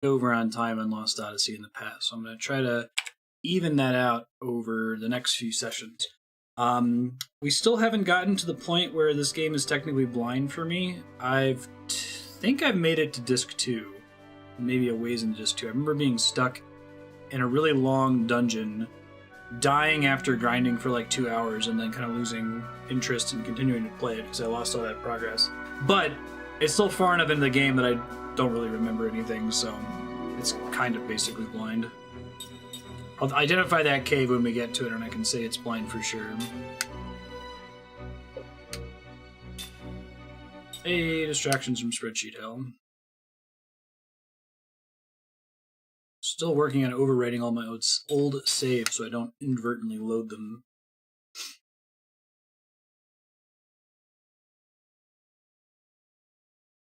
over on time on Lost Odyssey in the past. So I'm going to try to even that out over the next few sessions. We still haven't gotten to the point where this game is technically blind for me. I think I've made it to disc 2. Maybe a ways into disc 2. I remember being stuck in a really long dungeon, dying after grinding for like 2 hours, and then kind of losing interest in continuing to play it because I lost all that progress. But it's still far enough into the game that I don't really remember anything, so it's kind of basically blind. I'll identify that cave when we get to it, and I can say it's blind for sure. Hey, distractions from spreadsheet hell. Still working on overwriting all my old saves so I don't inadvertently load them.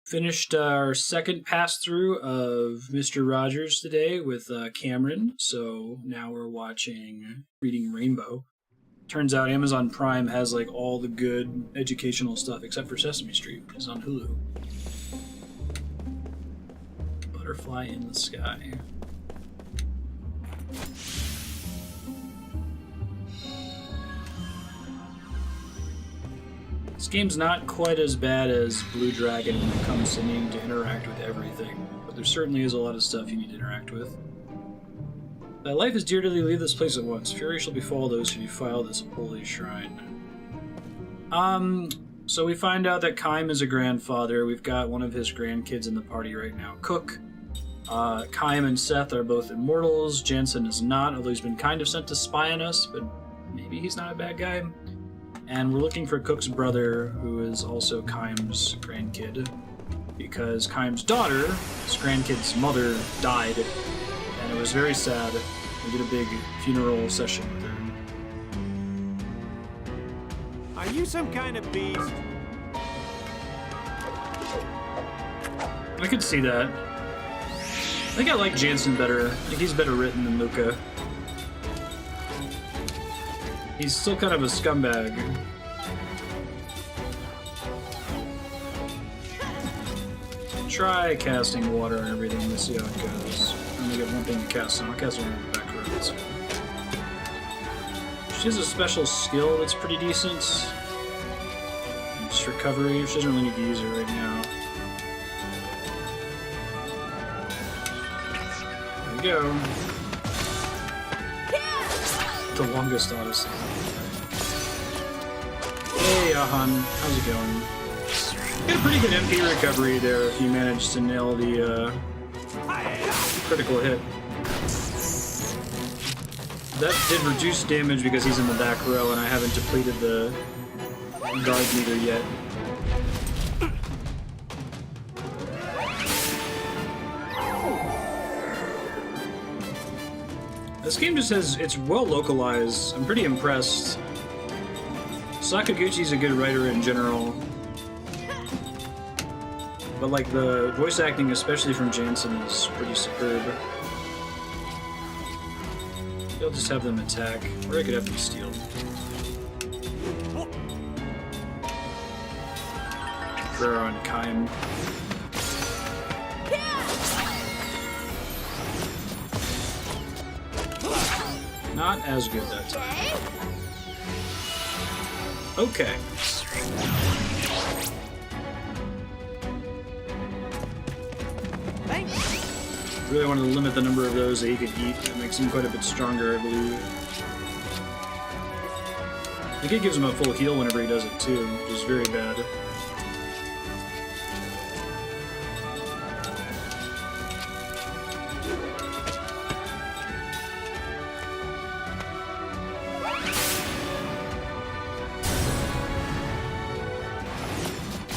Finished our second pass-through of Mr. Rogers today with Cameron, so now we're watching Reading Rainbow. Turns out Amazon Prime has like all the good educational stuff except for Sesame Street, which is on Hulu. Butterfly in the Sky. This game's not quite as bad as Blue Dragon when it comes to needing to interact with everything, but there certainly is a lot of stuff you need to interact with. Thy life is dear to thee, leave this place at once. Fury shall befall those who defile this holy shrine. So we find out that Kaim is a grandfather. We've got one of his grandkids in the party right now, Cook. Kaim and Seth are both immortals. Jansen is not, although he's been kind of sent to spy on us, but maybe he's not a bad guy. And we're looking for Cook's brother, who is also Kaim's grandkid, because Kaim's daughter, his grandkid's mother, died, and it was very sad. We did a big funeral session with her. Are you some kind of beast? I could see that. I think I like Jansen better. I think he's better written than Luca. He's still kind of a scumbag. Try casting water and everything. Let's see how it goes. I'm gonna get one thing to cast on. I'll cast on the back roads. She has a special skill that's pretty decent. It's recovery. She doesn't really need to use it right now. There we go. The longest Odyssey. Hey, Ahan, how's it going? Get a pretty good MP recovery there if you manage to nail the critical hit. That did reduce damage because he's in the back row and I haven't depleted the guard meter yet. This game just it's well localized. I'm pretty impressed. Sakaguchi's a good writer in general. But like the voice acting, especially from Jansen, is pretty superb. I'll just have them attack, or I could have them steal. Prayer on Kaim. Not as good that time. Okay. Really wanted to limit the number of those that he could eat. It makes him quite a bit stronger, I believe. I think it gives him a full heal whenever he does it too, which is very bad.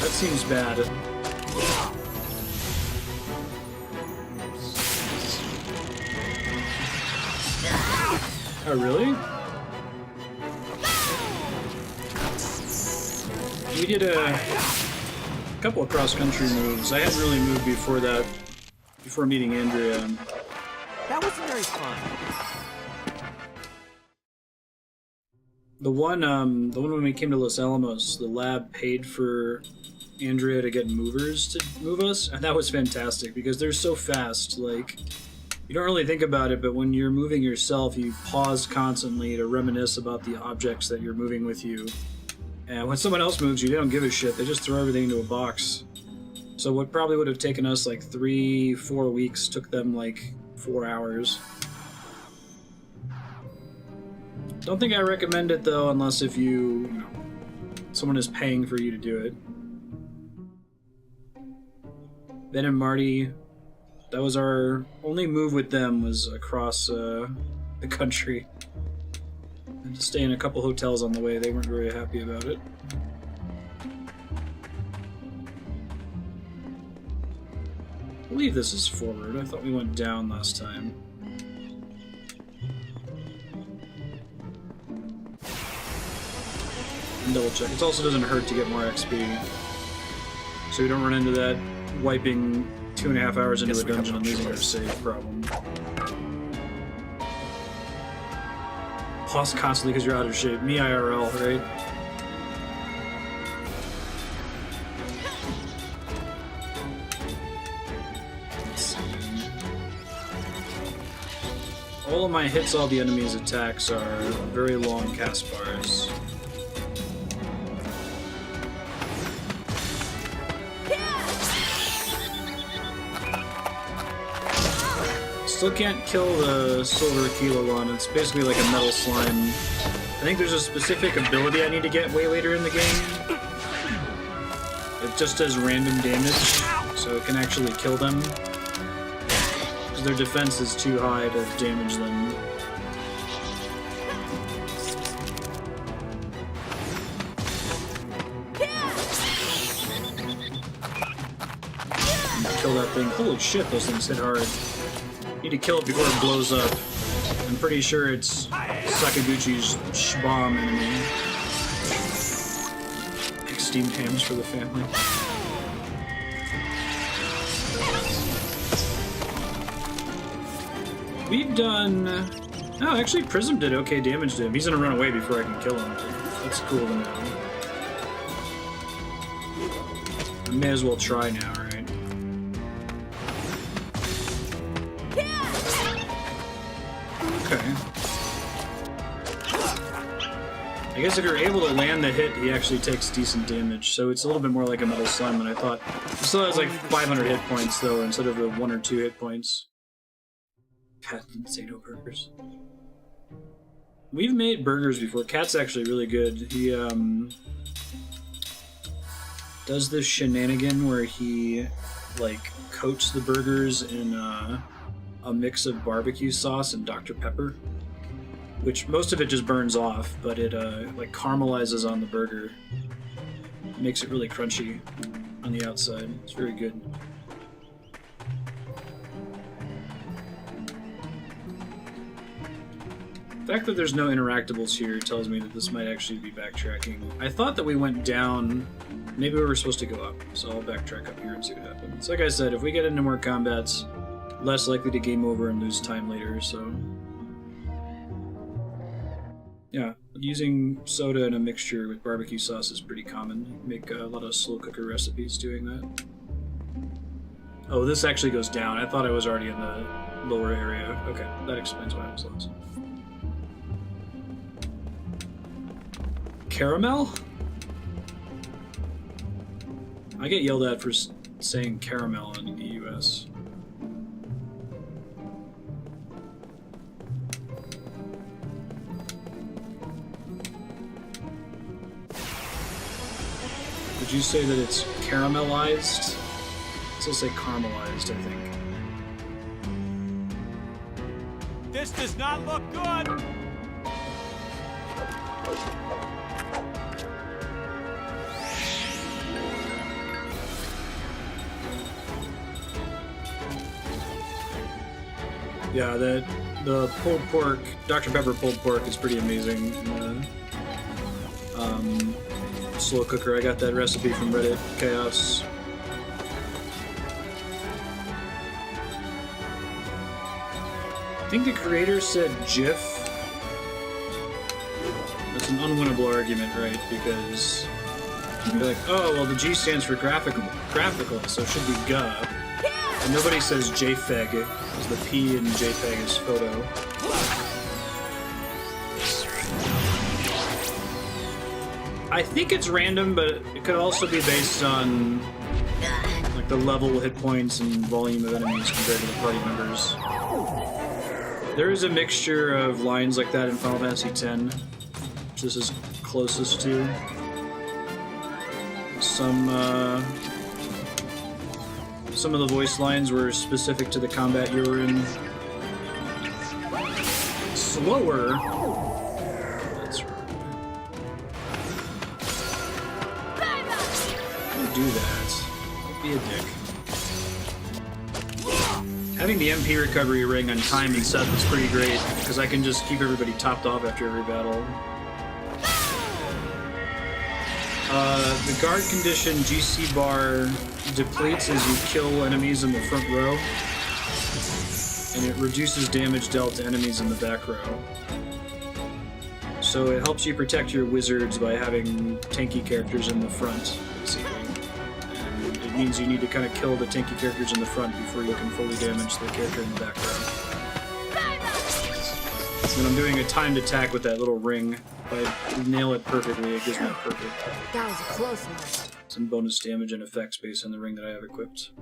That seems bad. Oh, really? We did a couple of cross-country moves. I hadn't really moved before that, before meeting Andrea. That wasn't very fun. The one when we came to Los Alamos, the lab paid for Andrea to get movers to move us, and that was fantastic because they're so fast. Like, you don't really think about it, but when you're moving yourself, you pause constantly to reminisce about the objects that you're moving with you. And when someone else moves you, they don't give a shit. They just throw everything into a box. So what probably would have taken us like 3-4 weeks took them like 4 hours. Don't think I recommend it though, unless if you know, someone is paying for you to do it. Ben and Marty, that was our only move with them, was across the country. And to stay in a couple hotels on the way, they weren't very happy about it. I believe this is forward. I thought we went down last time. And double check. It also doesn't hurt to get more XP. So we don't run into that wiping 2.5 hours into a dungeon and losing our save problem. Pause constantly because you're out of shape. Me IRL, right? Let's see. All of my hits all the enemies' attacks are very long cast bars. Still can't kill the silver Kilolon. It's basically like a metal slime. I think there's a specific ability I need to get way later in the game. It just does random damage, so it can actually kill them. Because their defense is too high to damage them. Kill that thing. Holy shit, those things hit hard. Need to kill it before it blows up. I'm pretty sure it's Sakaguchi's Shbomb enemy. Steamed hams for the family. We've done... Oh, actually Prism did okay damage to him. He's gonna run away before I can kill him. That's cool to know. I may as well try now, right? Okay. I guess if you're able to land the hit, he actually takes decent damage, so it's a little bit more like a metal slime than I thought. He still has like 500 hit points, though, instead of the 1 or 2 hit points. Cat and Sato burgers. We've made burgers before. Cat's actually really good. He, does this shenanigan where he, like, coats the burgers in, a mix of barbecue sauce and Dr. Pepper, which most of it just burns off, but it like caramelizes on the burger. It makes it really crunchy on the outside. It's very good. The fact that there's no interactables here tells me that this might actually be backtracking. I thought that we went down. Maybe we were supposed to go up, so I'll backtrack up here and see what happens. Like I said, if we get into more combats, less likely to game over and lose time later, so... Yeah, using soda in a mixture with barbecue sauce is pretty common. You make a lot of slow cooker recipes doing that. Oh, this actually goes down. I thought I was already in the lower area. Okay, that explains why I was lost. Caramel? I get yelled at for saying caramel in the US. Would you say that it's caramelized? Let's say caramelized, I think. This does not look good! Yeah, the pulled pork, Dr. Pepper pulled pork is pretty amazing. Slow cooker, I got that recipe from Reddit Chaos. I think the creator said GIF. That's an unwinnable argument, right? Because You'd be like, oh, well, the G stands for graphical, so it should be GA. And nobody says JPEG, because the P in JPEG is photo. I think it's random, but it could also be based on like the level, hit points, and volume of enemies compared to the party members. There is a mixture of lines like that in Final Fantasy X, which this is closest to. Some of the voice lines were specific to the combat you were in. Slower. That's right. Don't do that. Don't be a dick. Having the MP recovery ring on time and set is pretty great, because I can just keep everybody topped off after every battle. The guard condition GC bar depletes as you kill enemies in the front row, and it reduces damage dealt to enemies in the back row. So it helps you protect your wizards by having tanky characters in the front, basically. And it means you need to kind of kill the tanky characters in the front before you can fully damage the character in the back row. When I'm doing a timed attack with that little ring, if I nail it perfectly, it gives me a perfect. That was a close one. Some bonus damage and effects based on the ring that I have equipped.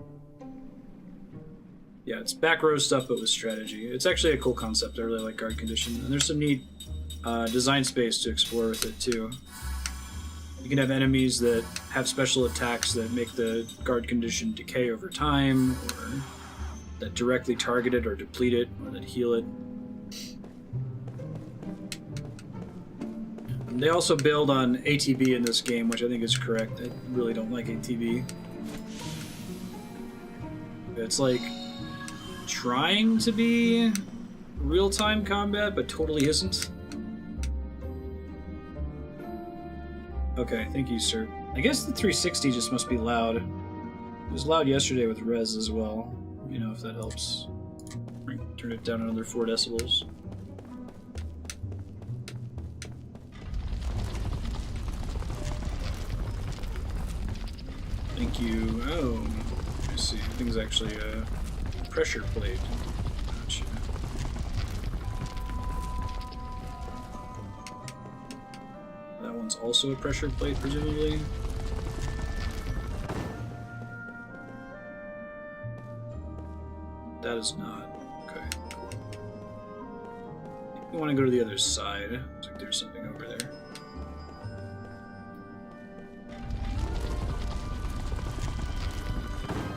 Yeah, it's back row stuff, but with strategy. It's actually a cool concept. I really like guard condition, and there's some neat design space to explore with it too. You can have enemies that have special attacks that make the guard condition decay over time, or that directly target it or deplete it, or that heal it. They also build on ATB in this game, which I think is correct. I really don't like ATB. It's like trying to be real-time combat, but totally isn't. Okay, thank you, sir. I guess the 360 just must be loud. It was loud yesterday with Res as well. You know, if that helps. Turn it down another 4 decibels. Thank you. Oh, I see. I think it's actually a pressure plate. Gotcha. That one's also a pressure plate, presumably. That is not. Okay, cool. I want to go to the other side. Looks like there's something over there.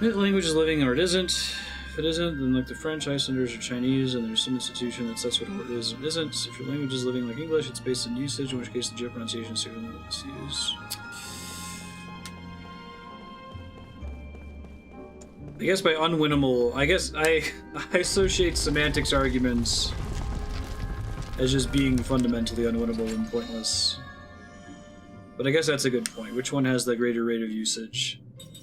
If language is living or it isn't. If it isn't, then like the French, Icelanders, or Chinese, and there's some institution that says what a word is or isn't. If your language is living like English, it's based on usage, in which case the J pronunciation is certainly what's used. I guess by unwinnable, I guess I associate semantics arguments as just being fundamentally unwinnable and pointless. But I guess that's a good point. Which one has the greater rate of usage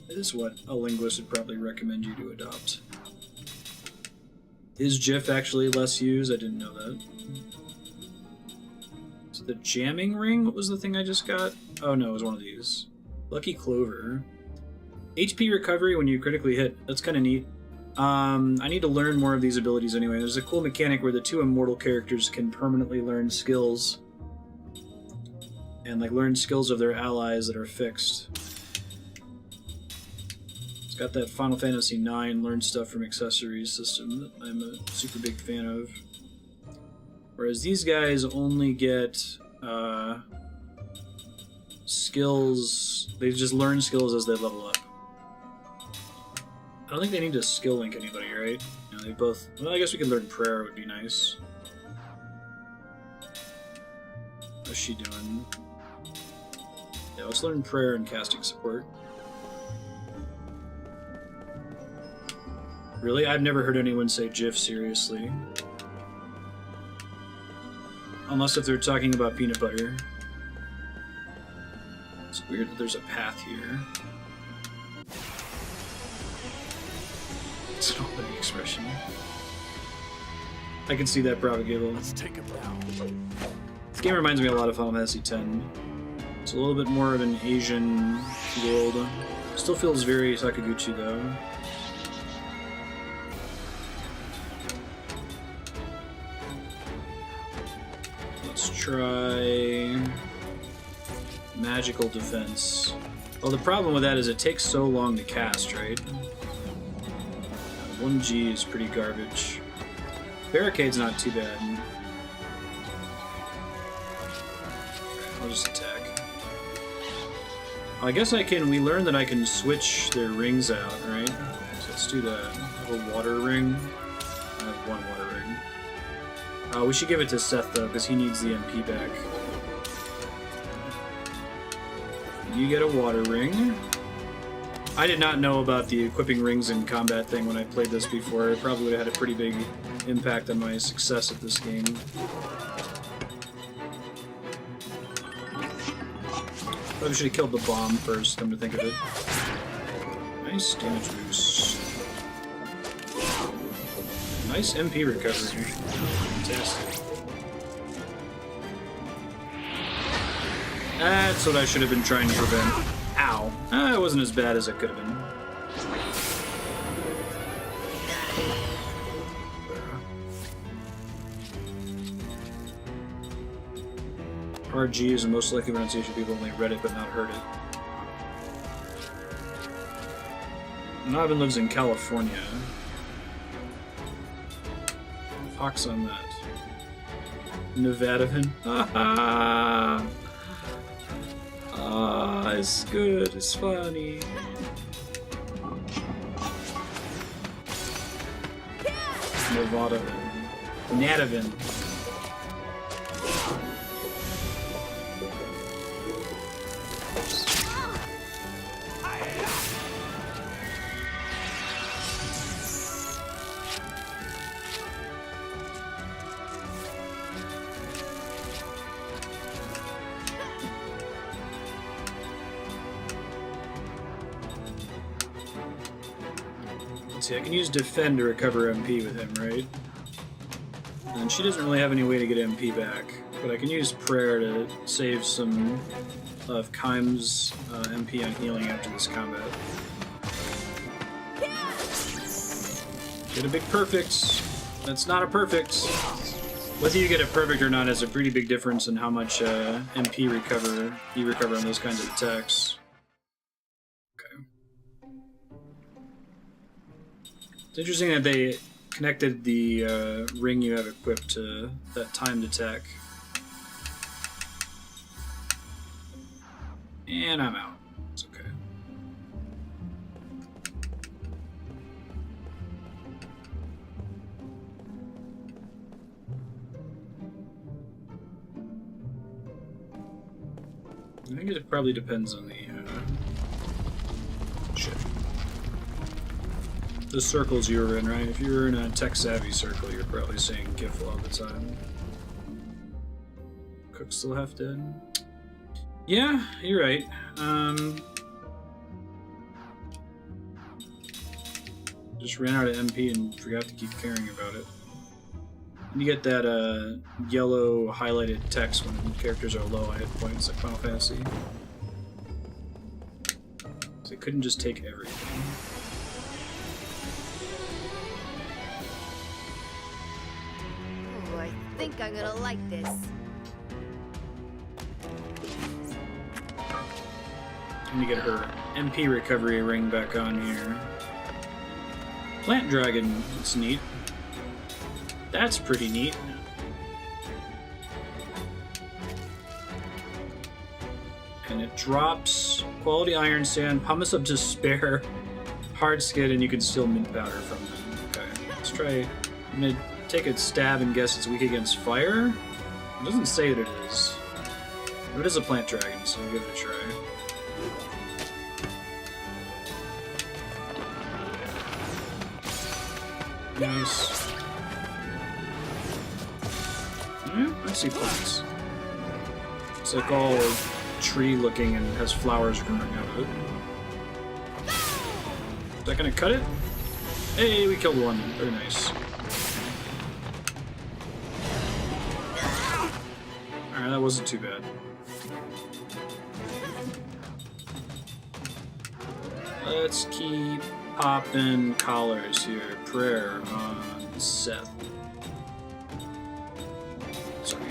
is what a linguist would probably recommend you to adopt. Is GIF actually less used? I didn't know that. So the jamming ring? What was the thing I just got? Oh no, it was one of these. Lucky Clover. HP recovery when you critically hit. That's kind of neat. I need to learn more of these abilities anyway. There's a cool mechanic where the 2 immortal characters can permanently learn skills. And like learn skills of their allies that are fixed. Got that Final Fantasy IX learn stuff from accessories system that I'm a super big fan of. Whereas these guys only get skills, they just learn skills as they level up. I don't think they need to skill link anybody, right? You know, they both, well, I guess we could learn prayer would be nice. What's she doing? Yeah, let's learn prayer and casting support. Really? I've never heard anyone say GIF seriously. Unless if they're talking about peanut butter. It's weird that there's a path here. It's an opening expression. I can see that propagable. Let's take him down. This game reminds me a lot of Final Fantasy X. It's a little bit more of an Asian world. Still feels very Sakaguchi though. Let's try magical defense. Well, the problem with that is it takes so long to cast, right? 1G is pretty garbage. Barricade's not too bad. I'll just attack. I guess I can. We learned that I can switch their rings out, right? So let's do that. I have a water ring. I have one water ring. We should give it to Seth though, because he needs the MP back. You get a water ring. I did not know about the equipping rings in combat thing when I played this before. It probably would have had a pretty big impact on my success at this game. Probably should have killed the bomb first, come to think of it. Nice damage boost. Nice MP recovery. Fantastic. That's what I should have been trying to prevent. Ow. It wasn't as bad as it could have been. RG is the most likely pronunciation. People only read it but not heard it. Navin lives in California. Fox on that. Nevadavan. It's good. It's funny. Nevadavan. Nadavan. See, I can use Defend to recover MP with him, right? And she doesn't really have any way to get MP back, but I can use Prayer to save some of Kaim's MP on healing after this combat. Get a big perfect. That's not a perfect. Whether you get a perfect or not has a pretty big difference in how much MP you recover on those kinds of attacks. It's interesting that they connected the ring you have equipped to that timed attack. And I'm out. It's okay. I think it probably depends on the shit. The circles you were in, right? If you were in a tech-savvy circle, you're probably saying GIF all the time. Cook's still half dead. Yeah, you're right. Just ran out of MP and forgot to keep caring about it. You get that yellow highlighted text when characters are low on hit points, like Final Fantasy. So they couldn't just take everything. I think I'm gonna like this. Let me get her MP recovery ring back on here. Plant Dragon, that's neat. That's pretty neat. And it drops quality iron sand, pumice of despair, hard skin, and you can steal mint powder from them. Okay, let's try. I'm gonna take a stab and guess it's weak against fire. It doesn't say that it is. But it is a plant dragon, so we'll give it a try. Nice. Yeah, I see plants. It's like all tree looking and has flowers growing out of it. Is that gonna cut it? Hey, we killed one. Very nice. Alright, that wasn't too bad. Let's keep popping collars here. Prayer on Seth. Sorry.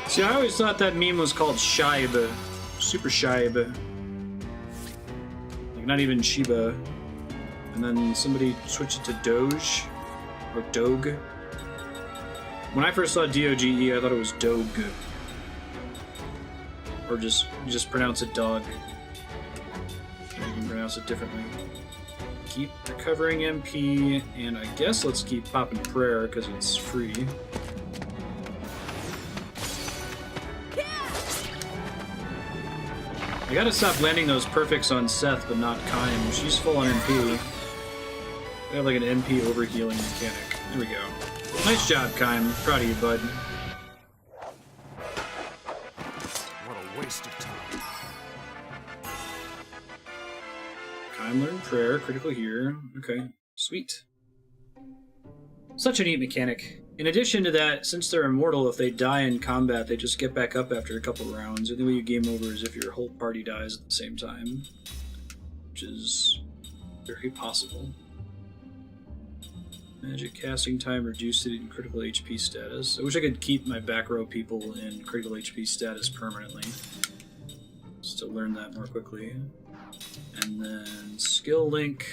See, I always thought that meme was called Shiba. Super Shiba. Like, not even Shiba. And then somebody switched it to Doge. Or Doge. When I first saw D-O-G-E, I thought it was Doge. Or just pronounce it dog. You can pronounce it differently. Keep recovering MP, and I guess let's keep popping prayer because it's free. I gotta stop landing those perfects on Seth, but not Kaim. She's full on MP. I have like an MP overhealing mechanic. There we go. Nice job, Kaim. Proud of you, bud. What a waste of time. Kaim learned prayer, critical here. Okay, sweet. Such a neat mechanic. In addition to that, since they're immortal, if they die in combat, they just get back up after a couple rounds. The only way you game over is if your whole party dies at the same time, which is very possible. Magic casting time reduced it in critical HP status. I wish I could keep my back row people in critical HP status permanently. Just to learn that more quickly. And then skill link.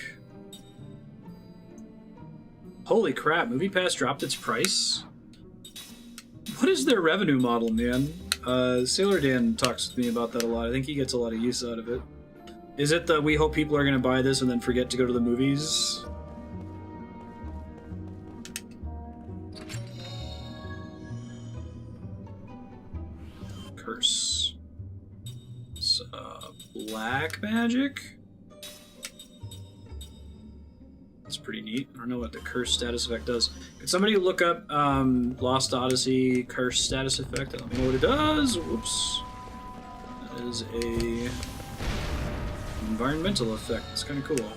Holy crap, MoviePass dropped its price? What is their revenue model, man? Sailor Dan talks with me about that a lot. I think he gets a lot of use out of it. Is it that we hope people are going to buy this and then forget to go to the movies? Curse. It's, black magic? That's pretty neat. I don't know what the curse status effect does. Could somebody look up Lost Odyssey curse status effect? Let me know what it does. Whoops. That is a environmental effect. It's kind of cool.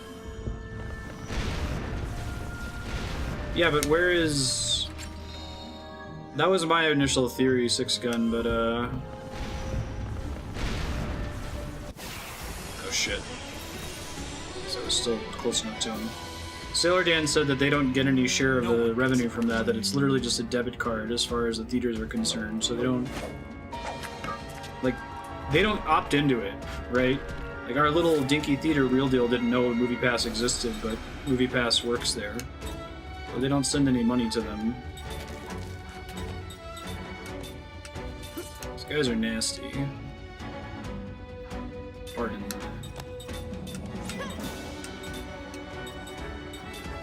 Yeah, but where is... That was my initial theory, 6-gun, but oh shit. So I was still close enough to him. Sailor Dan said that they don't get any share of the revenue from that, that it's literally just a debit card as far as the theaters are concerned, so they don't... Like, they don't opt into it, right? Like, our little dinky theater Real Deal didn't know MoviePass existed, but MoviePass works there. So they don't send any money to them. These guys are nasty. Pardon.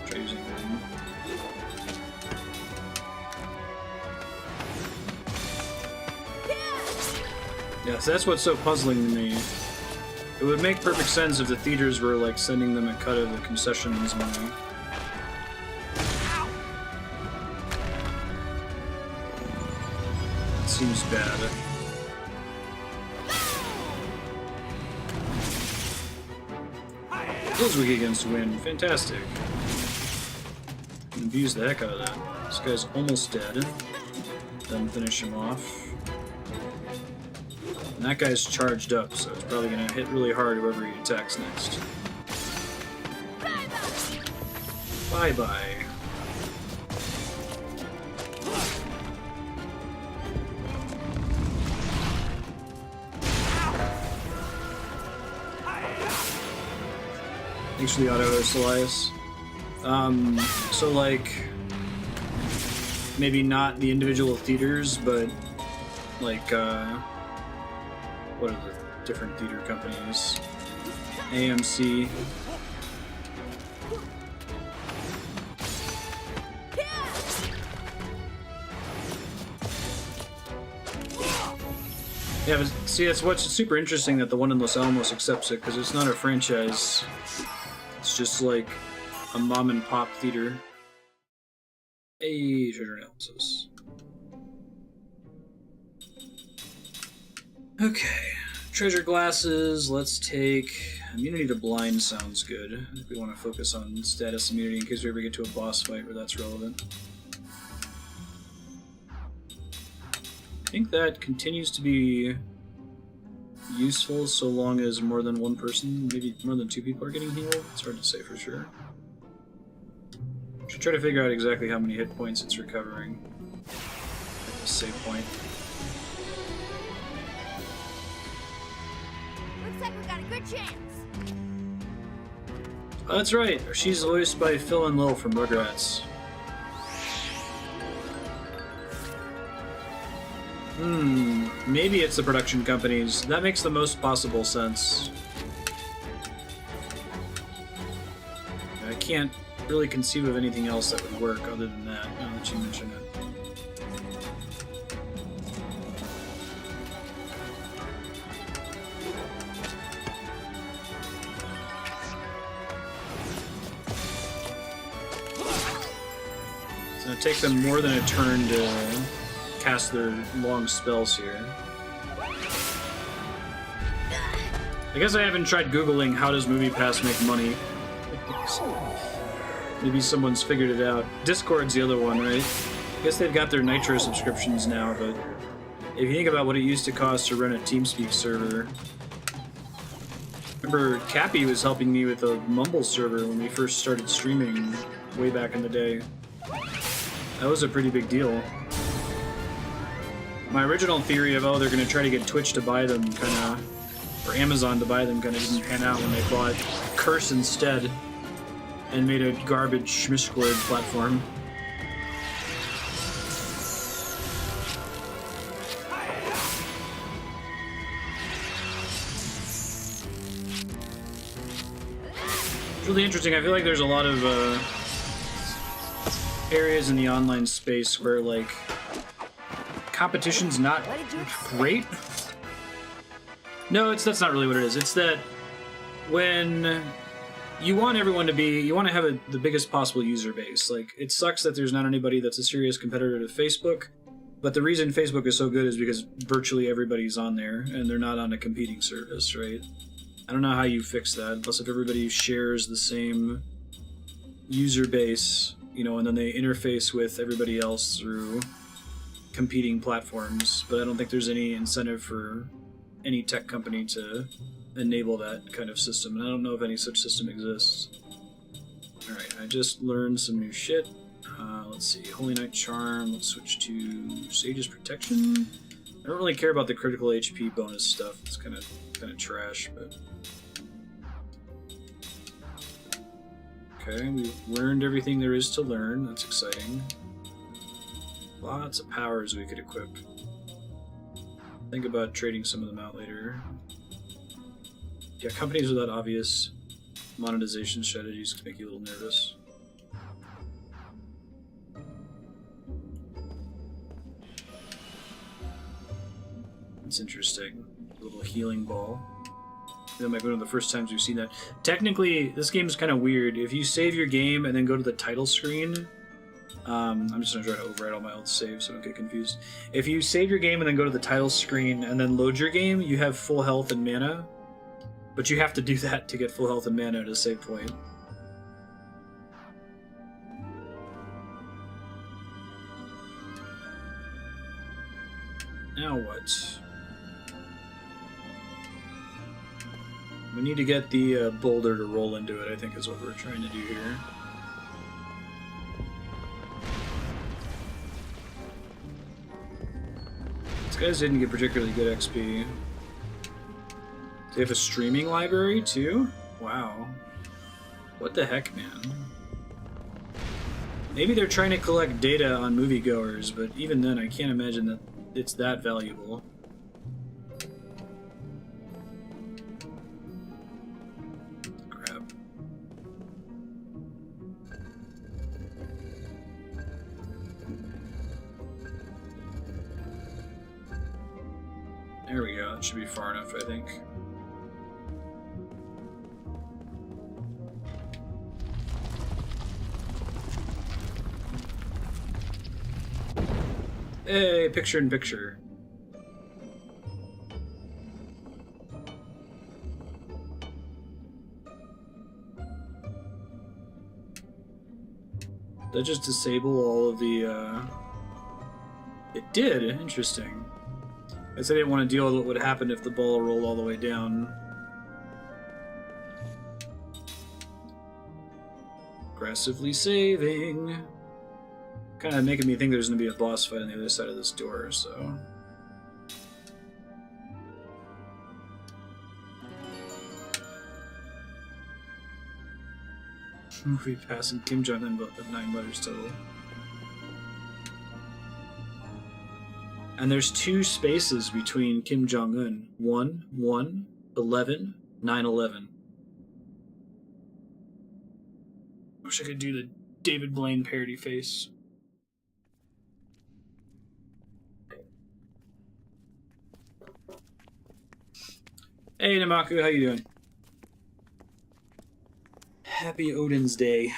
Try using them. Yeah, so that's what's so puzzling to me. It would make perfect sense if the theaters were like sending them a cut of the concessions money. It seems bad. Feels weak against wind. Fantastic. Abuse the heck out of that. This guy's almost dead. Then finish him off. And that guy's charged up, so it's probably gonna hit really hard whoever he attacks next. Bye-bye. Thanks for the auto host, Elias. So like, maybe not the individual theaters, but like, what are the different theater companies? AMC. Yeah, but see, that's what's super interesting that the one in Los Alamos accepts it, because it's not a franchise. It's just like a mom and pop theater. Hey, treasure analysis. Okay, treasure glasses. Let's take immunity to blind. Sounds good. I think we want to focus on status immunity in case we ever get to a boss fight where that's relevant. think that continues to be useful so long as more than one person, maybe more than 2 people are getting healed. It's hard to say for sure. Should try to figure out exactly how many hit points it's recovering. Save point. Looks like we got a good chance. Oh, that's right. She's voiced by Phil and Lil from Rugrats. Maybe it's the production companies. That makes the most possible sense. I can't really conceive of anything else that would work other than that, now that you mention it. It's gonna take them more than a turn to cast their long spells here. I guess I haven't tried Googling how does MoviePass make money. Maybe someone's figured it out. Discord's the other one, right? I guess they've got their Nitro subscriptions now, but if you think about what it used to cost to run a TeamSpeak server... Remember, Cappy was helping me with a Mumble server when we first started streaming way back in the day. That was a pretty big deal. My original theory of, oh, they're going to try to get Twitch to buy them, kind of, or Amazon to buy them, kind of didn't pan out when they bought Curse instead and made a garbage Schmishcord platform. It's really interesting. I feel like there's a lot of areas in the online space where, like, competition's not great. No, that's not really what it is. It's that when you want everyone to be, you want to have the biggest possible user base. Like, it sucks that there's not anybody that's a serious competitor to Facebook, but the reason Facebook is so good is because virtually everybody's on there, and they're not on a competing service, right? I don't know how you fix that, unless if everybody shares the same user base, you know, and then they interface with everybody else through competing platforms. But I don't think there's any incentive for any tech company to enable that kind of system, and I don't know if any such system exists. Alright, I just learned some new shit. Let's see, Holy Knight Charm, let's switch to Sage's Protection. I don't really care about the critical HP bonus stuff, it's kind of trash, but... Okay, we've learned everything there is to learn, that's exciting. Lots of powers we could equip. Think about trading some of them out later. Yeah, companies without obvious monetization strategies can make you a little nervous. It's interesting. A little healing ball. That might be one of the first times we've seen that. Technically, this game is kind of weird. If you save your game and then go to the title screen... I'm just going to try to overwrite all my old saves so I don't get confused. If you save your game and then go to the title screen and then load your game, you have full health and mana. But you have to do that to get full health and mana at a save point. Now what? We need to get the boulder to roll into it, I think is what we're trying to do here. These guys didn't get particularly good XP. They have a streaming library too? Wow. What the heck, man? Maybe they're trying to collect data on moviegoers, but even then I can't imagine that it's that valuable. Crap. There we go, that should be far enough, I think. Hey, picture in picture. Did that just disable all of the, It did? Interesting. guess I didn't want to deal with what would happen if the ball rolled all the way down. Aggressively saving. Kind of making me think there's going to be a boss fight on the other side of this door, so... Movie Pass and Kim Jong-un both have 9 letters total. And there's 2 spaces between Kim Jong-un. 1, 1, 11, 9/11. Wish I could do the David Blaine parody face. Hey Namaku, how you doing? Happy Odin's Day.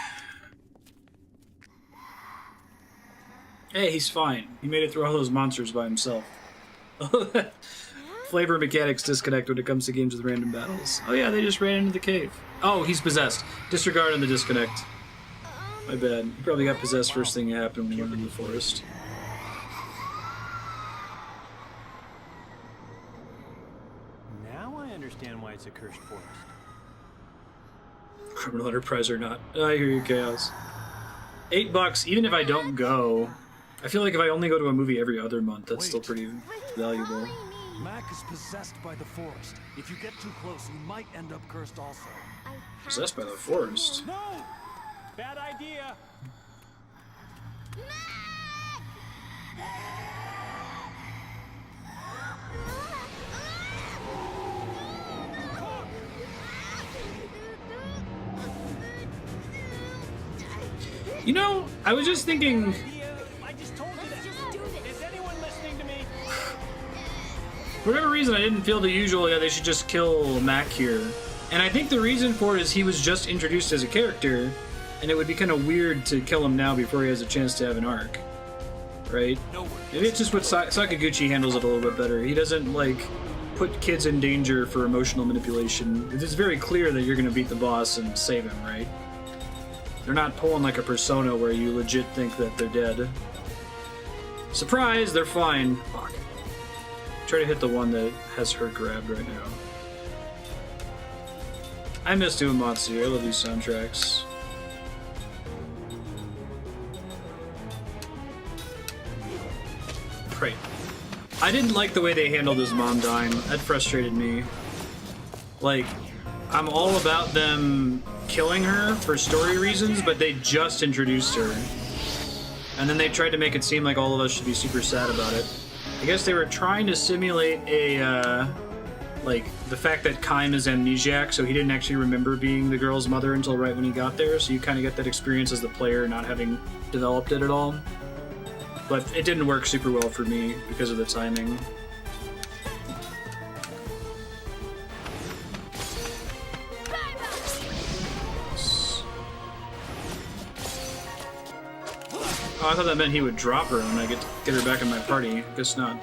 Hey, he's fine. He made it through all those monsters by himself. Flavor mechanics disconnect when it comes to games with random battles. Oh yeah, they just ran into the cave. Oh, he's possessed. Disregard on the disconnect. My bad. He probably got possessed first thing that happened when he went in the forest. Now I understand why it's a cursed forest. Criminal enterprise or not. I hear you, Chaos. $8, even if I don't go. I feel like if I only go to a movie every other month, that's still pretty valuable. Mac is possessed by the forest. If you get too close, you might end up cursed also. Possessed by the forest? No! Bad idea! You know, I was just thinking... I just told you that. Is anyone listening to me? For whatever reason, I didn't feel the usual, yeah, they should just kill Mac here. And I think the reason for it is he was just introduced as a character, and it would be kind of weird to kill him now before he has a chance to have an arc. Right? Maybe it's just what Sakaguchi handles it a little bit better. He doesn't, like, put kids in danger for emotional manipulation. It's very clear that you're going to beat the boss and save him, right? They're not pulling like a Persona where you legit think that they're dead. Surprise, they're fine. Fuck. Try to hit the one that has her grabbed right now. I miss doing Matsu. I love these soundtracks. Right. I didn't like the way they handled his mom dying. That frustrated me. Like, I'm all about them killing her for story reasons, but they just introduced her. And then they tried to make it seem like all of us should be super sad about it. I guess they were trying to simulate a, like, the fact that Kaim is amnesiac, so he didn't actually remember being the girl's mother until right when he got there, so you kind of get that experience as the player not having developed it at all. But it didn't work super well for me because of the timing. Oh, I thought that meant he would drop her when I get her back in my party. Guess not.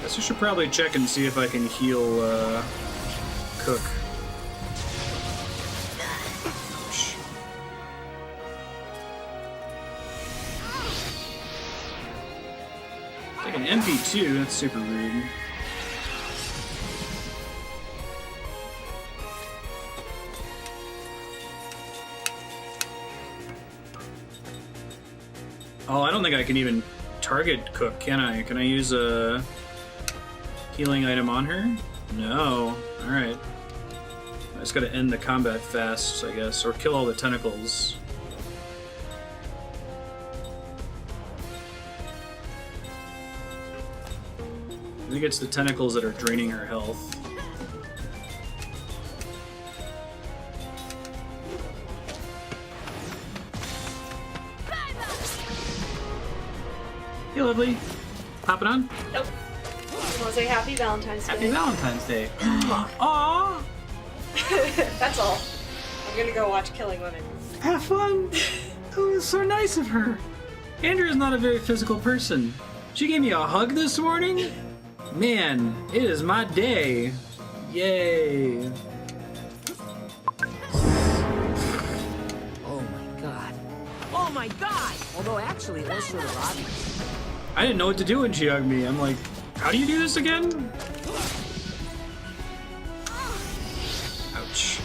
Guess I should probably check and see if I can heal Cook. Ouch. Take an MP2, that's super rude. Oh, I don't think I can even target Cook, can I? Can I use a healing item on her? No. Alright. I just gotta end the combat fast, I guess, or kill all the tentacles. I think it's the tentacles that are draining her health. Hey, lovely. Pop it on? Nope. I want to say Happy Valentine's Day. Happy Valentine's Day. Aww. That's all. I'm gonna go watch Killing Women. Have fun. Oh, it was so nice of her. Andrea's not a very physical person. She gave me a hug this morning. Man, it is my day. Yay. Oh my god. Oh Oh my god! Although actually, it was sort of obvious. I didn't know what to do when she hugged me. I'm like, how do you do this again? Ouch.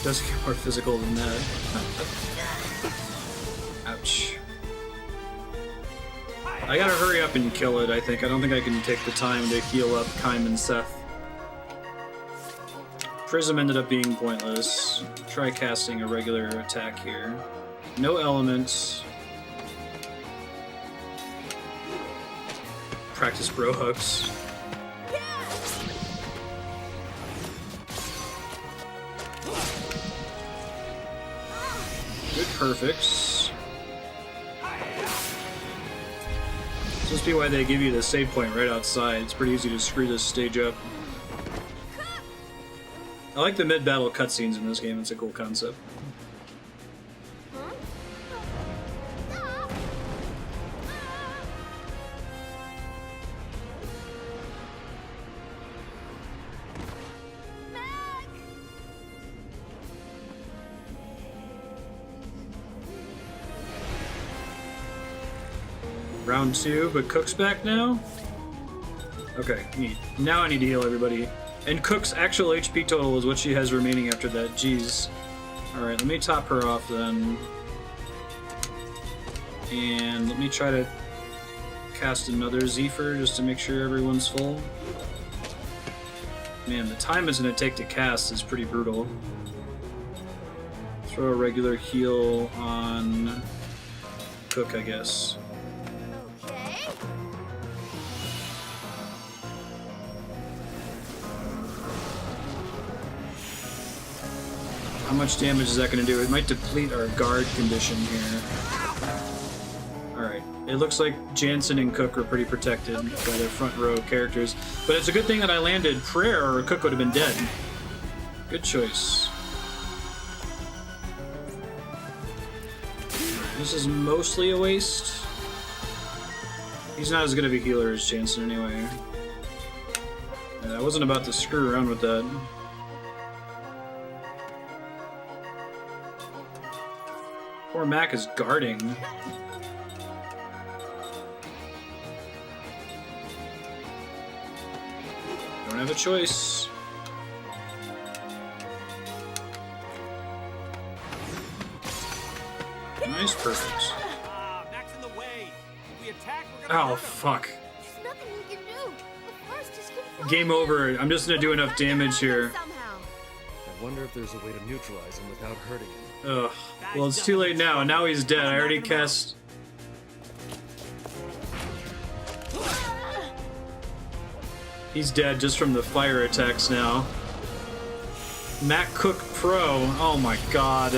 Does get more physical than that. Ouch. I gotta hurry up and kill it, I think. I don't think I can take the time to heal up Kym and Seth. Prism ended up being pointless. Try casting a regular attack here. No elements. Practice bro hugs. Good perfects. This must be why they give you the save point right outside. It's pretty easy to screw this stage up. I like the mid-battle cutscenes in this game. It's a cool concept. Round 2, but Cook's back now? Okay, neat. Now I need to heal everybody. And Cook's actual HP total is what she has remaining after that. Jeez. Alright, let me top her off then. And let me try to cast another Zephyr just to make sure everyone's full. Man, the time it's going to take to cast is pretty brutal. Throw a regular heal on Cook, I guess. Okay. How much damage is that going to do? It might deplete our guard condition here. Alright. It looks like Jansen and Cook are pretty protected by their front row characters. But it's a good thing that I landed Prayer or Cook would have been dead. Good choice. This is mostly a waste. He's not as good of a healer as Jansen anyway. I wasn't about to screw around with that. Poor Mac is guarding. Don't have a choice. Nice, perfect. Mac's in the way. If we attack, we're gonna Oh, hurt him. fuck. There's nothing we can do. The forest is controlling Game over. I'm just gonna do enough damage here. somehow. I wonder if there's a way to neutralize him without hurting him. Ugh. Well, it's too late now. Now he's dead. I already cast... He's dead just from the fire attacks now. Mac Cook Pro. Oh my god.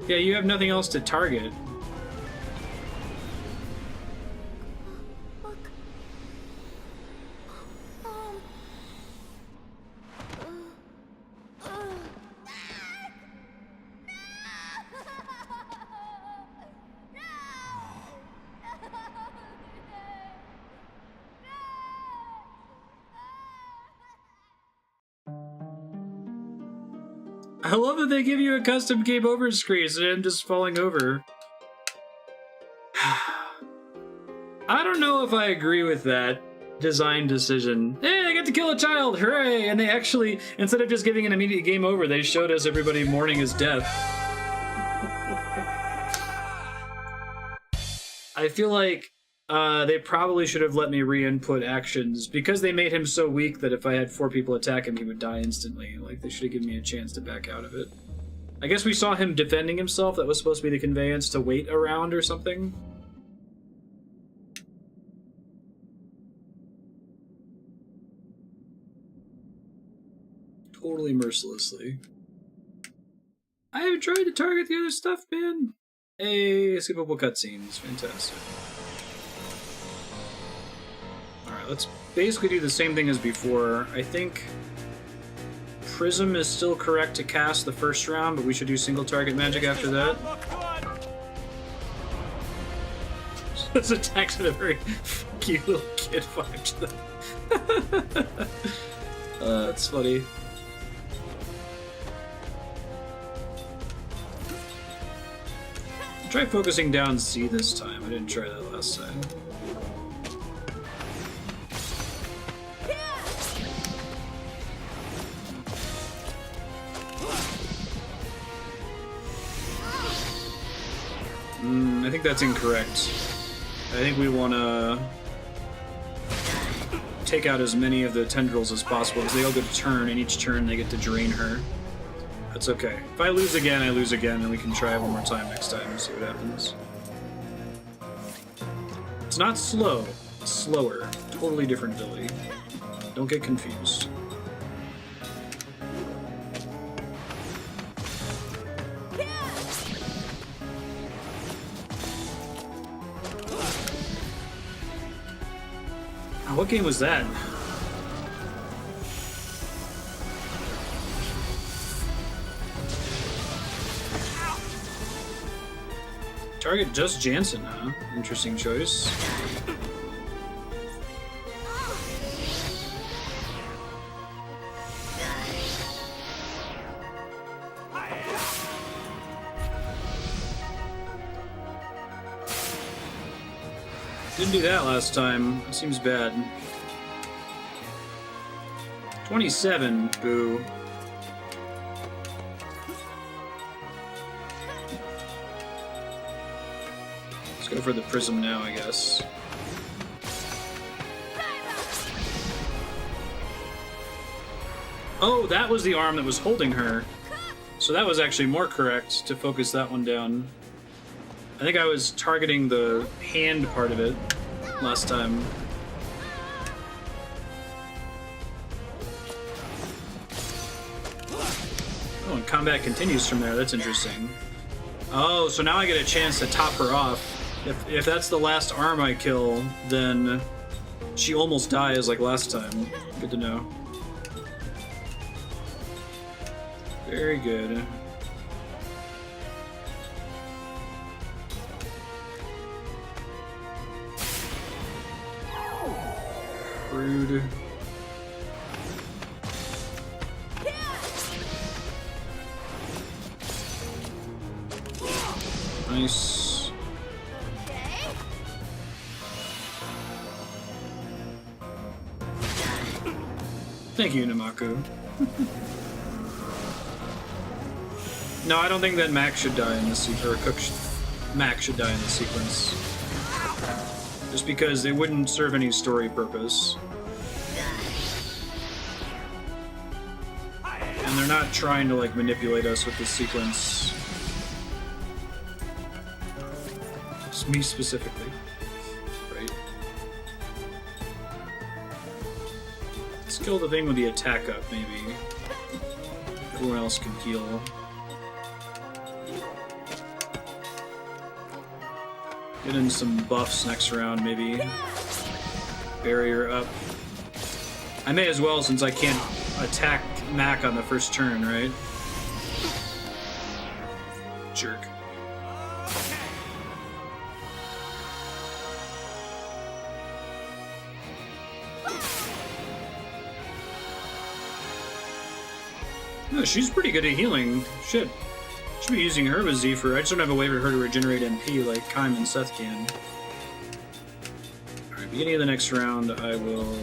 Yeah, you have nothing else to target. Look. I love that they give you a custom game over screen instead of just falling over. I don't know if I agree with that design decision. Hey, I got to kill a child! Hooray! And they actually, instead of just giving an immediate game over, they showed us everybody mourning his death. I feel like they probably should have let me re-input actions because they made him so weak that if I had 4 people attack him, he would die instantly. Like, they should have given me a chance to back out of it. I guess we saw him defending himself. That was supposed to be the conveyance to wait around or something. Totally mercilessly. I haven't tried to target the other stuff, man. Hey, skippable cutscenes. Fantastic. Alright, let's basically do the same thing as before. I think Prism is still correct to cast the first round, but we should do single target magic after that. Those attacks had a very cute little kid vibe to them. It's funny. Try focusing down C this time. I didn't try that last time. I think that's incorrect. I think we want to take out as many of the tendrils as possible because they all get a turn, and each turn they get to drain her. That's okay. If I lose again, I lose again, and we can try one more time next time and see what happens. It's not slow, it's slower. Totally different ability. Don't get confused. What game was that? Target just Jansen, huh? Interesting choice. Didn't do that last time. It seems bad. 27, boo. Let's go for the prism now, I guess. Oh, that was the arm that was holding her. So that was actually more correct to focus that one down. I think I was targeting the hand part of it last time. Oh, and combat continues from there. That's interesting. Oh, so now I get a chance to top her off. If that's the last arm I kill, then she almost dies like last time. Good to know. Very good. Rude. Nice. Okay. Thank you, Namaku. No, I don't think that Mac should die in this sequence, or Mac should die in this sequence. Just because it wouldn't serve any story purpose. And they're not trying to, like, manipulate us with this sequence. It's me specifically. Right? Let's kill the thing with the attack up, maybe. Everyone else can heal. Get in some buffs next round, maybe. Barrier up. I may as well, since I can't attack Mac on the first turn, right? Jerk. No, she's pretty good at healing. Shit. Should be using her with Zephyr. I just don't have a way for her to regenerate MP like Kaim and Seth can. Alright, beginning of the next round, I will...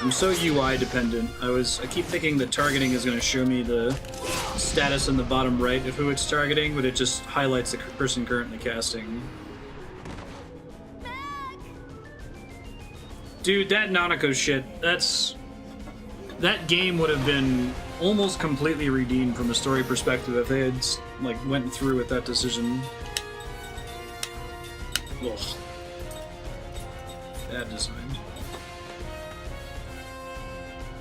I'm so UI dependent. I keep thinking that targeting is going to show me the status in the bottom right of who it's targeting, but it just highlights the person currently casting. Dude, that Nanako shit, that game would have been almost completely redeemed from a story perspective if they had, like, went through with that decision. Ugh. Bad design.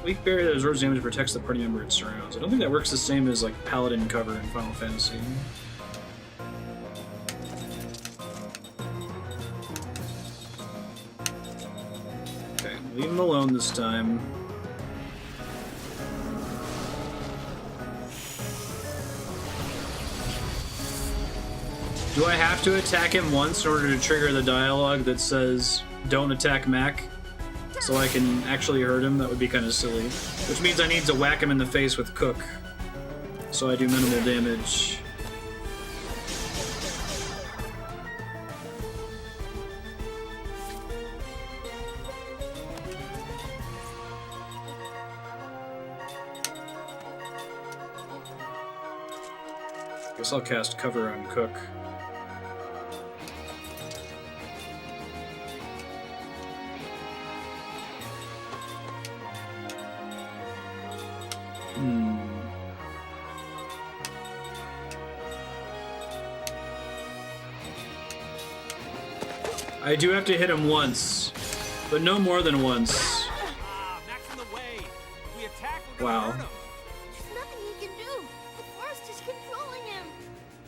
Weak barrier that absorbs damage protects the party member it surrounds. I don't think that works the same as, like, Paladin cover in Final Fantasy. Leave him alone this time. Do I have to attack him once in order to trigger the dialogue that says, don't attack Mac? So I can actually hurt him? That would be kind of silly. Which means I need to whack him in the face with Cook. So I do minimal damage. Guess I'll cast Cover on Cook. I do have to hit him once, but no more than once. Max in the way. If we attack, we're gonna Wow. hurt him. There's nothing he can do. The forest is controlling him.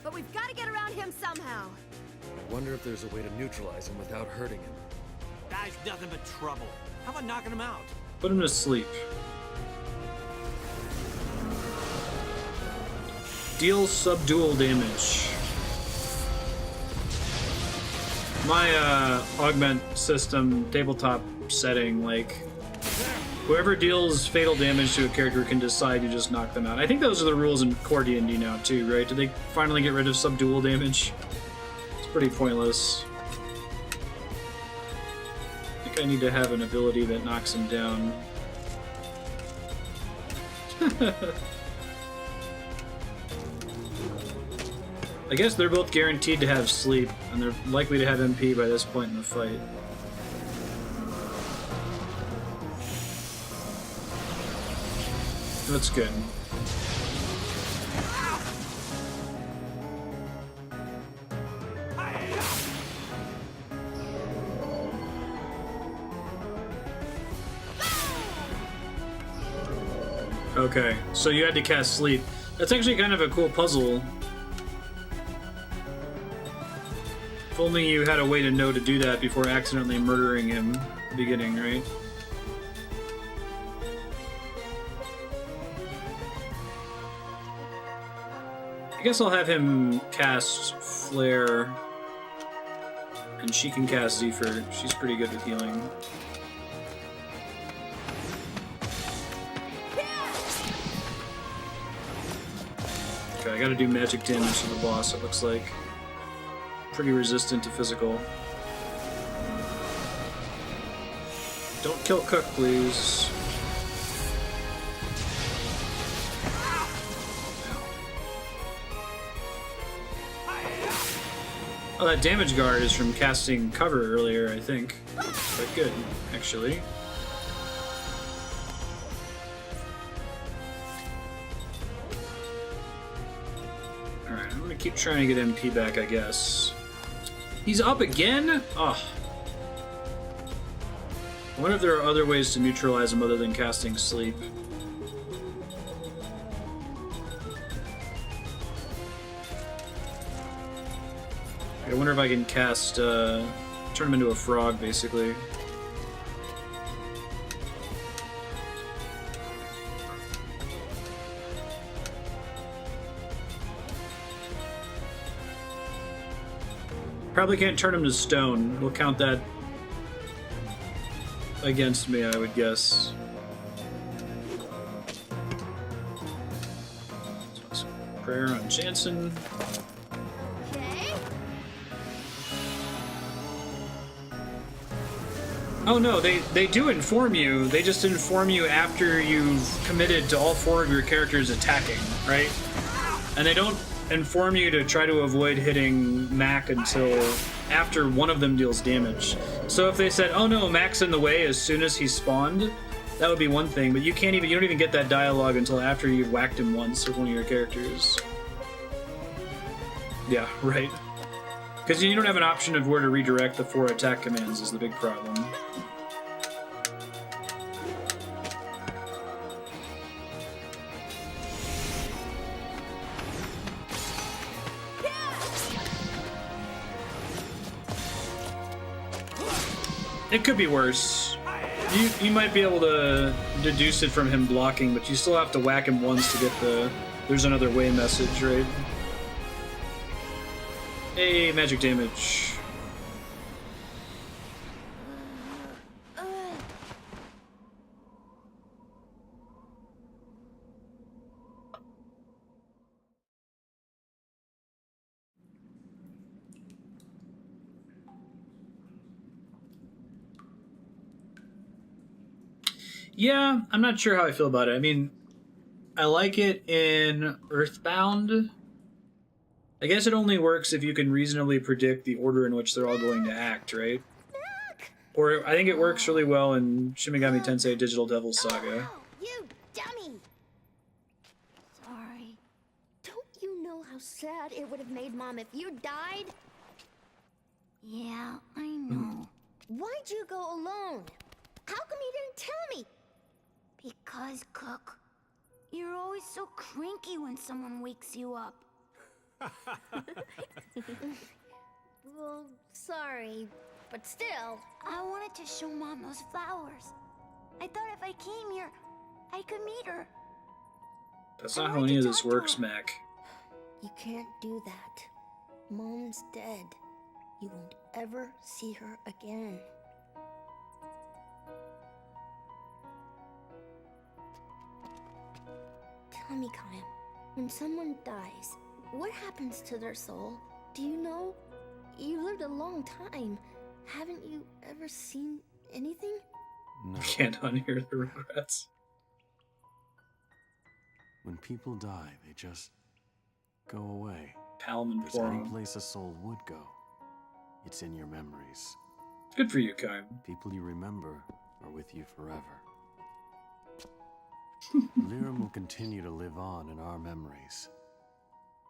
But we've got to get around him somehow. I wonder if there's a way to neutralize him without hurting him. Guy's nothing but trouble. How about knocking him out? Put him to sleep. Deal subdual damage. My augment system tabletop setting, like, whoever deals fatal damage to a character can decide to just knock them out. I think those are the rules in core D&D now too, right? Did they finally get rid of subdual damage? It's pretty pointless. I think I need to have an ability that knocks him down. I guess they're both guaranteed to have sleep, and they're likely to have MP by this point in the fight. That's good. Okay, so you had to cast sleep. That's actually kind of a cool puzzle. If only you had a way to know to do that before accidentally murdering him at the beginning, right? I guess I'll have him cast Flare, and she can cast Zephyr. She's pretty good with healing. Okay, I gotta do magic damage to the boss, it looks like. Pretty resistant to physical. Don't kill Cook, please. Oh, that damage guard is from casting cover earlier, I think. Quite good, actually. Alright, I'm gonna keep trying to get MP back, I guess. He's up again? Ugh. I wonder if there are other ways to neutralize him other than casting sleep. I wonder if I can cast, turn him into a frog, basically. Probably can't turn him to stone. We'll count that against me, I would guess. So, prayer on Jansen. Okay. Oh no, they do inform you. They just inform you after you've committed to all four of your characters attacking, right? And they don't inform you to try to avoid hitting Mac until after one of them deals damage. So if they said, oh no, Mac's in the way as soon as he spawned, that would be one thing, but you don't even get that dialogue until after you've whacked him once with one of your characters. Yeah, right. Because you don't have an option of where to redirect the 4 attack commands is the big problem. It could be worse. You might be able to deduce it from him blocking, but you still have to whack him once to get the "there's another way" message, right? Hey, magic damage. Yeah, I'm not sure how I feel about it. I mean, I like it in Earthbound. I guess it only works if you can reasonably predict the order in which they're all going to act, right? Or I think it works really well in Shin Megami Tensei Digital Devil Saga. Oh, you dummy! Sorry. Don't you know how sad it would have made Mom if you died? Yeah, I know. Why'd you go alone? How come you didn't tell me? Because, Cook, you're always so cranky when someone wakes you up. Well, sorry, but still. I wanted to show Mom those flowers. I thought if I came here, I could meet her. That's not how any of this works, Mac. You can't do that. Mom's dead. You won't ever see her again. Tell me, Kyle, when someone dies, what happens to their soul? Do you know? You lived a long time. Haven't you ever seen anything? No. Can't unhear the regrets. When people die, they just go away. Palm If there's any Forum. place a soul would go, it's in your memories. Good for you, Kaim. People you remember are with you forever. Lyram will continue to live on in our memories.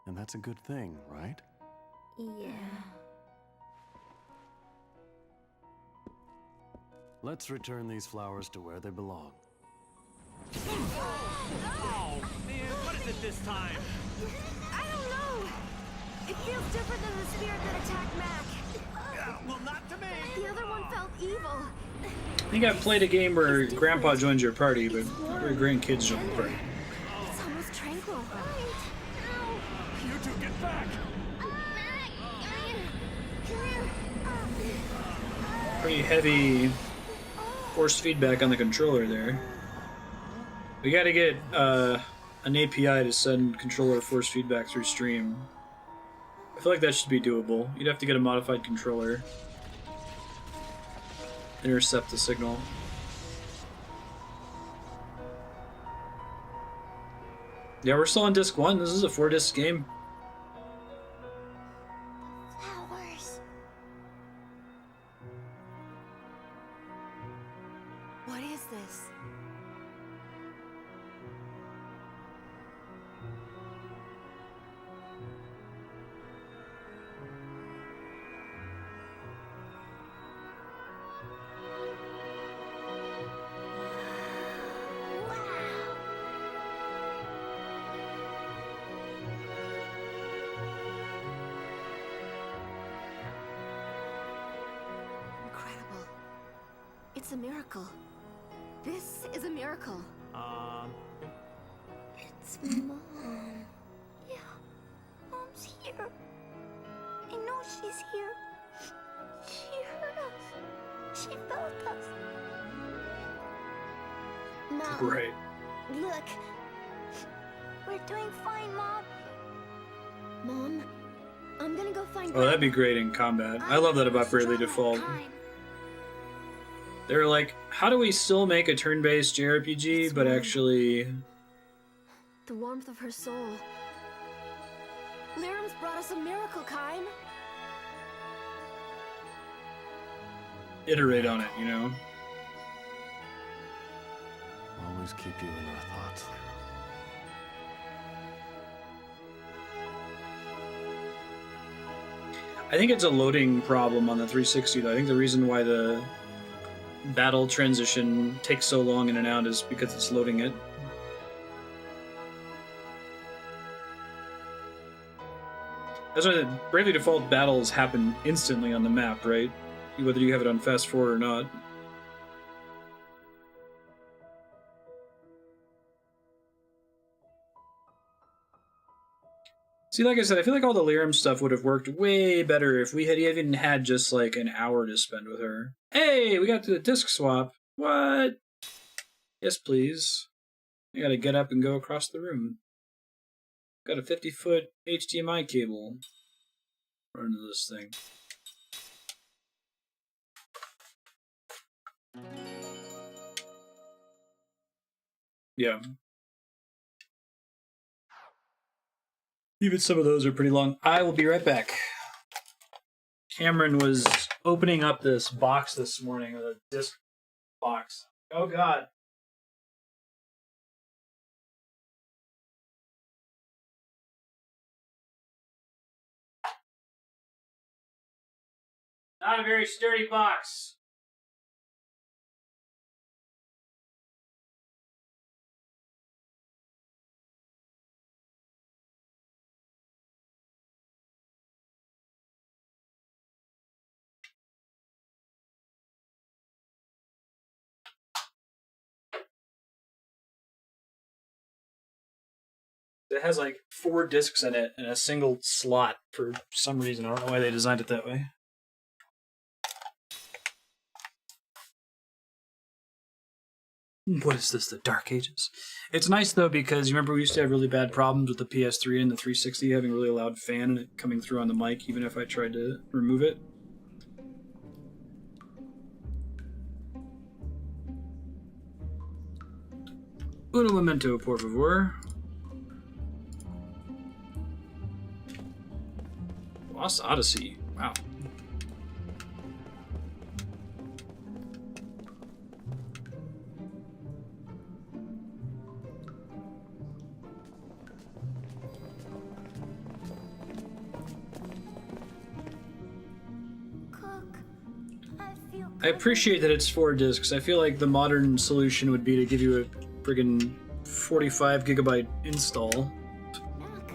And that's a good thing, right? Yeah. Let's return these flowers to where they belong. Oh, man, what is it this time? I don't know. It feels different than the spirit that attacked Mac. Well, not to me. The other one felt evil. I think I've played a game where Grandpa joins your party, but your grandkids join the party. It's almost tranquil. You two get back. Pretty heavy force feedback on the controller there. We gotta get an API to send controller force feedback through stream. I feel like that should be doable. You'd have to get a modified controller. Intercept the signal. Yeah, we're still on disc 1. This is a 4-disc game. Flowers. What is this? Incredible. It's a miracle. This is a miracle. It's Mom. Yeah, Mom's here. I know she's here. She heard us. She felt us. Mom, Right. look. We're doing fine, Mom. Mom, I'm gonna go find Oh, that'd be great in combat. I love that about Bravely Default. They're like, how do we still make a turn-based JRPG, but actually The warmth of her soul. Lyram's brought us a miracle, Kaim. iterate on it, you know? Always keep you in our thoughts, Lyra. I think it's a loading problem on the 360, though. I think the reason why the battle transition takes so long in and out is because it's loading it. That's why the Bravely Default battles happen instantly on the map, right? Whether you have it on fast forward or not. See, like I said, I feel like all the Lyrim stuff would have worked way better if we had even had just like an hour to spend with her. Hey, we got to the disc swap. What? Yes, please. I gotta get up and go across the room. Got a 50-foot HDMI cable running to this thing. Yeah. Even some of those are pretty long. I will be right back. Cameron was opening up this box this morning, a disc box. Oh god. Not a very sturdy box. It has like 4 discs in it and a single slot for some reason. I don't know why they designed it that way. What is this, the Dark Ages? It's nice though because you remember we used to have really bad problems with the PS3 and the 360 having a really loud fan and it coming through on the mic even if I tried to remove it. Un momento, por favor. Lost Odyssey. Wow. I appreciate that it's 4 discs. I feel like the modern solution would be to give you a friggin' 45 gigabyte install. Mac,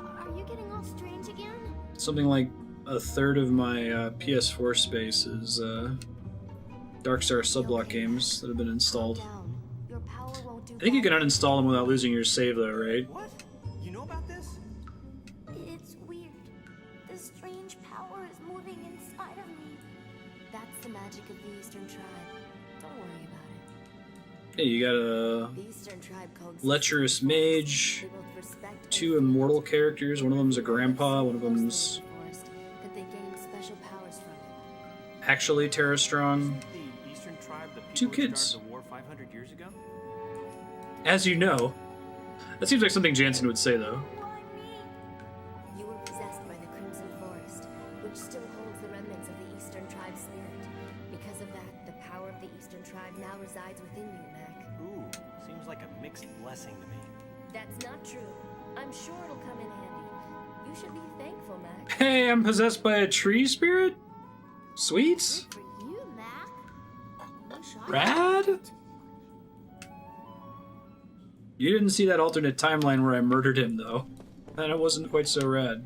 are you getting all strange again? Something like a third of my PS4 space is Darkstar subblock games that have been installed. Your power won't do I think you can uninstall them without losing your save though, right? What? You know about this? It's weird. This strange power is moving inside of me. That's the magic of the Eastern Tribe. Don't worry about it. Hey, you got a The Eastern Tribe coexists lecherous with the forest. mage, They both respect and 2 fear immortal the characters. One of them's a grandpa, one of them's forest, that they gain special powers from it. actually Terra Strong. The Eastern Tribe, the 2 people who kids. started the war 500 years ago? As you know. That seems like something Jansen would say though. Why me? You were possessed by the Crimson Forest, which still holds the remnants of the Eastern Tribe spirit. Because of that, the power of the Eastern Tribe now resides within you, Mac. Ooh, seems like a mixed blessing to me. That's not true. I'm sure it'll come in handy. You should be thankful, Mac. Hey, I'm possessed by a tree spirit? Sweet? Good for you, Mac. Wish I Rad? had it. You didn't see that alternate timeline where I murdered him, though. And it wasn't quite so rad.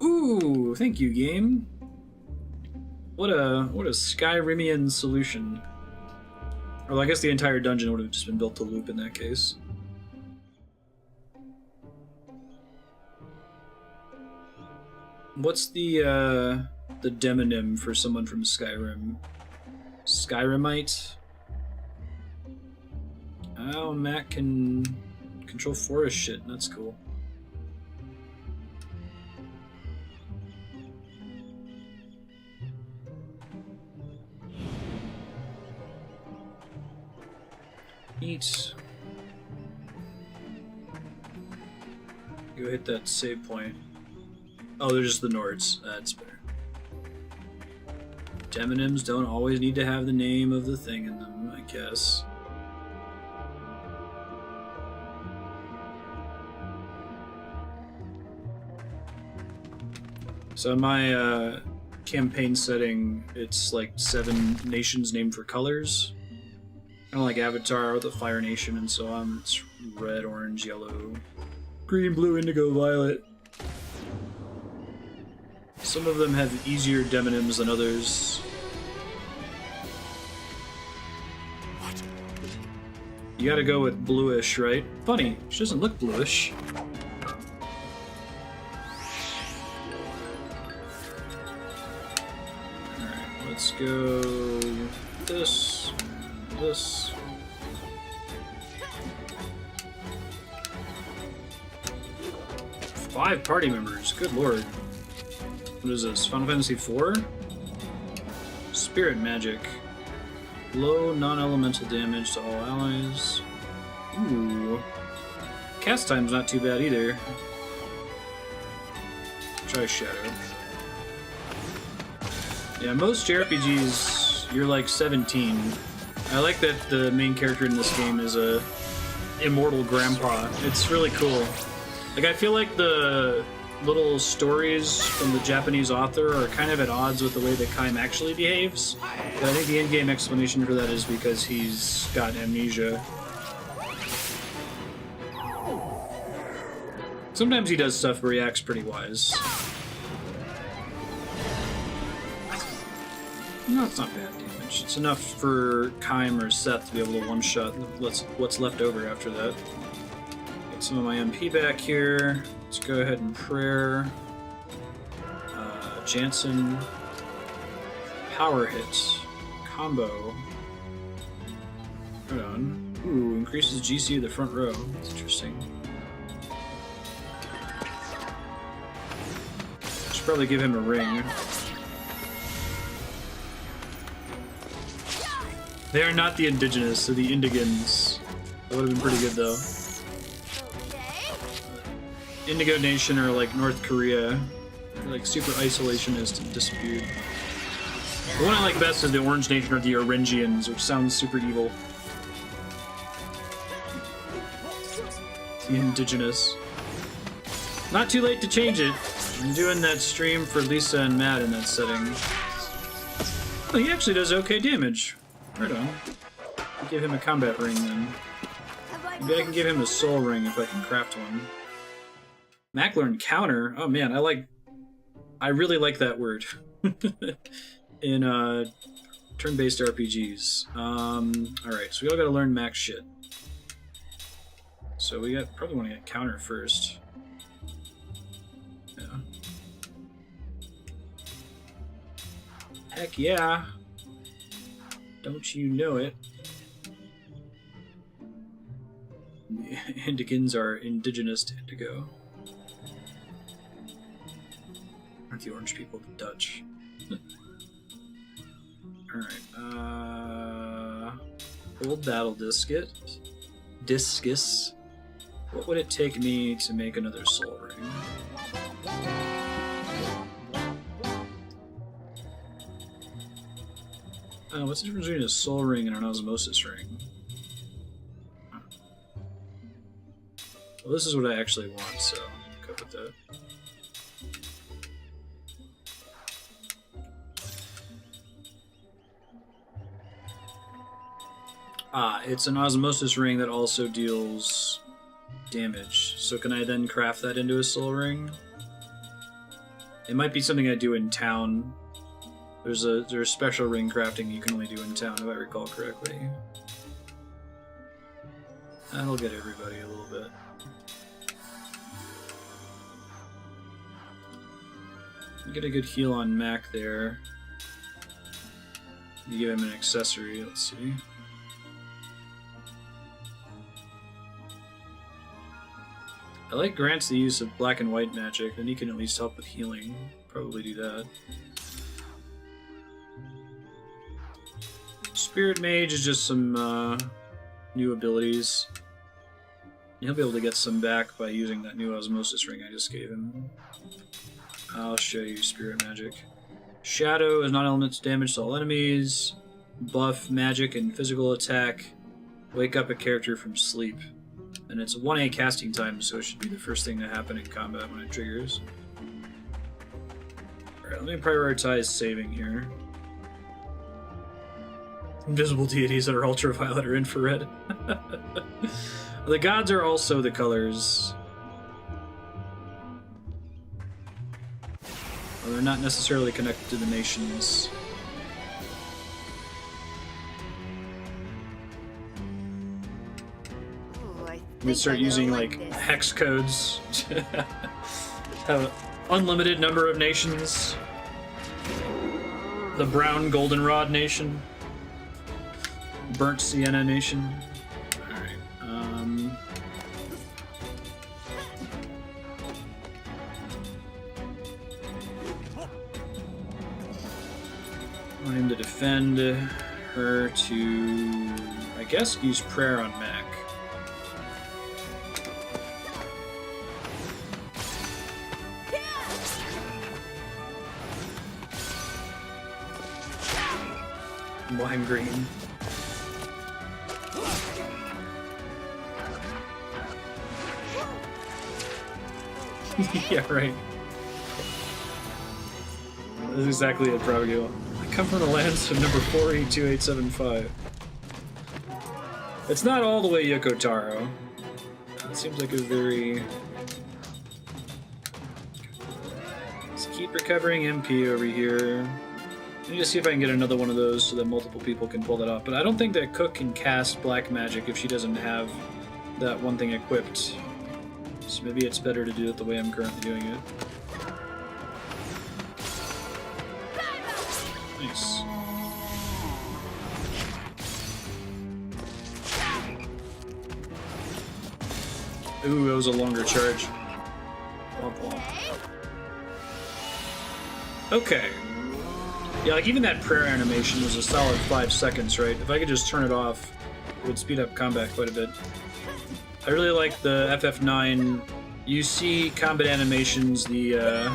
Ooh, thank you, game. What a Skyrimian solution. Well, I guess the entire dungeon would have just been built to loop in that case. What's the demonym for someone from Skyrim? Skyrimite? Oh, Matt can control forest shit. That's cool. Neat. Go hit that save point. Oh, they're just the Nords. That's better. Demonyms don't always need to have the name of the thing in them, I guess. So in my campaign setting, it's like 7 nations named for colors. Kind of like Avatar with the Fire Nation and so on. It's red, orange, yellow, green, blue, indigo, violet. Some of them have easier demonyms than others. What? You gotta go with bluish, right? Funny, she doesn't look bluish. Let's go this. 5 party members, good lord. What is this, Final Fantasy IV? Spirit magic. Low non-elemental damage to all allies. Ooh. Cast time's not too bad either. Try Shadow. Yeah, most JRPGs, you're like 17. I like that the main character in this game is a immortal grandpa. It's really cool. Like, I feel like the little stories from the Japanese author are kind of at odds with the way that Kaim actually behaves. But I think the in-game explanation for that is because he's got amnesia. Sometimes he does stuff where he acts pretty wise. No, it's not bad damage. It's enough for Kaim or Seth to be able to one-shot what's left over after that. Get some of my MP back here. Let's go ahead and prayer. Jansen. Power hit. Combo. Hold on. Ooh, increases GC of the front row. That's interesting. Should probably give him a ring. They are not the indigenous, they're the indigans. That would have been pretty good though. Indigo Nation are like North Korea. They're like super isolationist and disappeared. The one I like best is the Orange Nation or the Orangians, which sounds super evil. The indigenous. Not too late to change it. I'm doing that stream for Lisa and Matt in that setting. Oh, he actually does okay damage. Right on. I'll give him a combat ring then. Maybe I can give him a soul ring if I can craft one. Mac learned counter. Oh man, I really like that word in turn-based RPGs. Alright, so we all gotta learn Mac shit. So we probably want to get counter first. Yeah. Heck yeah. Don't you know it? The Indigans are indigenous to Indigo. Aren't the orange people the Dutch? Alright, old battle discus. What would it take me to make another soul ring? What's the difference between a soul ring and an osmosis ring? Well, this is what I actually want, so I'll go with that. It's an osmosis ring that also deals damage. So can I then craft that into a soul ring? It might be something I do in town. There's a special ring crafting you can only do in town, if I recall correctly. That'll get everybody a little bit. Get a good heal on Mac there. You give him an accessory, let's see. I like Grant's the use of black and white magic, then he can at least help with healing. Probably do that. Spirit Mage is just some new abilities. He'll be able to get some back by using that new osmosis ring I just gave him. I'll show you Spirit Magic. Shadow is non-elemental damage to all enemies. Buff magic and physical attack. Wake up a character from sleep. And it's 1A casting time, so it should be the first thing to happen in combat when it triggers. Alright, let me prioritize saving here. Invisible deities that are ultraviolet or infrared. The gods are also the colors. Well, they're not necessarily connected to the nations. We start using like hex codes to have an unlimited number of nations. The brown goldenrod nation. Burnt sienna nation. Alright. I want him to defend her to, I guess, use prayer on Mac. Lime green. Yeah, right. That's exactly it, Progio. I come from the lands of number 482875. It's not all the way Yoko Taro. It seems like a very... Let's keep recovering MP over here. I need to see if I can get another one of those so that multiple people can pull that off. But I don't think that Cook can cast Black Magic if she doesn't have that one thing equipped. So maybe it's better to do it the way I'm currently doing it. Nice. Ooh, that was a longer charge. Womp womp. Okay. Yeah, like even that prayer animation was a solid 5 seconds, right? If I could just turn it off, it would speed up combat quite a bit. I really like the FF9. You see combat animations the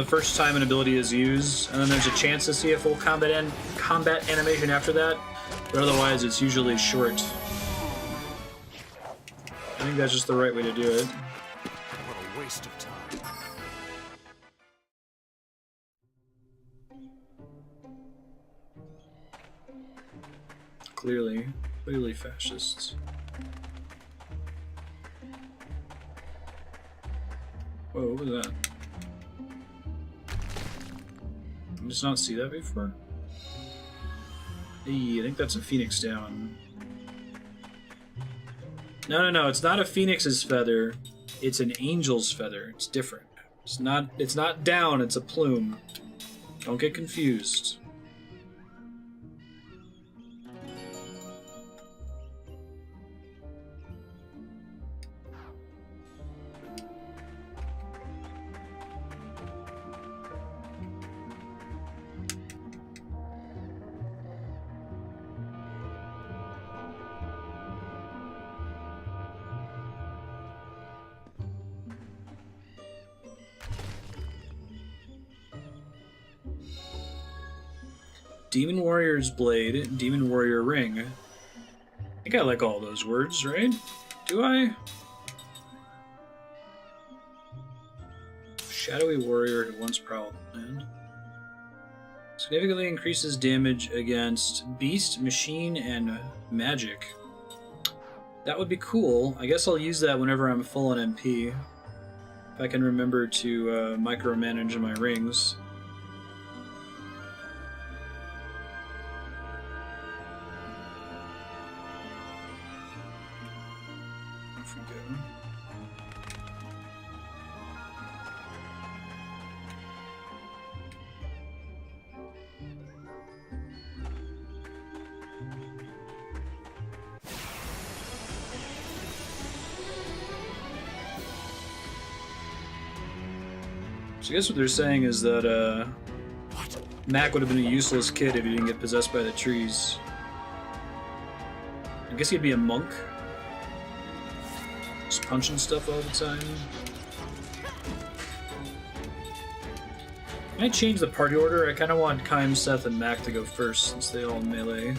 first time an ability is used, and then there's a chance to see a full combat animation after that, but otherwise it's usually short. I think that's just the right way to do it. What a waste of time. Clearly fascists. Whoa, what was that? Did I just not see that before? Hey, I think that's a phoenix down. No, it's not a phoenix's feather. It's an angel's feather. It's different. It's not down, it's a plume. Don't get confused. Demon Warrior's Blade, Demon Warrior Ring. I think I like all those words, right? Do I? Shadowy Warrior who once prowled the land. Significantly increases damage against Beast, Machine, and Magic. That would be cool. I guess I'll use that whenever I'm full on MP. If I can remember to micromanage my rings. So I guess what they're saying is that Mac would have been a useless kid if he didn't get possessed by the trees. I guess he'd be a monk. Just punching stuff all the time. Can I change the party order? I kind of want Kaim, Seth, and Mac to go first since they all melee.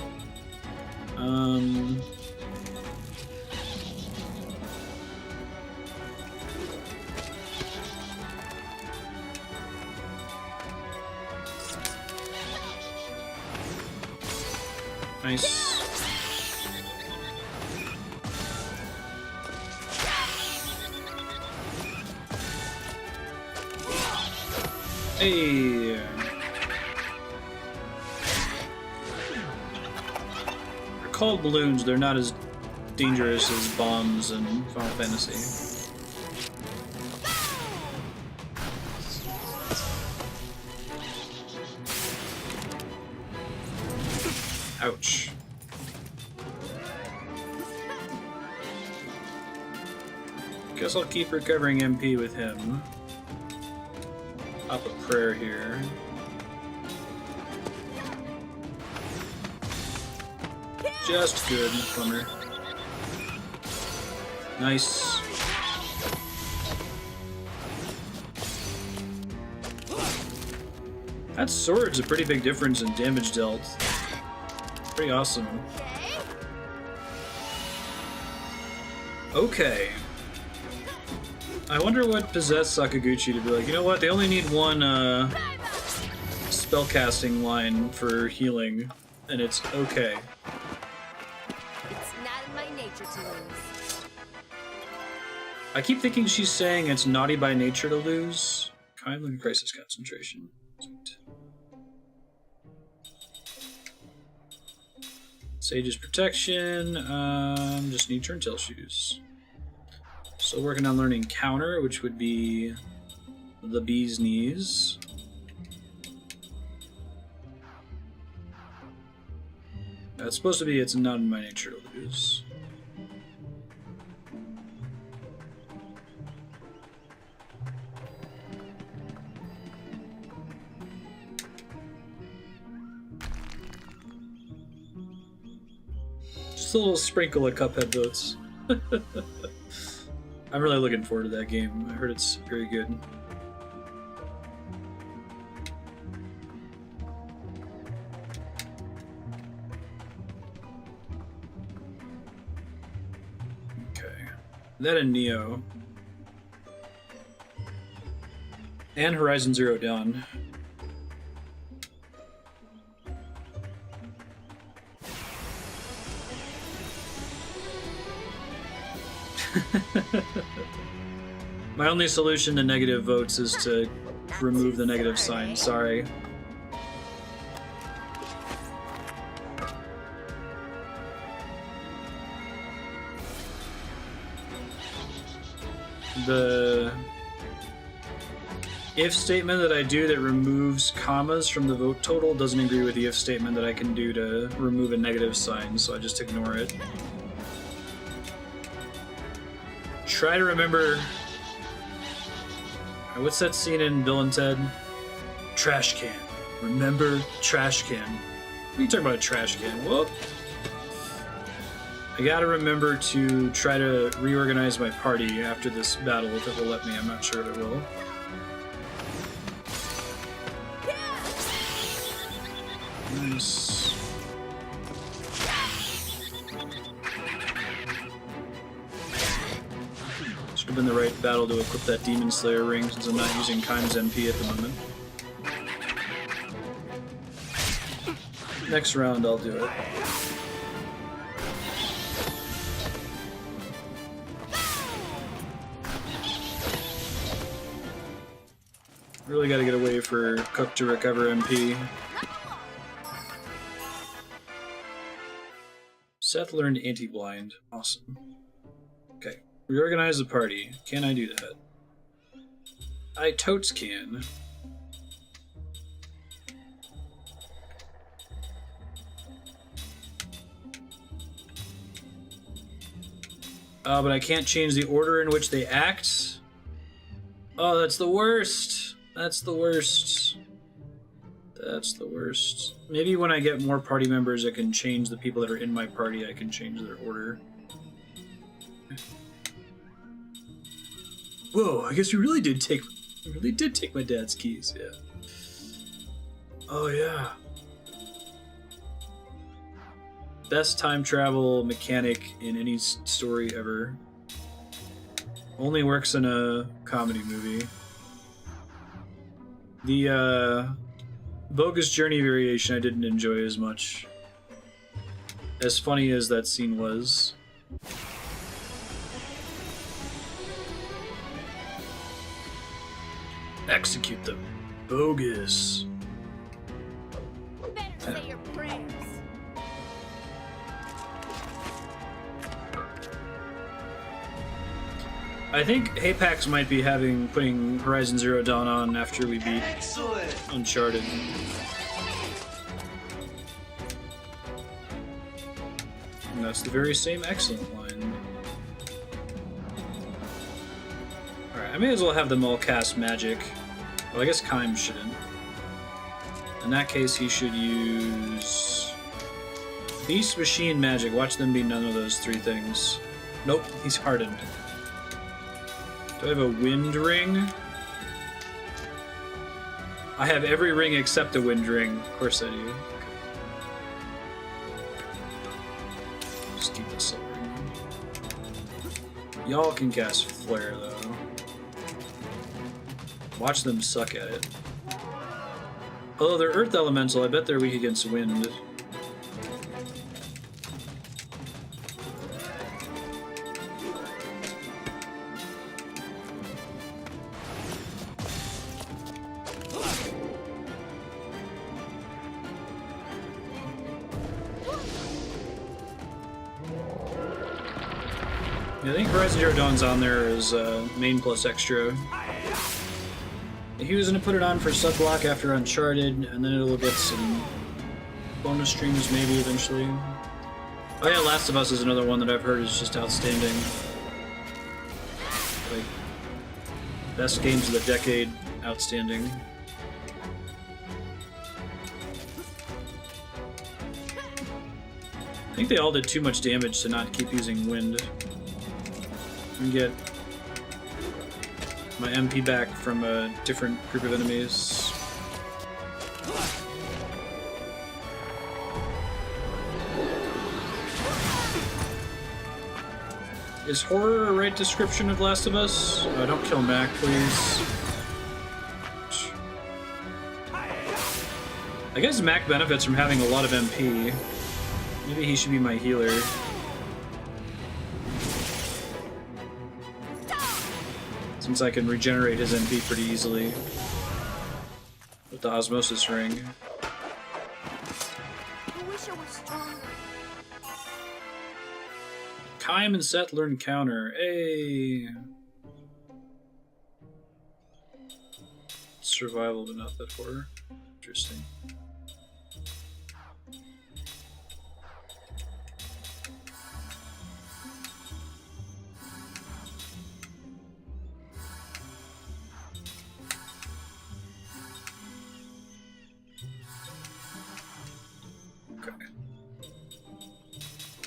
Nice. Hey. They're called balloons. They're not as dangerous as bombs in Final Fantasy. Ouch. Guess I'll keep recovering MP with him. Pop a prayer here. Just good, bummer. Nice. That sword's a pretty big difference in damage dealt. Pretty awesome. Okay. I wonder what possessed Sakaguchi to be like, you know what, they only need one spellcasting line for healing, and it's okay. It's not in my nature to lose. I keep thinking she's saying it's naughty by nature to lose. Kindly crisis concentration. Sweet. Sage's protection, just need turntail shoes. Still working on learning counter, which would be the bee's knees. It's supposed to be it's not in my nature to lose. Just a little sprinkle of Cuphead votes. I'm really looking forward to that game. I heard it's very good. Okay. That and Neo. And Horizon Zero Dawn. My only solution to negative votes is to remove the negative sign. Sorry. The if statement that I do that removes commas from the vote total doesn't agree with the if statement that I can do to remove a negative sign, so I just ignore it. Try to remember... What's that scene in Bill and Ted? Trash can. Remember trash can. What are you talking about, a trash can? Whoop. I gotta remember to try to reorganize my party after this battle, if it will let me. I'm not sure if it will. Nice. Should have been the right battle to equip that Demon Slayer ring, since I'm not using Kime's MP at the moment. Next round, I'll do it. Really gotta get away for Cook to recover MP. Seth learned anti-blind. Awesome. Okay. Reorganize the party. Can I do that? I totes can. But I can't change the order in which they act? Oh, that's the worst! That's the worst. That's the worst. Maybe when I get more party members, I can change the people that are in my party, I can change their order. Whoa, I guess you really did take my dad's keys, yeah. Oh yeah. Best time travel mechanic in any story ever. Only works in a comedy movie. The Bogus Journey variation I didn't enjoy as much. As funny as that scene was. Execute them. Bogus. Better say your prayers. I think Hapax might be putting Horizon Zero Dawn on after we beat Uncharted. And that's the very same excellent line. Alright, I may as well have them all cast magic. Well, I guess Kaim shouldn't. In that case, he should use Beast, Machine, Magic. Watch them be none of those three things. Nope, he's hardened. Do I have a Wind Ring? I have every ring except a Wind Ring. Of course I do. Okay. Just keep this silver ring. Y'all can cast Flare, though. Watch them suck at it. Although they're Earth Elemental, I bet they're weak against Wind. I think Horizon Zero Dawn's on there as main plus extra. He was going to put it on for sub-block after Uncharted, and then it'll get some bonus streams maybe eventually. Oh yeah, Last of Us is another one that I've heard is just outstanding. Like, best games of the decade, outstanding. I think they all did too much damage to not keep using Wind. And get my MP back from a different group of enemies. Is horror a right description of Last of Us? Don't kill Mac, please. I guess Mac benefits from having a lot of MP. Maybe he should be my healer. Since I can regenerate his MP pretty easily with the Osmosis Ring. I wish I was stronger. Kaim and Seth learn counter. Hey! Survival, but not that horror. Interesting.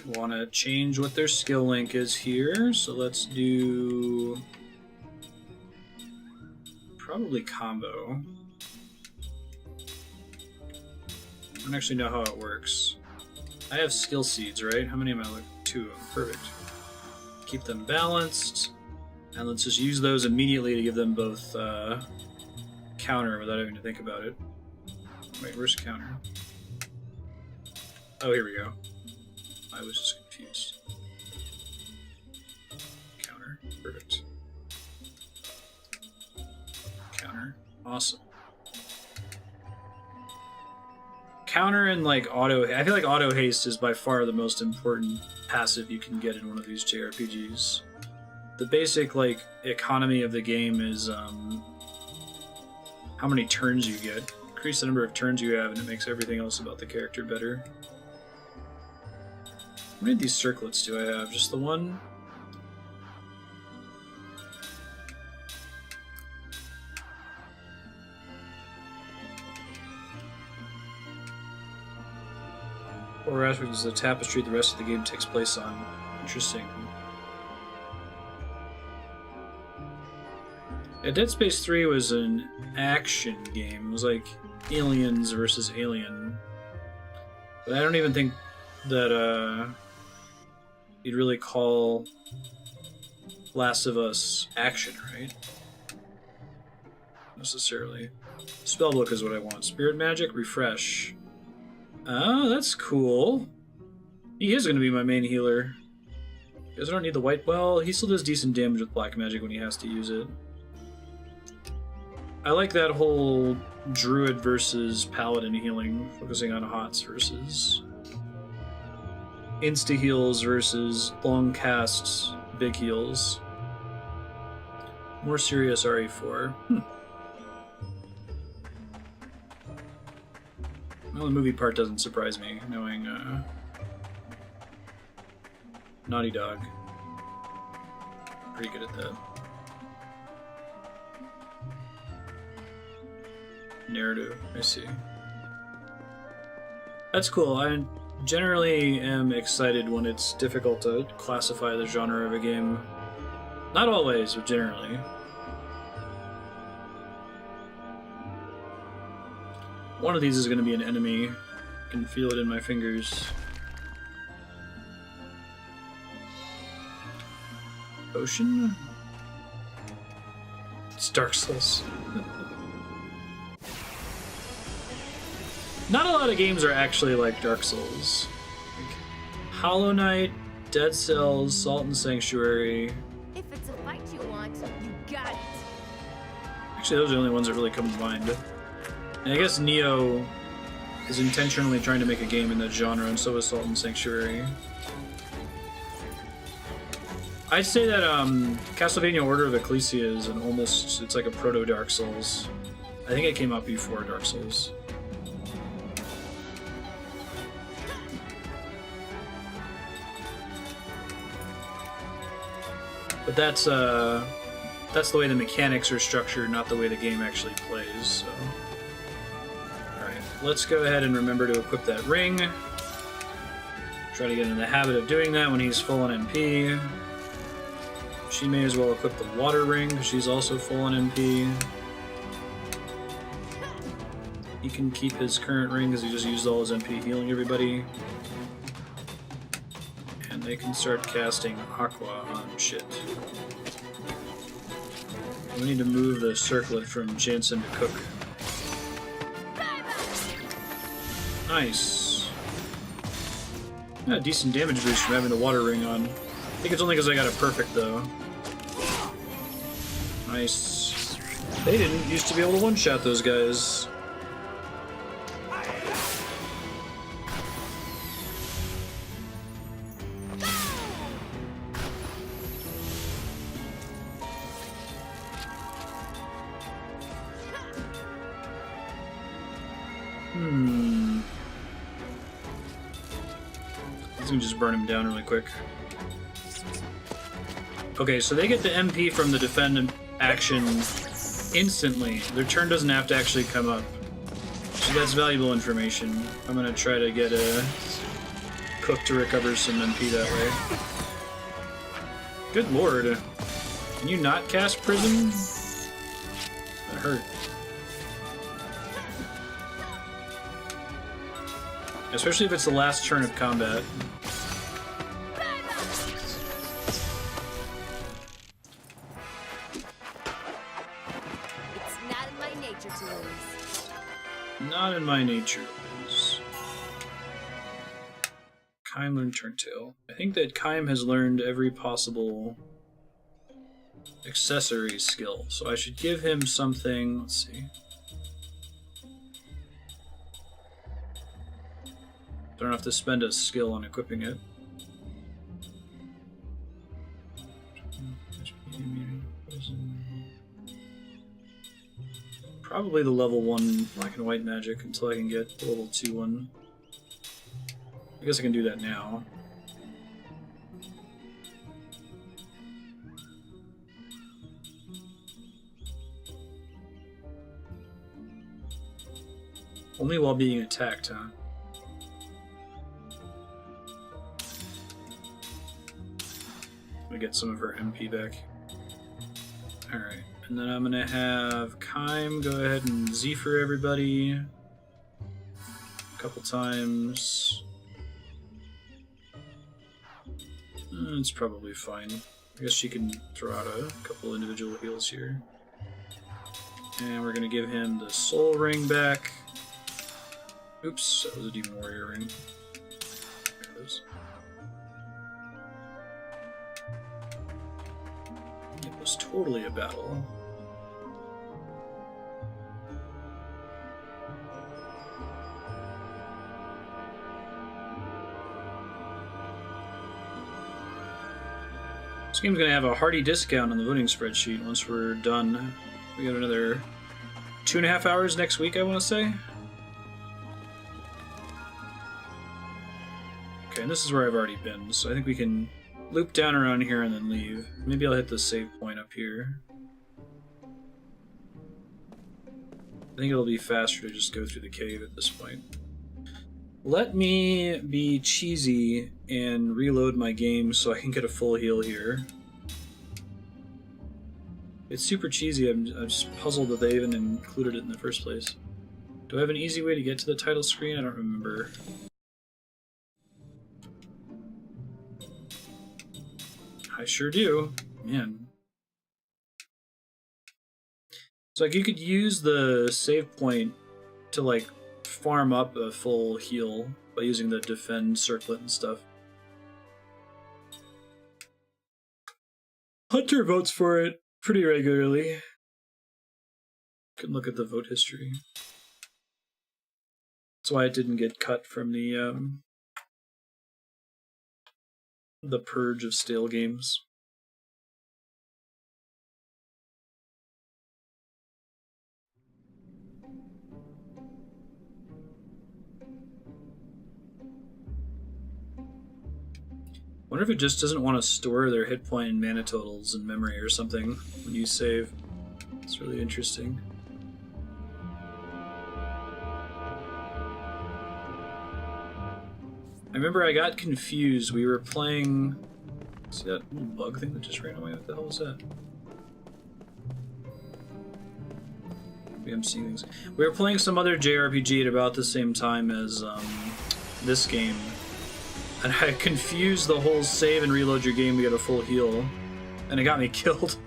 Want to change what their skill link is here, so let's do probably combo. I don't actually know how it works. I have skill seeds, right? How many am I looking? 2 of them. Perfect. Keep them balanced, and let's just use those immediately to give them both counter without having to think about it. Wait, where's counter? Oh, here we go. I was just confused. Counter. Perfect. Counter. Awesome. Counter and like auto... I feel like auto haste is by far the most important passive you can get in one of these JRPGs. The basic like economy of the game is how many turns you get. Increase the number of turns you have and it makes everything else about the character better. How many of these circlets do I have? Just the one? Or aspect is the tapestry the rest of the game takes place on. Interesting. Yeah, Dead Space 3 was an action game. It was like aliens versus alien. But I don't even think that, you'd really call Last of Us action, right? Necessarily. Spellbook is what I want. Spirit Magic, Refresh. Oh, that's cool. He is going to be my main healer. Because I don't need the white... Well, he still does decent damage with Black Magic when he has to use it. I like that whole Druid versus Paladin healing, focusing on HOTS versus... insta-heals versus long casts, big heals. More serious RE4. Well, the movie part doesn't surprise me, knowing Naughty Dog. Pretty good at that. Narrative, I see. That's cool. I generally am excited when it's difficult to classify the genre of a game. Not always, but generally. One of these is going to be an enemy. I can feel it in my fingers. Ocean? It's Dark Souls. Not a lot of games are actually like Dark Souls. Like Hollow Knight, Dead Cells, Salt and Sanctuary. If it's a fight you want, you got it. Actually, those are the only ones that really come to mind. And I guess Neo is intentionally trying to make a game in that genre, and so is Salt and Sanctuary. I'd say that Castlevania Order of Ecclesia is it's like a proto-Dark Souls. I think it came out before Dark Souls. But that's the way the mechanics are structured, not the way the game actually plays, so... Alright, let's go ahead and remember to equip that ring. Try to get in the habit of doing that when he's full on MP. She may as well equip the water ring, because she's also full on MP. He can keep his current ring, because he just used all his MP healing everybody. And they can start casting Aqua on shit. We need to move the circlet from Jansen to Cook. Nice. Yeah, decent damage boost from having the water ring on. I think it's only because I got it perfect, though. Nice. They didn't used to be able to one-shot those guys. Let's just burn him down really quick. Okay, so they get the MP from the defend action instantly. Their turn doesn't have to actually come up. So that's valuable information. I'm gonna try to get a Cook to recover some MP that way. Good lord. Can you not cast Prism? That hurt. Especially if it's the last turn of combat. It's not in my nature to lose. Not in my nature. Kaim learned Turntail. I think that Kaim has learned every possible accessory skill, so I should give him something. Let's see. Don't have to spend a skill on equipping it. Probably the level 1 black and white magic until I can get the level 2 one. I guess I can do that now. Only while being attacked, huh? Let me get some of her MP back. Alright, and then I'm gonna have Kaim go ahead and Z for everybody a couple times. It's probably fine. I guess she can throw out a couple individual heals here. And we're gonna give him the soul ring back. Oops, that was a Demon Warrior ring. There it is. It was totally a battle. This game's going to have a hearty discount on the voting spreadsheet once we're done. We got another 2.5 hours next week, I want to say. Okay, and this is where I've already been, so I think we can loop down around here and then leave. Maybe I'll hit the save point up here. I think it'll be faster to just go through the cave at this point. Let me be cheesy and reload my game so I can get a full heal here. It's super cheesy, I'm just puzzled that they even included it in the first place. Do I have an easy way to get to the title screen? I don't remember. I sure do. Man. So like you could use the save point to like farm up a full heal by using the defend circlet and stuff. Hunter votes for it pretty regularly. Can look at the vote history. That's why it didn't get cut from the purge of stale games. I wonder if it just doesn't want to store their hit point and mana totals in memory or something when you save. It's really interesting. I remember I got confused. We were playing... See that little bug thing that just ran away? What the hell was that? Maybe I'm seeing things. We were playing some other JRPG at about the same time as this game. And I confused the whole save and reload your game to get a full heal. And it got me killed.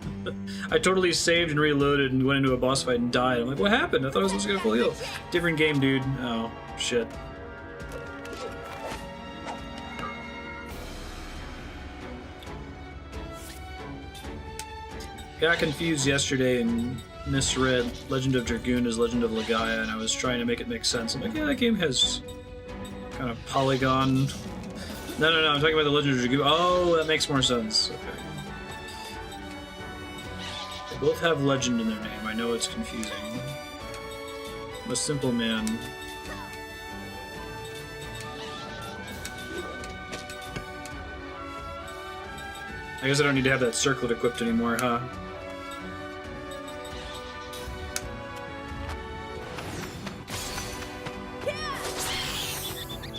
I totally saved and reloaded and went into a boss fight and died. I'm like, what happened? I thought I was supposed to get a full heal. Different game, dude. Oh, shit. Got confused yesterday and misread Legend of Dragoon as Legend of Legaia, and I was trying to make it make sense. I'm like, yeah, that game has kind of polygon... No, I'm talking about the Legend of Dragoon. Oh, that makes more sense. Okay. They both have legend in their name. I know it's confusing. I'm a simple man. I guess I don't need to have that circlet equipped anymore, huh?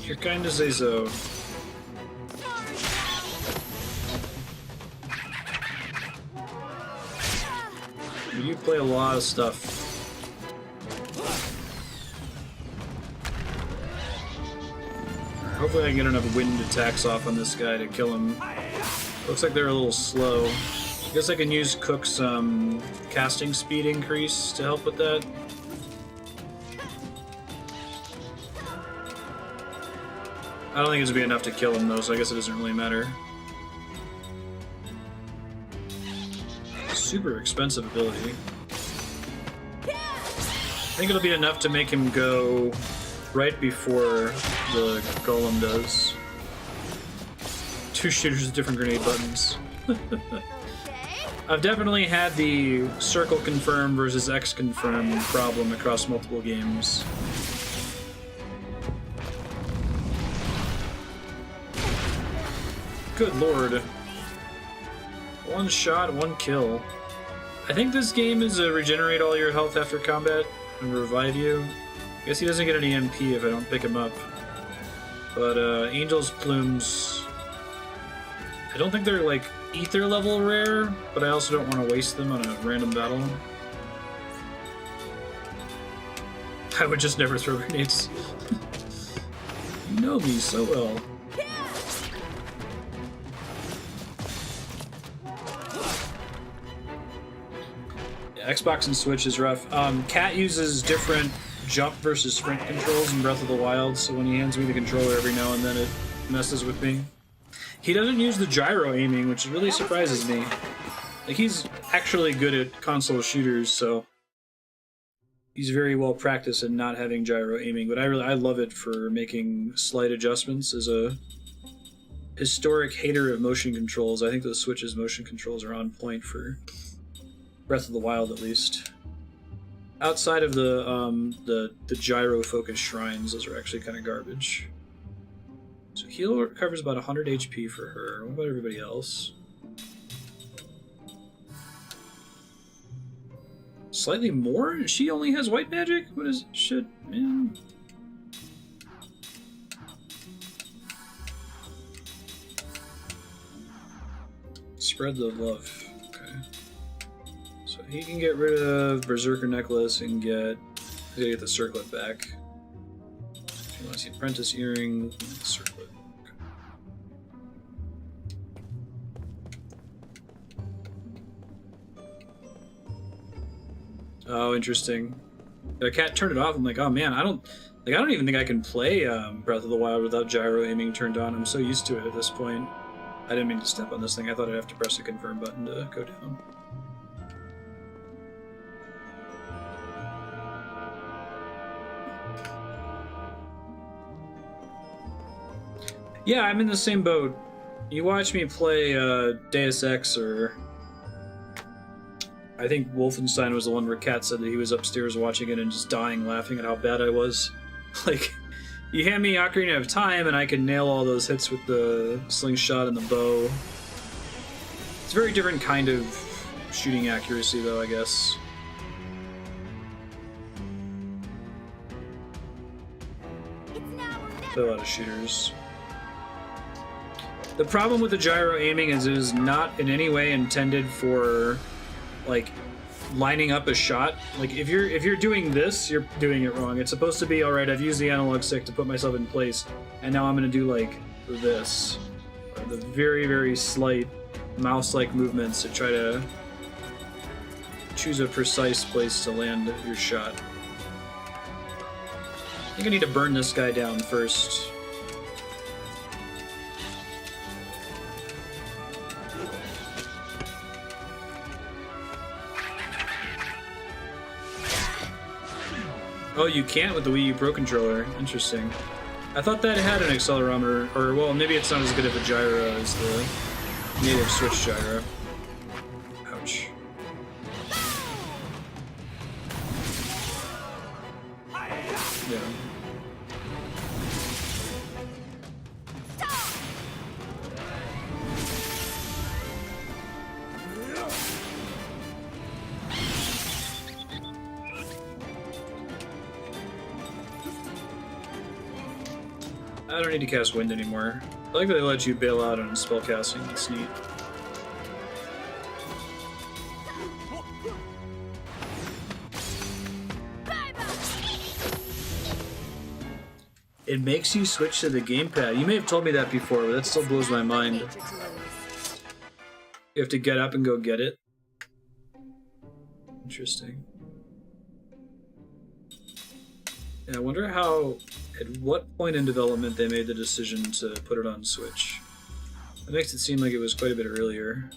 You're kinda say so. You play a lot of stuff. Hopefully I can get enough wind attacks off on this guy to kill him. Looks like they're a little slow. I guess I can use Cook's casting speed increase to help with that. I don't think it's gonna be enough to kill him though, so I guess it doesn't really matter. Super expensive ability. I think it'll be enough to make him go right before the golem does. Two shooters with different grenade buttons. I've definitely had the circle confirm versus X confirm problem across multiple games. Good lord. One shot, one kill. I think this game is a regenerate all your health after combat and revive you. I guess he doesn't get any MP if I don't pick him up. But Angel's Plumes... I don't think they're like ether level rare, but I also don't want to waste them on a random battle. I would just never throw grenades. You know me so well. Xbox and Switch is rough. Cat uses different jump versus sprint controls in Breath of the Wild, so when he hands me the controller every now and then it messes with me. He doesn't use the gyro aiming, which really surprises me. Like, he's actually good at console shooters, so he's very well practiced in not having gyro aiming, but I love it for making slight adjustments. As a historic hater of motion controls, I think the Switch's motion controls are on point for Breath of the Wild, at least. Outside of the gyro-focused shrines, those are actually kind of garbage. So heal recovers about 100 HP for her. What about everybody else? Slightly more? She only has white magic? What is shit, man? Spread the love. Okay. So he can get rid of Berserker Necklace and get the circlet back. If you want to see Apprentice Earring, circlet. Oh, interesting. The cat turned it off. I'm like, oh man, I don't even think I can play Breath of the Wild without gyro aiming turned on. I'm so used to it at this point. I didn't mean to step on this thing. I thought I'd have to press a confirm button to go down. Yeah, I'm in the same boat. You watch me play Deus Ex or... I think Wolfenstein was the one where Kat said that he was upstairs watching it and just dying laughing at how bad I was. Like, you hand me Ocarina of Time and I can nail all those hits with the slingshot and the bow. It's a very different kind of shooting accuracy, though, I guess. Play a lot of shooters. The problem with the gyro aiming is it is not in any way intended for, like, lining up a shot. Like, if you're doing this, you're doing it wrong. It's supposed to be, alright, I've used the analog stick to put myself in place, and now I'm gonna do, like, this. Or the very, very slight mouse-like movements to try to choose a precise place to land your shot. I think I need to burn this guy down first. Oh, you can't with the Wii U Pro Controller. Interesting. I thought that had an accelerometer, or, well, maybe it's not as good of a gyro as the native Switch gyro. Ouch. Yeah. I don't need to cast wind anymore. I like that they let you bail out on spellcasting. That's neat. It makes you switch to the gamepad. You may have told me that before, but that still blows my mind. You have to get up and go get it. Interesting. Yeah, I wonder how, at what point in development they made the decision to put it on Switch. That makes it seem like it was quite a bit earlier.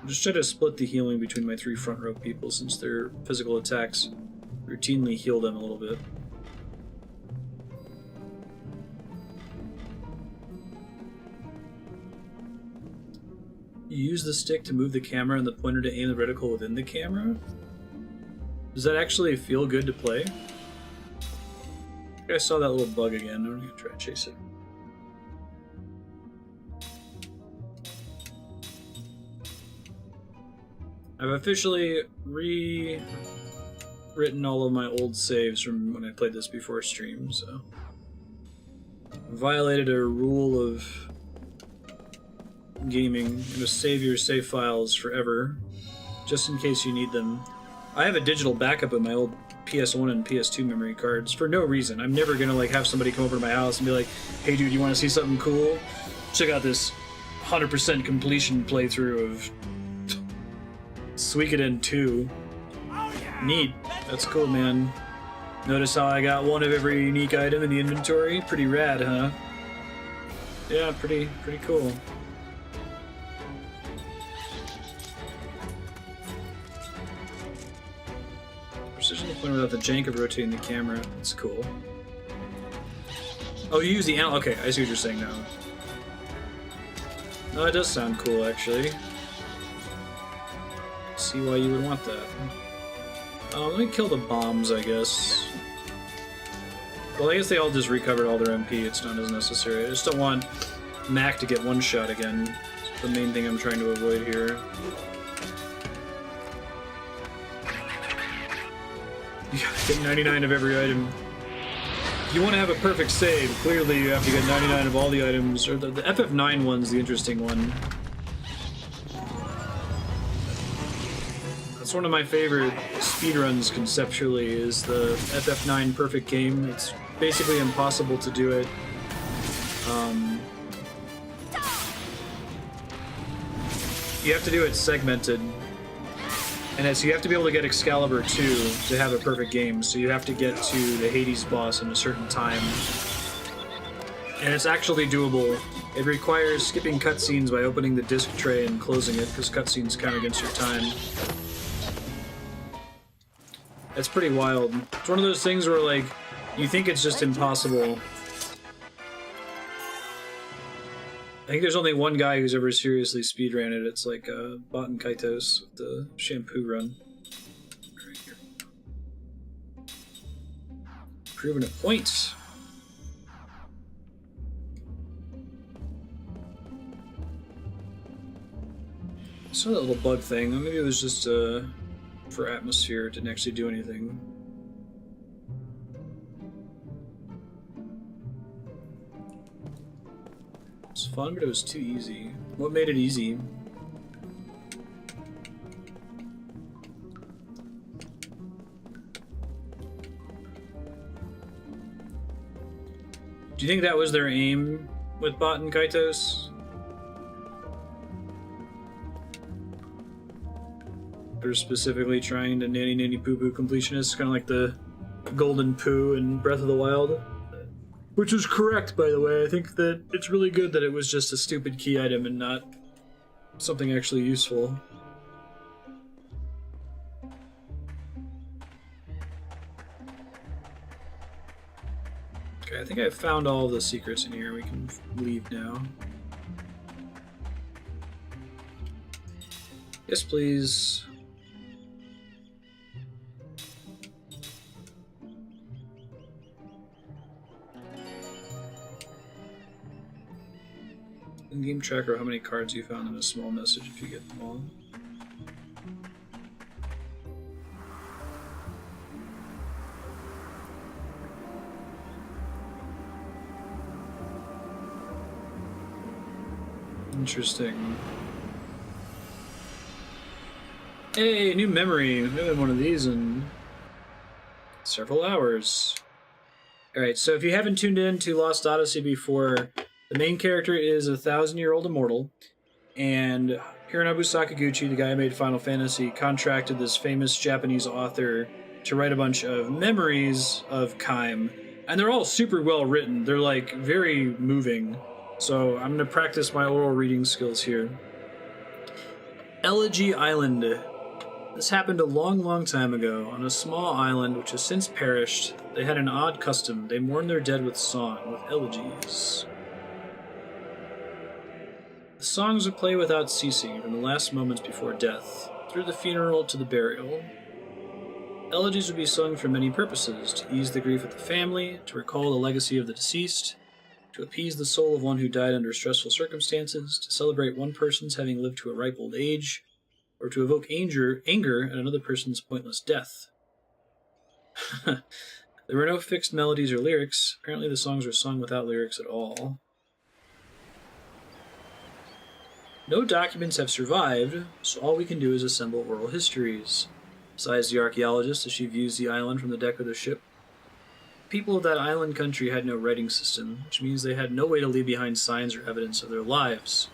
I'm just trying to split the healing between my 3 front row people since their physical attacks routinely heal them a little bit. You use the stick to move the camera and the pointer to aim the reticle within the camera? Does that actually feel good to play? I think I saw that little bug again. I'm gonna try to chase it. I've officially rewritten all of my old saves from when I played this before stream, so... Violated a rule of gaming. I'm gonna save your save files forever, just in case you need them. I have a digital backup of my old PS1 and PS2 memory cards for no reason. I'm never gonna like have somebody come over to my house and be like, "Hey dude, you want to see something cool? Check out this 100% completion playthrough of Suikoden 2. Neat. That's cool, man. Notice how I got one of every unique item in the inventory? Pretty rad, huh? Yeah, pretty cool. Precision to the point without the jank of rotating the camera. That's cool. Oh, you use the analog. Okay, I see what you're saying now. No, it does sound cool, actually. See why you would want that. Let me kill the bombs, I guess. Well, I guess they all just recovered all their MP. It's not as necessary. I just don't want Mac to get one shot again. That's the main thing I'm trying to avoid here. You gotta get 99 of every item. If you want to have a perfect save, clearly you have to get 99 of all the items. Or the FF9 one's the interesting one. That's one of my favorite speedruns conceptually, is the FF9 perfect game. It's basically impossible to do it. You have to do it segmented. And so you have to be able to get Excalibur 2 to have a perfect game, so you have to get to the Hades boss in a certain time. And it's actually doable. It requires skipping cutscenes by opening the disc tray and closing it, because cutscenes count against your time. That's pretty wild. It's one of those things where, like, you think it's just impossible. I think there's only one guy who's ever seriously speedran it. It's like Baten Kaitos with the shampoo run. Right here. Proving a point. I saw that little bug thing. Maybe it was just for atmosphere. It didn't actually do anything. It was fun, but it was too easy. What made it easy? Do you think that was their aim with Baten Kaitos? They're specifically trying to nanny poo poo completionists, kind of like the Golden Poo in Breath of the Wild. Which is correct, by the way. I think that it's really good that it was just a stupid key item and not something actually useful. Okay, I think I've found all the secrets in here. We can leave now. Yes, please. In-game tracker, how many cards you found in a small message if you get them all. Interesting. Hey, new memory. We haven't had one of these in several hours. Alright, so if you haven't tuned in to Lost Odyssey before, the main character is a 1,000-year-old immortal, and Hironobu Sakaguchi, the guy who made Final Fantasy, contracted this famous Japanese author to write a bunch of memories of Kaim, and they're all super well written. They're like very moving. So I'm going to practice my oral reading skills here. Elegy Island. This happened a long time ago. On a small island which has since perished, they had an odd custom. They mourned their dead with song, with elegies. The songs would play without ceasing from the last moments before death, through the funeral to the burial. Elegies would be sung for many purposes: to ease the grief of the family, to recall the legacy of the deceased, to appease the soul of one who died under stressful circumstances, to celebrate one person's having lived to a ripe old age, or to evoke anger at another person's pointless death. There were no fixed melodies or lyrics. Apparently the songs were sung without lyrics at all. No documents have survived, so all we can do is assemble oral histories, sighs the archaeologist as she views the island from the deck of the ship. People of that island country had no writing system, which means they had no way to leave behind signs or evidence of their lives.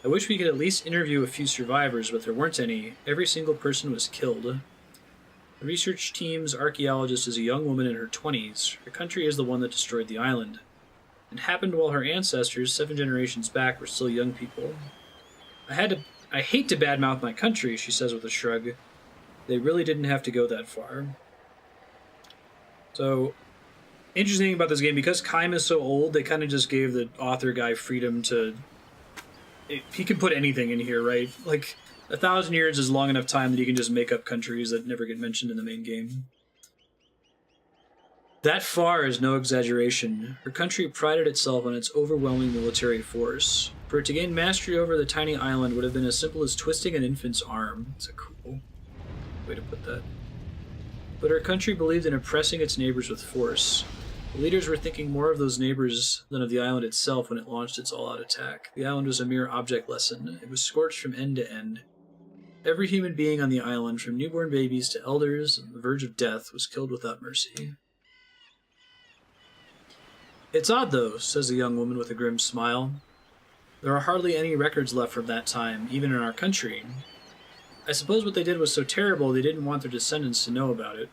I wish we could at least interview a few survivors, but there weren't any. Every single person was killed. The research team's archaeologist is a young woman in her 20s. Her country is the one that destroyed the island. It happened while her ancestors, 7 generations back, were still young people. I hate to badmouth my country, she says with a shrug. They really didn't have to go that far. So, interesting about this game, because Kaim is so old, they kind of just gave the author guy freedom to... He could put anything in here, right? Like, 1,000 years is long enough time that you can just make up countries that never get mentioned in the main game. That far is no exaggeration. Her country prided itself on its overwhelming military force. For it to gain mastery over the tiny island would have been as simple as twisting an infant's arm. That's a cool way to put that. But her country believed in oppressing its neighbors with force. The leaders were thinking more of those neighbors than of the island itself when it launched its all-out attack. The island was a mere object lesson. It was scorched from end to end. Every human being on the island, from newborn babies to elders on the verge of death, was killed without mercy. It's odd, though, says the young woman with a grim smile. There are hardly any records left from that time, even in our country. I suppose what they did was so terrible they didn't want their descendants to know about it.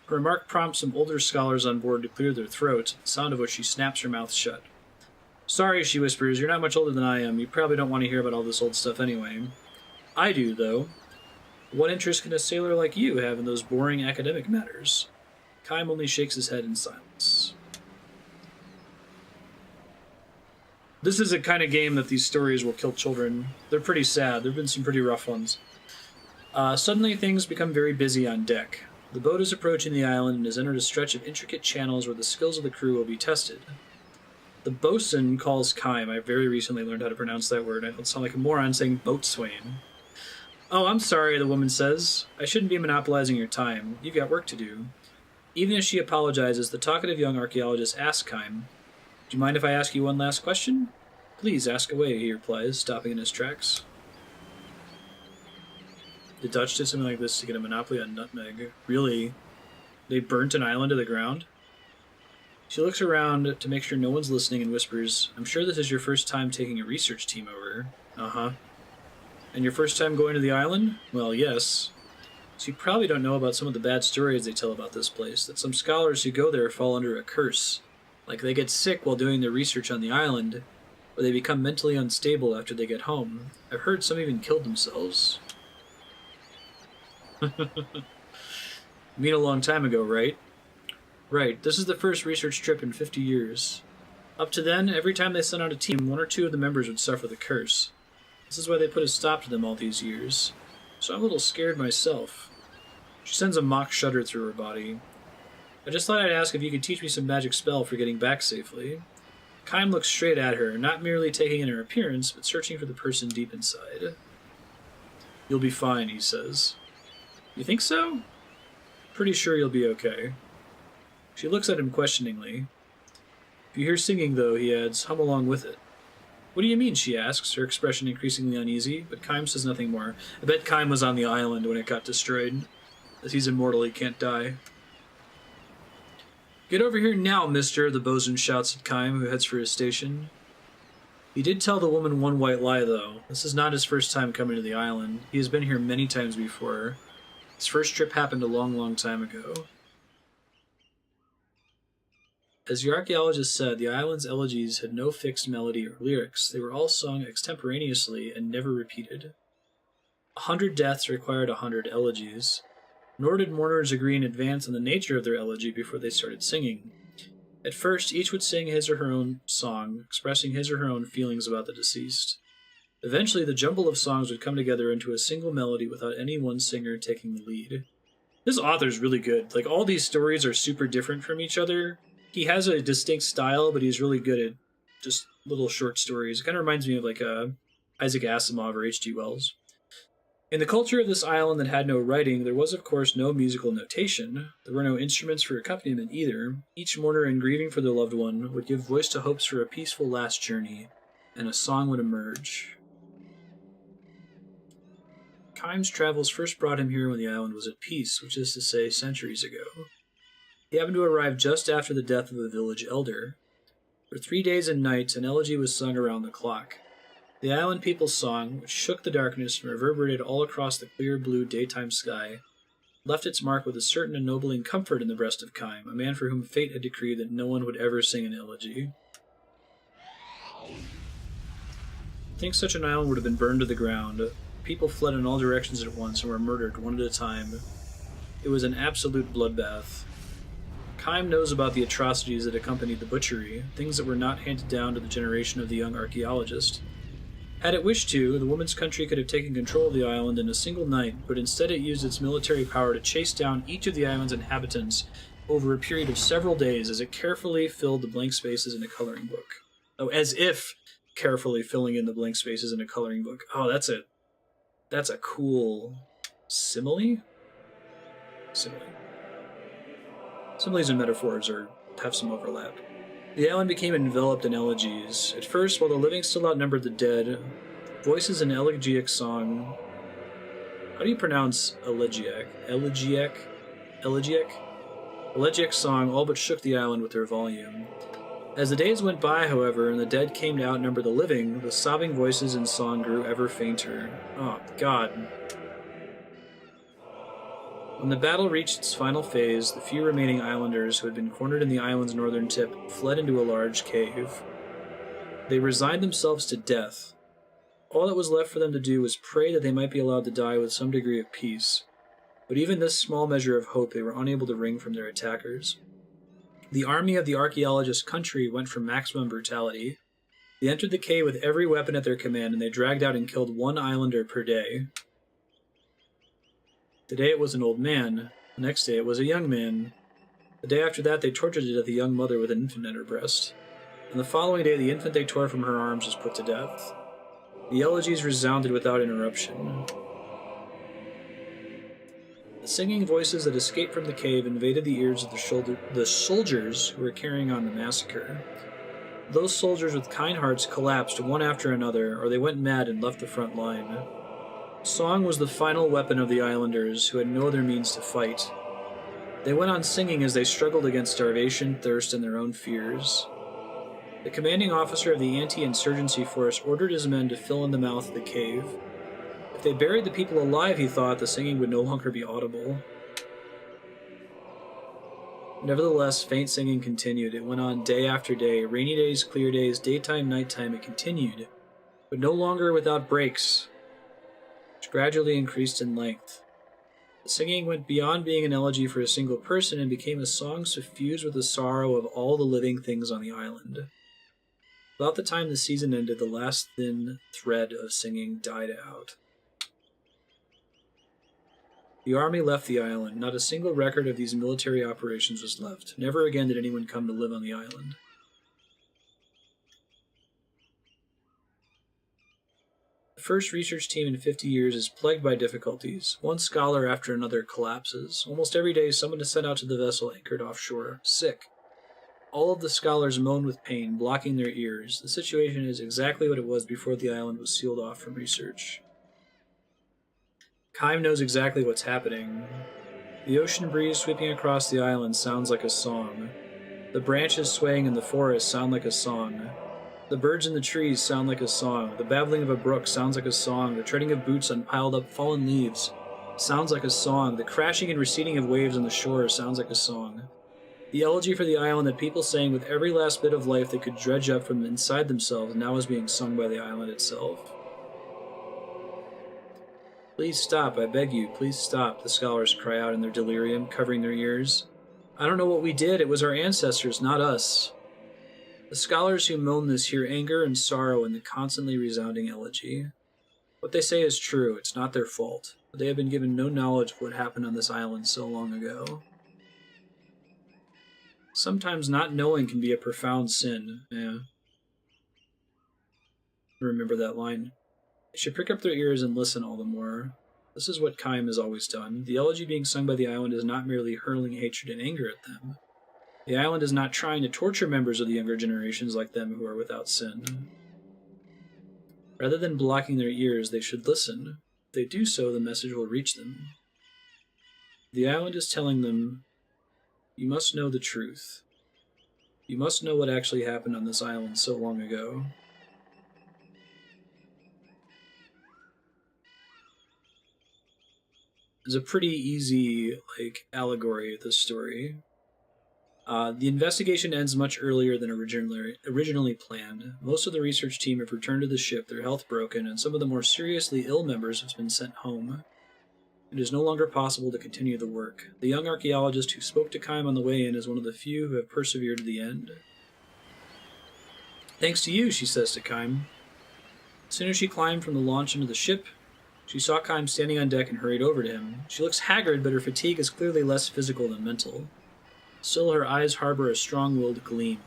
Her remark prompts some older scholars on board to clear their throats, the sound of which she snaps her mouth shut. Sorry, she whispers, you're not much older than I am. You probably don't want to hear about all this old stuff anyway. I do, though. What interest can a sailor like you have in those boring academic matters? Kaim only shakes his head in silence. This is a kind of game that these stories will kill children. They're pretty sad. There have been some pretty rough ones. Suddenly, things become very busy on deck. The boat is approaching the island and has entered a stretch of intricate channels where the skills of the crew will be tested. The bosun calls Kaim. I very recently learned how to pronounce that word. I don't sound like a moron saying boatswain. Oh, I'm sorry, the woman says. I shouldn't be monopolizing your time. You've got work to do. Even as she apologizes, the talkative young archaeologist asks Kaim, do you mind if I ask you one last question? Please ask away, he replies, stopping in his tracks. The Dutch did something like this to get a monopoly on nutmeg. Really? They burnt an island to the ground? She looks around to make sure no one's listening and whispers, I'm sure this is your first time taking a research team over. Uh-huh. And your first time going to the island? Well, yes. So you probably don't know about some of the bad stories they tell about this place, that some scholars who go there fall under a curse. Like they get sick while doing their research on the island, or they become mentally unstable after they get home. I've heard some even killed themselves. You mean a long time ago, right? Right, this is the first research trip in 50 years. Up to then, every time they sent out a team, one or two of the members would suffer the curse. This is why they put a stop to them all these years. So I'm a little scared myself. She sends a mock shudder through her body. I just thought I'd ask if you could teach me some magic spell for getting back safely. Kaim looks straight at her, not merely taking in her appearance, but searching for the person deep inside. You'll be fine, he says. You think so? Pretty sure you'll be okay. She looks at him questioningly. If you hear singing, though, he adds, hum along with it. What do you mean, she asks, her expression increasingly uneasy, but Kaim says nothing more. I bet Kaim was on the island when it got destroyed. As he's immortal, he can't die. Get over here now, mister, the bosun shouts at Kaim, who heads for his station. He did tell the woman one white lie, though. This is not his first time coming to the island. He has been here many times before. His first trip happened a long, long time ago. As the archaeologist said, the island's elegies had no fixed melody or lyrics. They were all sung extemporaneously and never repeated. 100 deaths required 100 elegies. Nor did mourners agree in advance on the nature of their elegy before they started singing. At first, each would sing his or her own song, expressing his or her own feelings about the deceased. Eventually, the jumble of songs would come together into a single melody without any one singer taking the lead. This author's really good. Like, all these stories are super different from each other. He has a distinct style, but he's really good at just little short stories. It kind of reminds me of, like, Isaac Asimov or H.G. Wells. In the culture of this island that had no writing, there was, of course, no musical notation. There were no instruments for accompaniment either. Each mourner in grieving for their loved one would give voice to hopes for a peaceful last journey, and a song would emerge. Kaim's travels first brought him here when the island was at peace, which is to say, centuries ago. He happened to arrive just after the death of a village elder. For 3 days and nights, an elegy was sung around the clock. The island people's song, which shook the darkness and reverberated all across the clear blue daytime sky, left its mark with a certain ennobling comfort in the breast of Kaim, a man for whom fate had decreed that no one would ever sing an elegy. I think such an island would have been burned to the ground. People fled in all directions at once and were murdered one at a time. It was an absolute bloodbath. Kaim knows about the atrocities that accompanied the butchery, things that were not handed down to the generation of the young archaeologist. Had it wished to, the woman's country could have taken control of the island in a single night, but instead it used its military power to chase down each of the island's inhabitants over a period of several days as it carefully filled the blank spaces in a coloring book. Oh, as if carefully filling in the blank spaces in a coloring book. Oh, that's a cool simile? Simile. Similes and metaphors have some overlap. The island became enveloped in elegies. At first, while the living still outnumbered the dead, voices in elegiac song... How do you pronounce elegiac? Elegiac? Elegiac? Elegiac song all but shook the island with their volume. As the days went by, however, and the dead came to outnumber the living, the sobbing voices in song grew ever fainter. Oh, God. When the battle reached its final phase, the few remaining islanders who had been cornered in the island's northern tip fled into a large cave. They resigned themselves to death. All that was left for them to do was pray that they might be allowed to die with some degree of peace. But even this small measure of hope they were unable to wring from their attackers. The army of the archaeologist's country went for maximum brutality. They entered the cave with every weapon at their command, and they dragged out and killed one islander per day. Today it was an old man. The next day it was a young man. The day after that they tortured to death a young mother with an infant at her breast. And the following day the infant they tore from her arms was put to death. The elegies resounded without interruption. The singing voices that escaped from the cave invaded the ears of the soldiers who were carrying on the massacre. Those soldiers with kind hearts collapsed one after another, or they went mad and left the front line. Song was the final weapon of the islanders, who had no other means to fight. They went on singing as they struggled against starvation, thirst, and their own fears. The commanding officer of the anti-insurgency force ordered his men to fill in the mouth of the cave. If they buried the people alive, he thought, the singing would no longer be audible. Nevertheless, faint singing continued. It went on day after day, rainy days, clear days, daytime, nighttime. It continued, but no longer without breaks, which gradually increased in length. The singing went beyond being an elegy for a single person and became a song suffused with the sorrow of all the living things on the island. About the time the season ended, the last thin thread of singing died out. The army left the island. Not a single record of these military operations was left. Never again did anyone come to live on the island. The first research team in 50 years is plagued by difficulties. One scholar after another collapses. Almost every day someone is sent out to the vessel anchored offshore, sick. All of the scholars moan with pain, blocking their ears. The situation is exactly what it was before the island was sealed off from research. Kaim knows exactly what's happening. The ocean breeze sweeping across the island sounds like a song. The branches swaying in the forest sound like a song. The birds in the trees sound like a song. The babbling of a brook sounds like a song. The treading of boots on piled up fallen leaves sounds like a song. The crashing and receding of waves on the shore sounds like a song. The elegy for the island that people sang with every last bit of life they could dredge up from inside themselves now is being sung by the island itself. Please stop, I beg you, please stop, the scholars cry out in their delirium, covering their ears. I don't know what we did, it was our ancestors, not us. The scholars who moan this hear anger and sorrow in the constantly resounding elegy. What they say is true, it's not their fault, but they have been given no knowledge of what happened on this island so long ago. Sometimes not knowing can be a profound sin, yeah. Remember that line. They should prick up their ears and listen all the more. This is what Kaim has always done. The elegy being sung by the island is not merely hurling hatred and anger at them. The island is not trying to torture members of the younger generations like them who are without sin. Rather than blocking their ears, they should listen. If they do so, the message will reach them. The island is telling them, you must know the truth. You must know what actually happened on this island so long ago. It's a pretty easy, allegory of this story. The investigation ends much earlier than originally planned. Most of the research team have returned to the ship, their health broken, and some of the more seriously ill members have been sent home. It is no longer possible to continue the work. The young archaeologist who spoke to Kaim on the way in is one of the few who have persevered to the end. Thanks to you, she says to Kaim. As soon as she climbed from the launch into the ship, she saw Kime standing on deck and hurried over to him. She looks haggard, but her fatigue is clearly less physical than mental. Still, her eyes harbor a strong-willed gleam.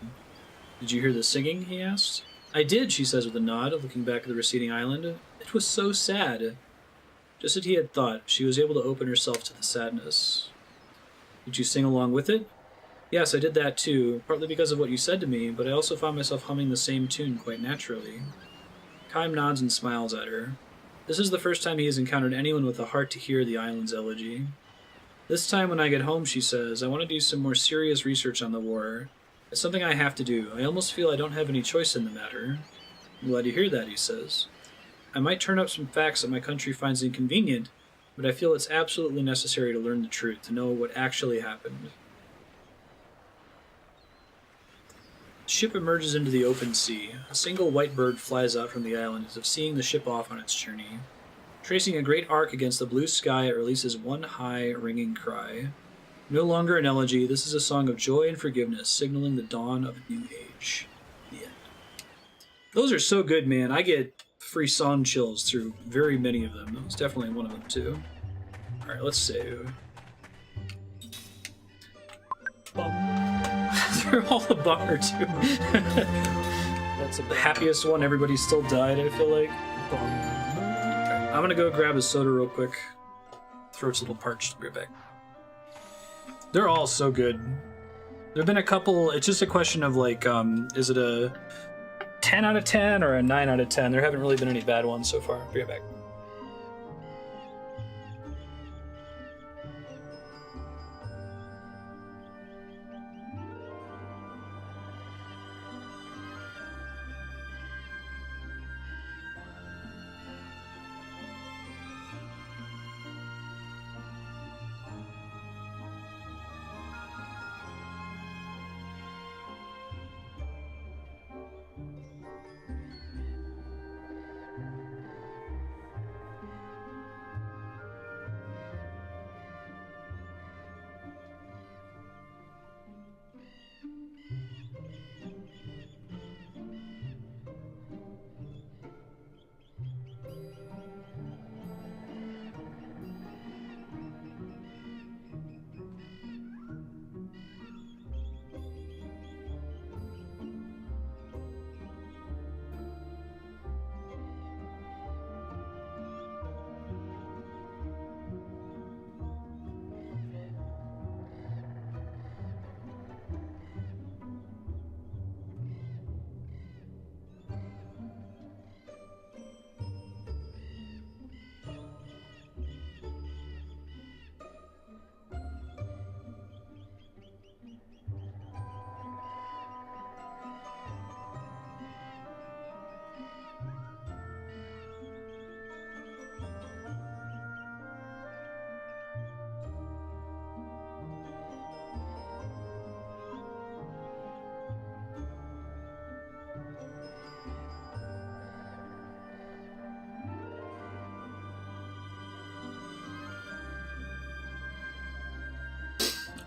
Did you hear the singing? He asked. I did, she says with a nod, looking back at the receding island. It was so sad. Just as he had thought, she was able to open herself to the sadness. Did you sing along with it? Yes, I did that too, partly because of what you said to me, but I also found myself humming the same tune quite naturally. Kime nods and smiles at her. This is the first time he has encountered anyone with a heart to hear the island's elegy. This time when I get home, she says, I want to do some more serious research on the war. It's something I have to do. I almost feel I don't have any choice in the matter. I'm glad to hear that, he says. I might turn up some facts that my country finds inconvenient, but I feel it's absolutely necessary to learn the truth, to know what actually happened. The ship emerges into the open sea. A single white bird flies out from the island as if seeing the ship off on its journey. Tracing a great arc against the blue sky, it releases one high, ringing cry. No longer an elegy, this is a song of joy and forgiveness, signaling the dawn of a new age. The end. Those are so good, man. I get free song chills through very many of them. That was definitely one of them, too. Alright, let's save. They're all a bummer, too. That's a The happiest one, everybody still died, I feel like. Alright, I'm gonna go grab a soda real quick. Throat's a little parched. I'll be right back. They're all so good. There have been a couple, it's just a question of like, is it a 10 out of 10 or a 9 out of 10? There haven't really been any bad ones so far. I'll be right back.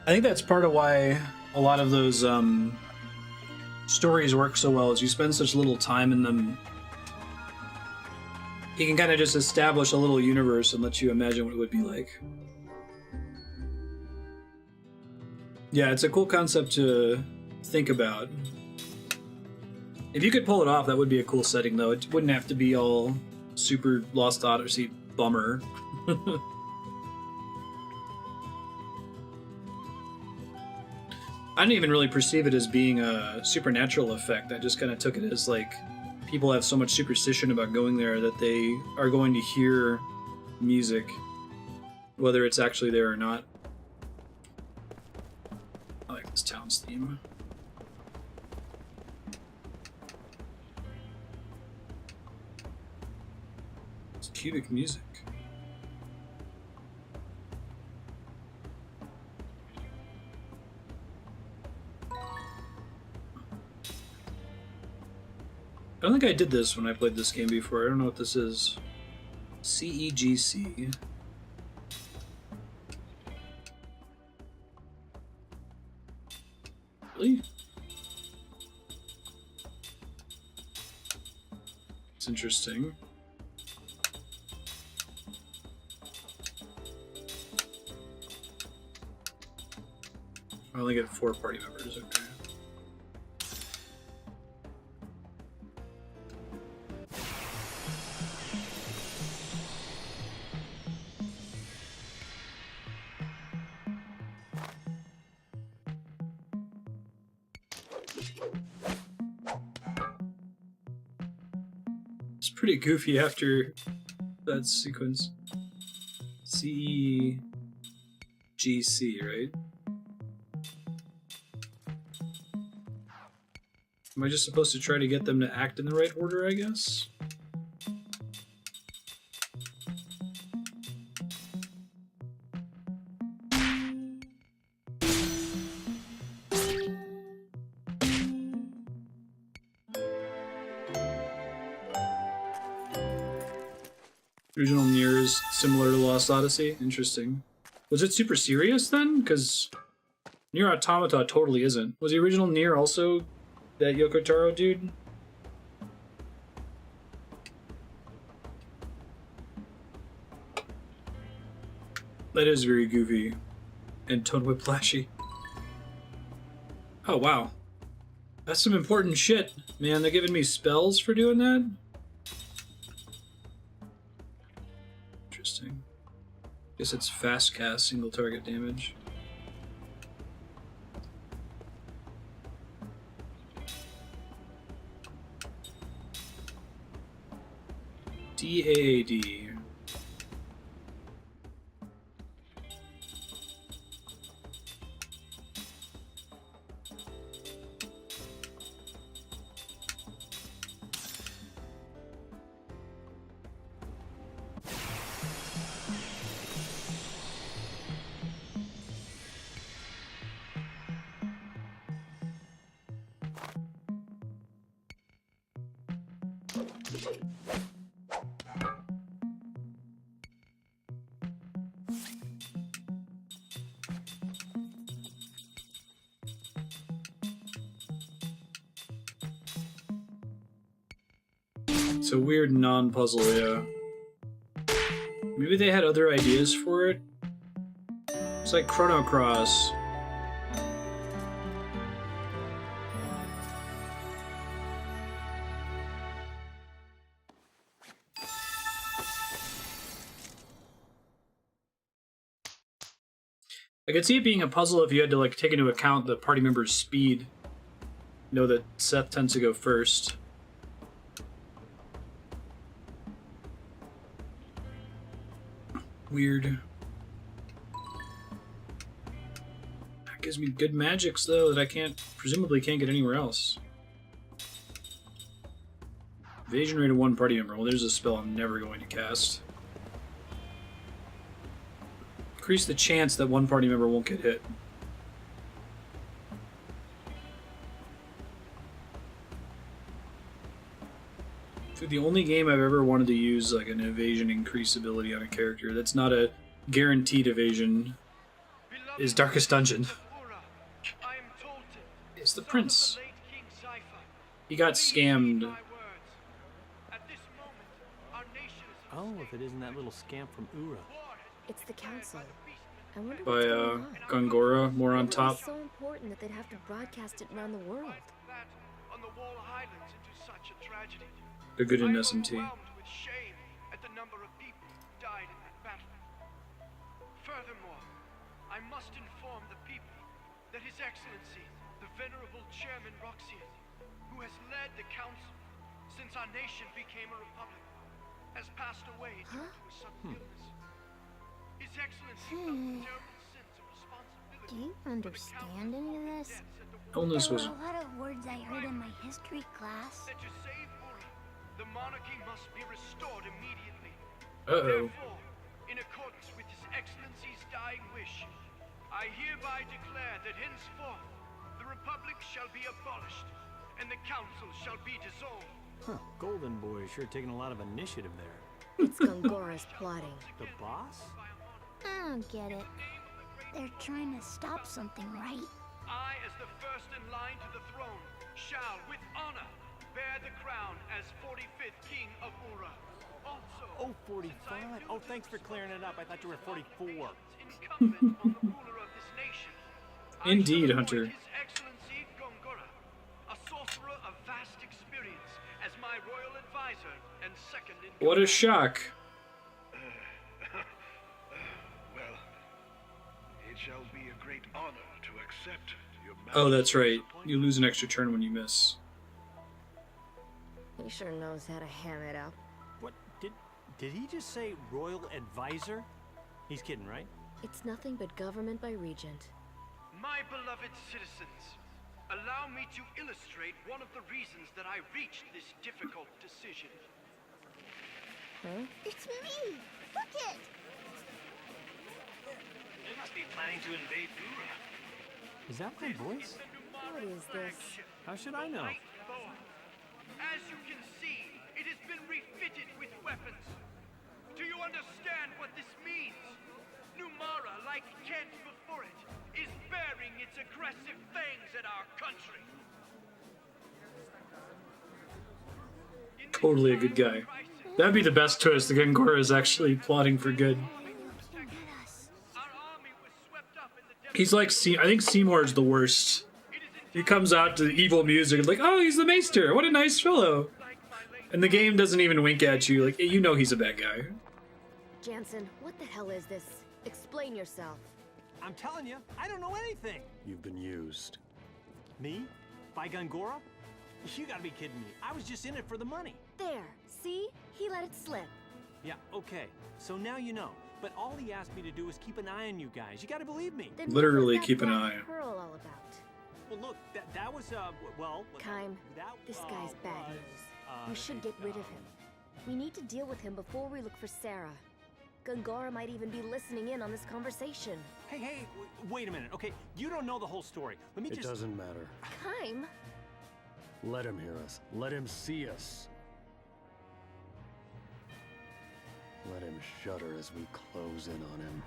I think that's part of why a lot of those stories work so well, is you spend such little time in them. You can kind of just establish a little universe and let you imagine what it would be like. Yeah, it's a cool concept to think about. If you could pull it off, that would be a cool setting, though. It wouldn't have to be all super Lost Odyssey bummer. I didn't even really perceive it as being a supernatural effect. I just kind of took it as, like, people have so much superstition about going there that they are going to hear music, whether it's actually there or not. I like this town's theme. It's cubic music. I don't think I did this when I played this game before. I don't know what this is. CEGC. Really? It's interesting. I only get 4 party members, okay. It's pretty goofy after that sequence. CEGC, right? Am I just supposed to try to get them to act in the right order, I guess? Original Nier is similar to Lost Odyssey. Interesting. Was it super serious then? Because Nier Automata totally isn't. Was the original Nier also that Yoko Taro dude? That is very goofy and tone whiplashy. Oh wow. That's some important shit. Man, they're giving me spells for doing that? Interesting. Guess it's fast cast, single target damage. DAAD. It's a weird non-puzzle, yeah. Maybe they had other ideas for it? It's like Chrono Cross. I could see it being a puzzle if you had to like take into account the party member's speed. Know that Seth tends to go first. Weird. That gives me good magics though that I presumably can't get anywhere else. Evasion rate of 1 party member. Well, there's a spell I'm never going to cast. Increase the chance that 1 party member won't get hit. Dude, the only game I've ever wanted to use like an evasion increase ability on a character that's not a guaranteed evasion is Darkest Dungeon. It's the prince. He got scammed. Oh, if it isn't that little scamp from Ura. It's the council. I wonder By what's going on. Gongora, more on Why top. was it so important that they'd have to broadcast it around the world? On the wall highlands into such a tragedy. They're good in I am SMT. overwhelmed with shame at the number of people who died in that battle. Furthermore, I must inform the people that His Excellency, the Venerable Chairman Roxian, who has led the council since our nation became a republic, has passed away due to a sudden illness. His Excellency felt a terrible sense of responsibility. Do you understand any of this? Illness There was were a lot of words I heard in my history class. That to save Ura, the monarchy must be restored immediately. uh-oh. Therefore, in accordance with His Excellency's dying wish, I hereby declare that henceforth the Republic shall be abolished, and the Council shall be dissolved. Huh, Golden Boy sure taking a lot of initiative there. It's Gongora's plotting. The boss? I don't get it. They're trying to stop something, right? I, as the first in line to the throne, shall, with honor, bear the crown as 45th King Oh, 45. Oh, thanks for clearing it up. I thought you were 44. Incumbent on the ruler of this nation. Indeed, I shall Hunter. appoint His Excellency Gongora, a sorcerer of vast experience, as my royal advisor and second in What a command. shock. Well, it shall be a great honor to accept your Oh, that's right. majesty's You lose an extra turn when you miss. He sure knows how to ham it up. What? Did he just say royal advisor? He's kidding, right? It's nothing but government by regent. My beloved citizens, allow me to illustrate one of the reasons that I reached this difficult decision. Huh? It's me! Look it! They must be planning to invade Dura. Is that my voice? What is this? How should I know? Light boa. As you can see, it has been refitted with weapons. Do you understand what this means? Numara, like Kent before it, is baring its aggressive fangs at our country. In this Totally a time good guy. of crisis, That'd be the best twist. The Gangora is actually plotting for good. our army was swept up in the He's like, I think Seymour's the worst. He comes out to evil music and like, oh, he's the maester. What a nice fellow. And the game doesn't even wink at you. Like, you know he's a bad guy. Jansen, what the hell is this? Explain yourself. I'm telling you, I don't know anything. You've been used. Me? By Gongora? You gotta be kidding me. I was just in it for the money. There, see? He let it slip. Yeah, okay. So now you know. But all he asked me to do is keep an eye on you guys. You gotta believe me. Then Literally what was that keep an black eye. pearl all about? Well, look, that was, well... Kime, that, this guy's bad was, news. We should get rid of him. We need to deal with him before we look for Sarah. Gongora might even be listening in on this conversation. Hey, wait a minute, okay? You don't know the whole story. Let me It just... doesn't matter. Kime? Let him hear us. Let him see us. Let him shudder as we close in on him.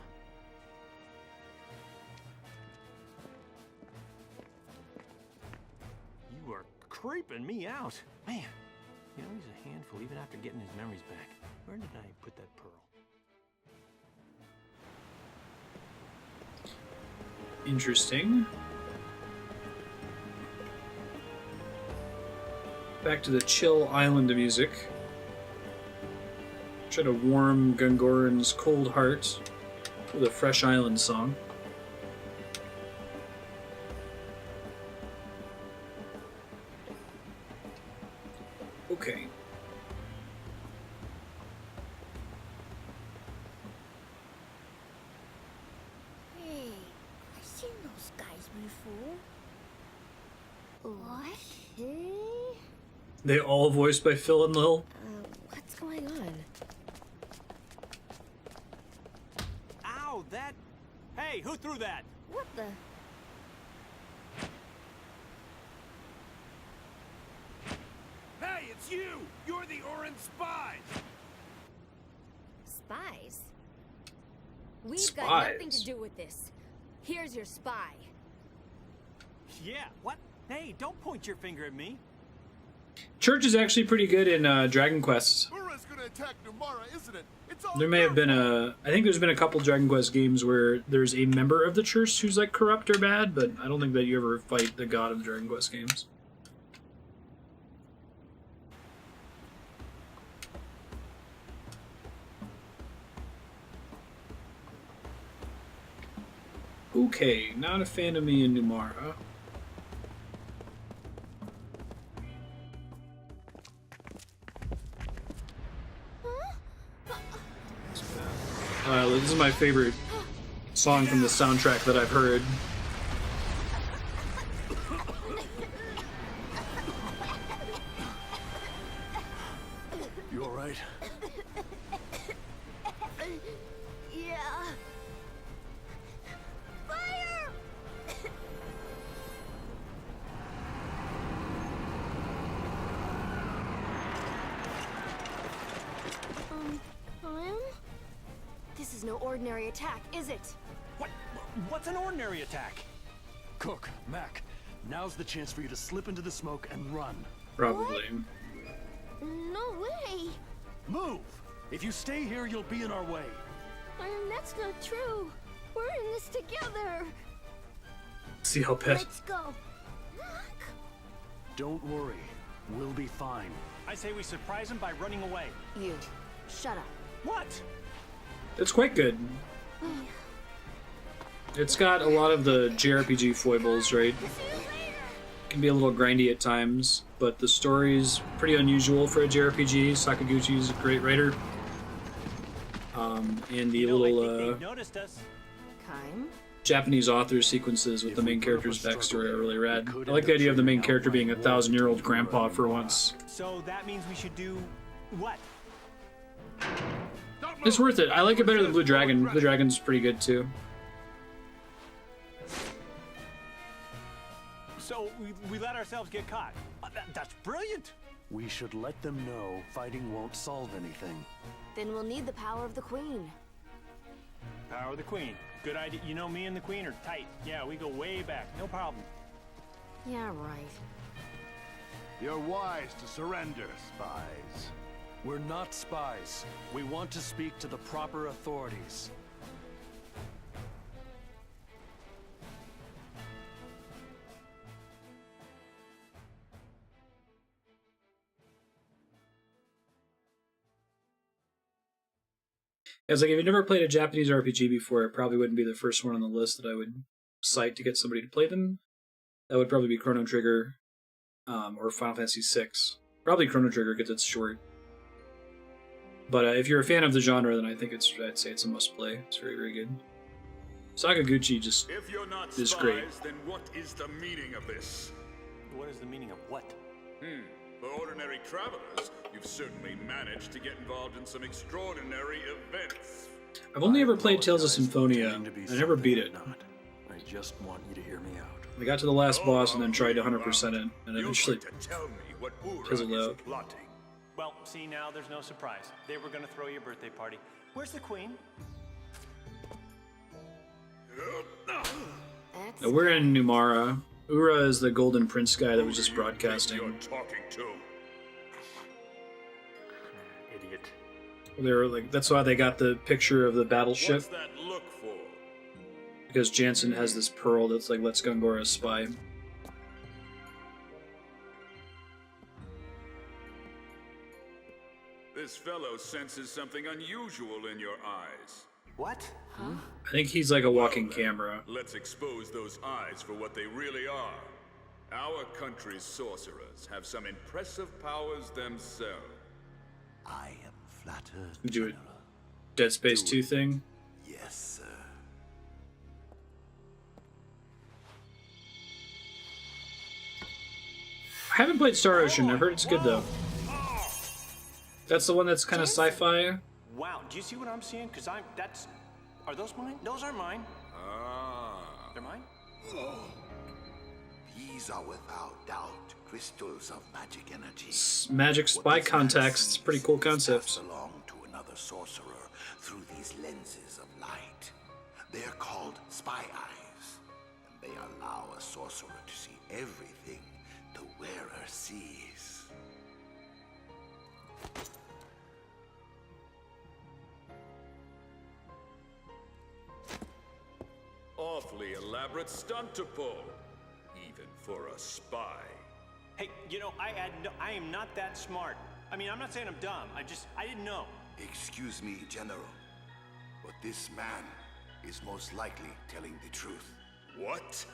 You are creeping me out. Man, you know, he's a handful even after getting his memories back. Where did I put that pearl? Interesting. Back to the chill island music. Try to warm Gungoran's cold heart with a fresh island song. Okay. Hey, I've seen those guys before. What? Okay. They all voiced by Phil and Lil. What's going on? Ow, that... Hey, who threw that? What the? Hey, it's you! You're the Orange Spies! Spies? We've got nothing to do with this. Here's your spy. Yeah, what? Hey, don't point your finger at me. Church is actually pretty good in Dragon Quest. Ura's gonna attack Numara, isn't it? It's all There may have been I think there's been a couple Dragon Quest games where there's a member of the church who's like corrupt or bad, but I don't think that you ever fight the god of the Dragon Quest games. Okay, not a fan of me and Numara. This is my favorite song from the soundtrack that I've heard. You alright? Yeah. Fire! Kyle? This is no ordinary attack, is it? What's an ordinary attack? Cook, Mac, now's the chance for you to slip into the smoke and run. Probably. No way! Move! If you stay here, you'll be in our way. That's not true. We're in this together. See how pissed. Let's go. Don't worry. We'll be fine. I say we surprise him by running away. You, shut up. What? It's quite good. It's got a lot of the JRPG foibles, right? Can be a little grindy at times, but the story's pretty unusual for a JRPG. Sakaguchi's a great writer. And the little Noticed us. Kaim? Japanese author sequences with the main character's backstory are really rad. I like the idea of the main character being a 1,000-year-old grandpa for once. So that means we should do what? It's worth it. I like it better than Blue Dragon. Blue Dragon's pretty good too. So we let ourselves get caught. That's brilliant. We should let them know fighting won't solve anything. Then we'll need the power of the Queen. Power of the Queen. Good idea. You know, me and the Queen are tight. Yeah, we go way back. No problem. Yeah, right. You're wise to surrender, spies. We're not spies. We want to speak to the proper authorities. It's like if you've never played a Japanese RPG before, it probably wouldn't be the first one on the list that I would cite to get somebody to play them. That would probably be Chrono Trigger, or Final Fantasy VI. Probably Chrono Trigger because it's short. But if you're a fan of the genre, then I'd say it's a must-play. It's very, very good. Sakaguchi just If you're not is spies, great. then what is the meaning of this? What is the meaning of what? For ordinary travelers, you've certainly managed to get involved in some extraordinary events. I've only ever played Tales of Symphonia. I never beat it. I just want you to hear me out. I got to the last boss and then tried to 100% it, and You're eventually going to tell me what fizzled Ura is out. plotting. Well, see, now there's no surprise. They were going to throw your birthday party. Where's the Queen? Now, we're in Numara. Ura is the Golden Prince guy that was just You're broadcasting. talking to. Idiot. They were like, that's why they got the picture of the battleship, What's that look for? because Jansen has this pearl that's like, let's Gungora spy. This fellow senses something unusual in your eyes. What? I think he's like a walking camera. Let's expose those eyes for what they really are. Our country's sorcerers have some impressive powers themselves. I am flattered, Do it. Dead Space 2 thing. Yes, sir. I haven't played Star Ocean. I've heard it's good though. That's the one that's kind of sci-fi. Wow, do you see what I'm seeing? Because are those mine? Those are mine. Ah. They're mine? These are without doubt crystals of magic energy. Magic spy What this man contacts. It's a pretty cool sees is concept. passed along to another sorcerer through these lenses of light. They are called spy eyes, and they allow a sorcerer to see everything the wearer sees. Awfully elaborate stunt to pull, even for a spy. Hey, you know, I am not that smart. I mean, I'm not saying I'm dumb. I didn't know. Excuse me, General, but this man is most likely telling the truth. What?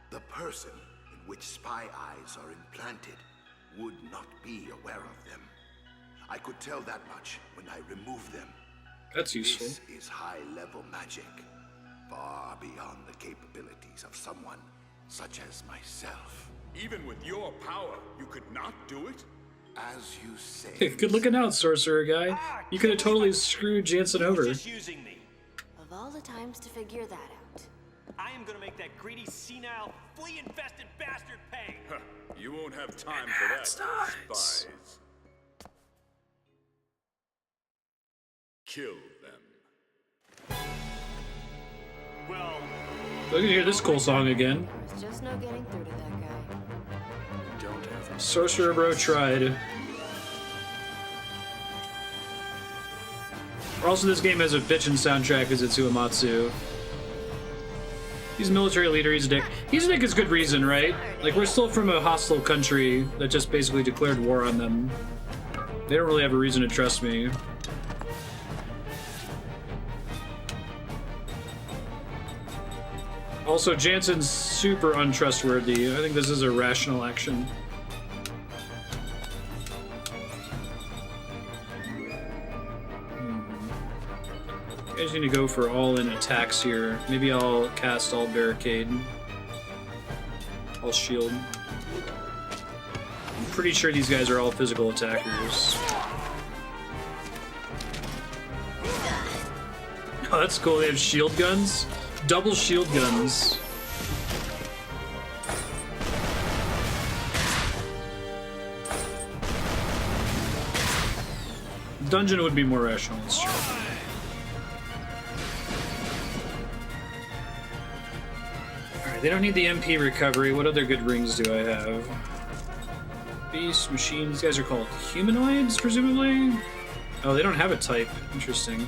The person in which spy eyes are implanted would not be aware of them. I could tell that much when I remove them. That's useful. This is high-level magic, far beyond the capabilities of someone such as myself. Even with your power, you could not do it? As you say, Good looking out, sorcerer guy. You could have totally screwed Jansen over. Just using me. Of all the times to figure that out. I am gonna make that greedy, senile, flea-infested bastard pay. Huh, you won't have time for that, spies. Kill them. Well, Look at hear this cool song again. There's just no getting through to that guy. Don't have Sorcerer Bro tried. Also, this game has a bitchin' soundtrack because it's Uematsu. He's a military leader, he's a dick. He's a dick is good reason, right? Like, we're still from a hostile country that just basically declared war on them. They don't really have a reason to trust me. Also, Jansen's super untrustworthy. I think this is a rational action. I just need to go for all-in attacks here. Maybe I'll cast all barricade. All shield. I'm pretty sure these guys are all physical attackers. Oh, that's cool. They have shield guns. Double shield guns. Dungeon would be more rational, it's true. Alright, they don't need the MP recovery. What other good rings do I have? Beast, machine. These guys are called humanoids, presumably? Oh, they don't have a type. Interesting.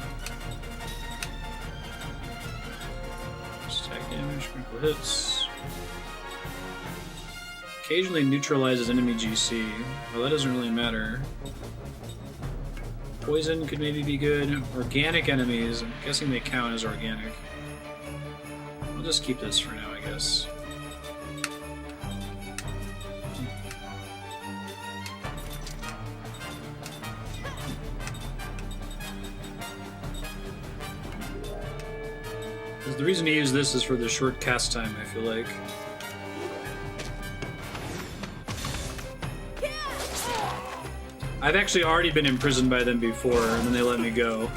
Attack damage, critical hits. Occasionally neutralizes enemy GC. Well, that doesn't really matter. Poison could maybe be good. Organic enemies. I'm guessing they count as organic. I'll just keep this for now, I guess. The reason to use this is for the short cast time, I feel like. I've actually already been imprisoned by them before, and then they let me go.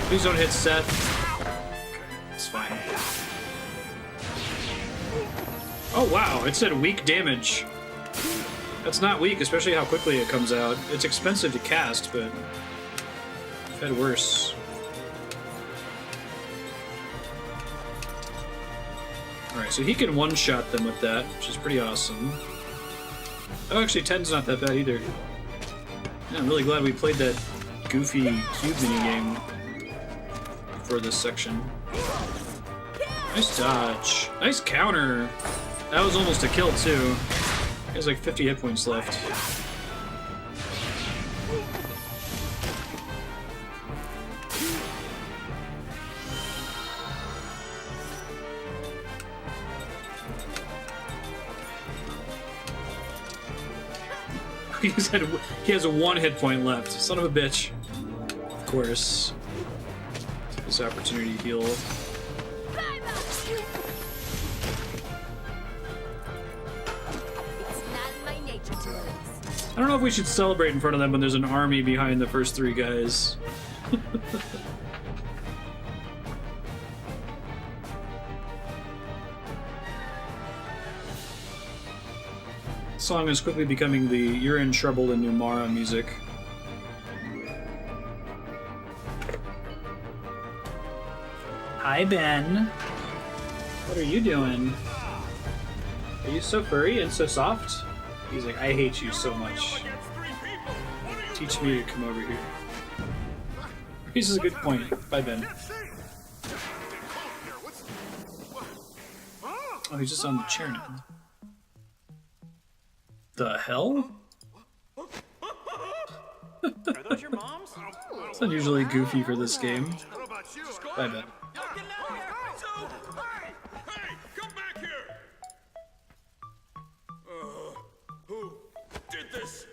Please don't hit Seth. Okay, it's fine. Oh wow, it said weak damage. That's not weak, especially how quickly it comes out. It's expensive to cast, but I've had worse. Alright, so he can one-shot them with that, which is pretty awesome. Oh, actually, 10's not that bad either. Yeah, I'm really glad we played that goofy cube minigame for this section. Nice dodge. Nice counter. That was almost a kill, too. He has like 50 hit points left. He has a 1 hit point left. Son of a bitch. Of course. Take this opportunity to heal. I don't know if we should celebrate in front of them when there's an army behind the first 3 guys. Song is quickly becoming the "You're in Trouble in Numara" music. Hi, Ben. What are you doing? Are you so furry and so soft? He's like, I hate you so much. Teach me to come over here. This is a good point. Bye, Ben. Oh, he's just on the chair now. The hell? Are those your moms? It's unusually goofy for this game. Bye, Ben. Hey, come back here! Who did this?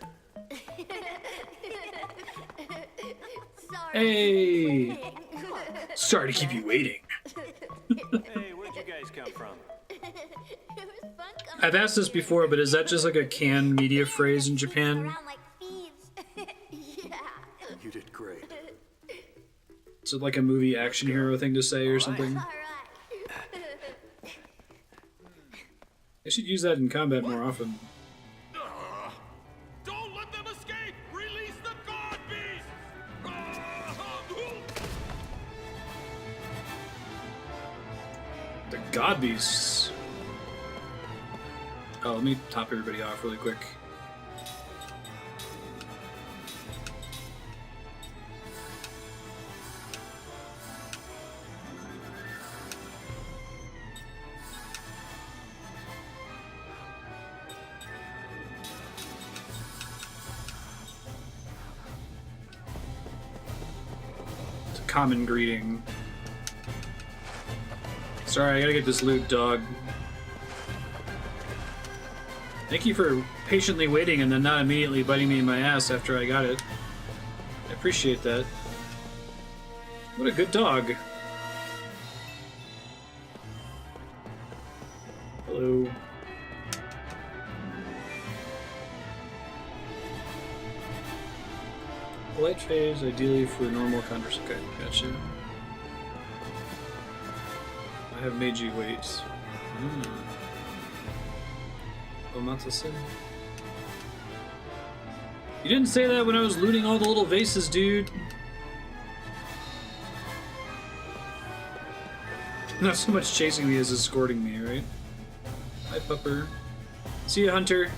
Hey! Sorry to keep you waiting. Hey, where'd you guys come from? I've asked this before, but is that just like a canned media phrase in Japan? You did great. Is it like a movie action hero thing to say or something? I should use that in combat more often. Don't let them escape! Release the god beasts! The god beasts. Oh, let me top everybody off really quick. common greeting. Sorry, I gotta get this loot, dog. Thank you for patiently waiting and then not immediately biting me in my ass after I got it. I appreciate that. What a good dog. Hello. Light phase, ideally for normal converse. Okay, gotcha. I have made you wait. Omatase. You didn't say that when I was looting all the little vases, dude. Not so much chasing me as escorting me, right? Hi, pupper. See you, Hunter.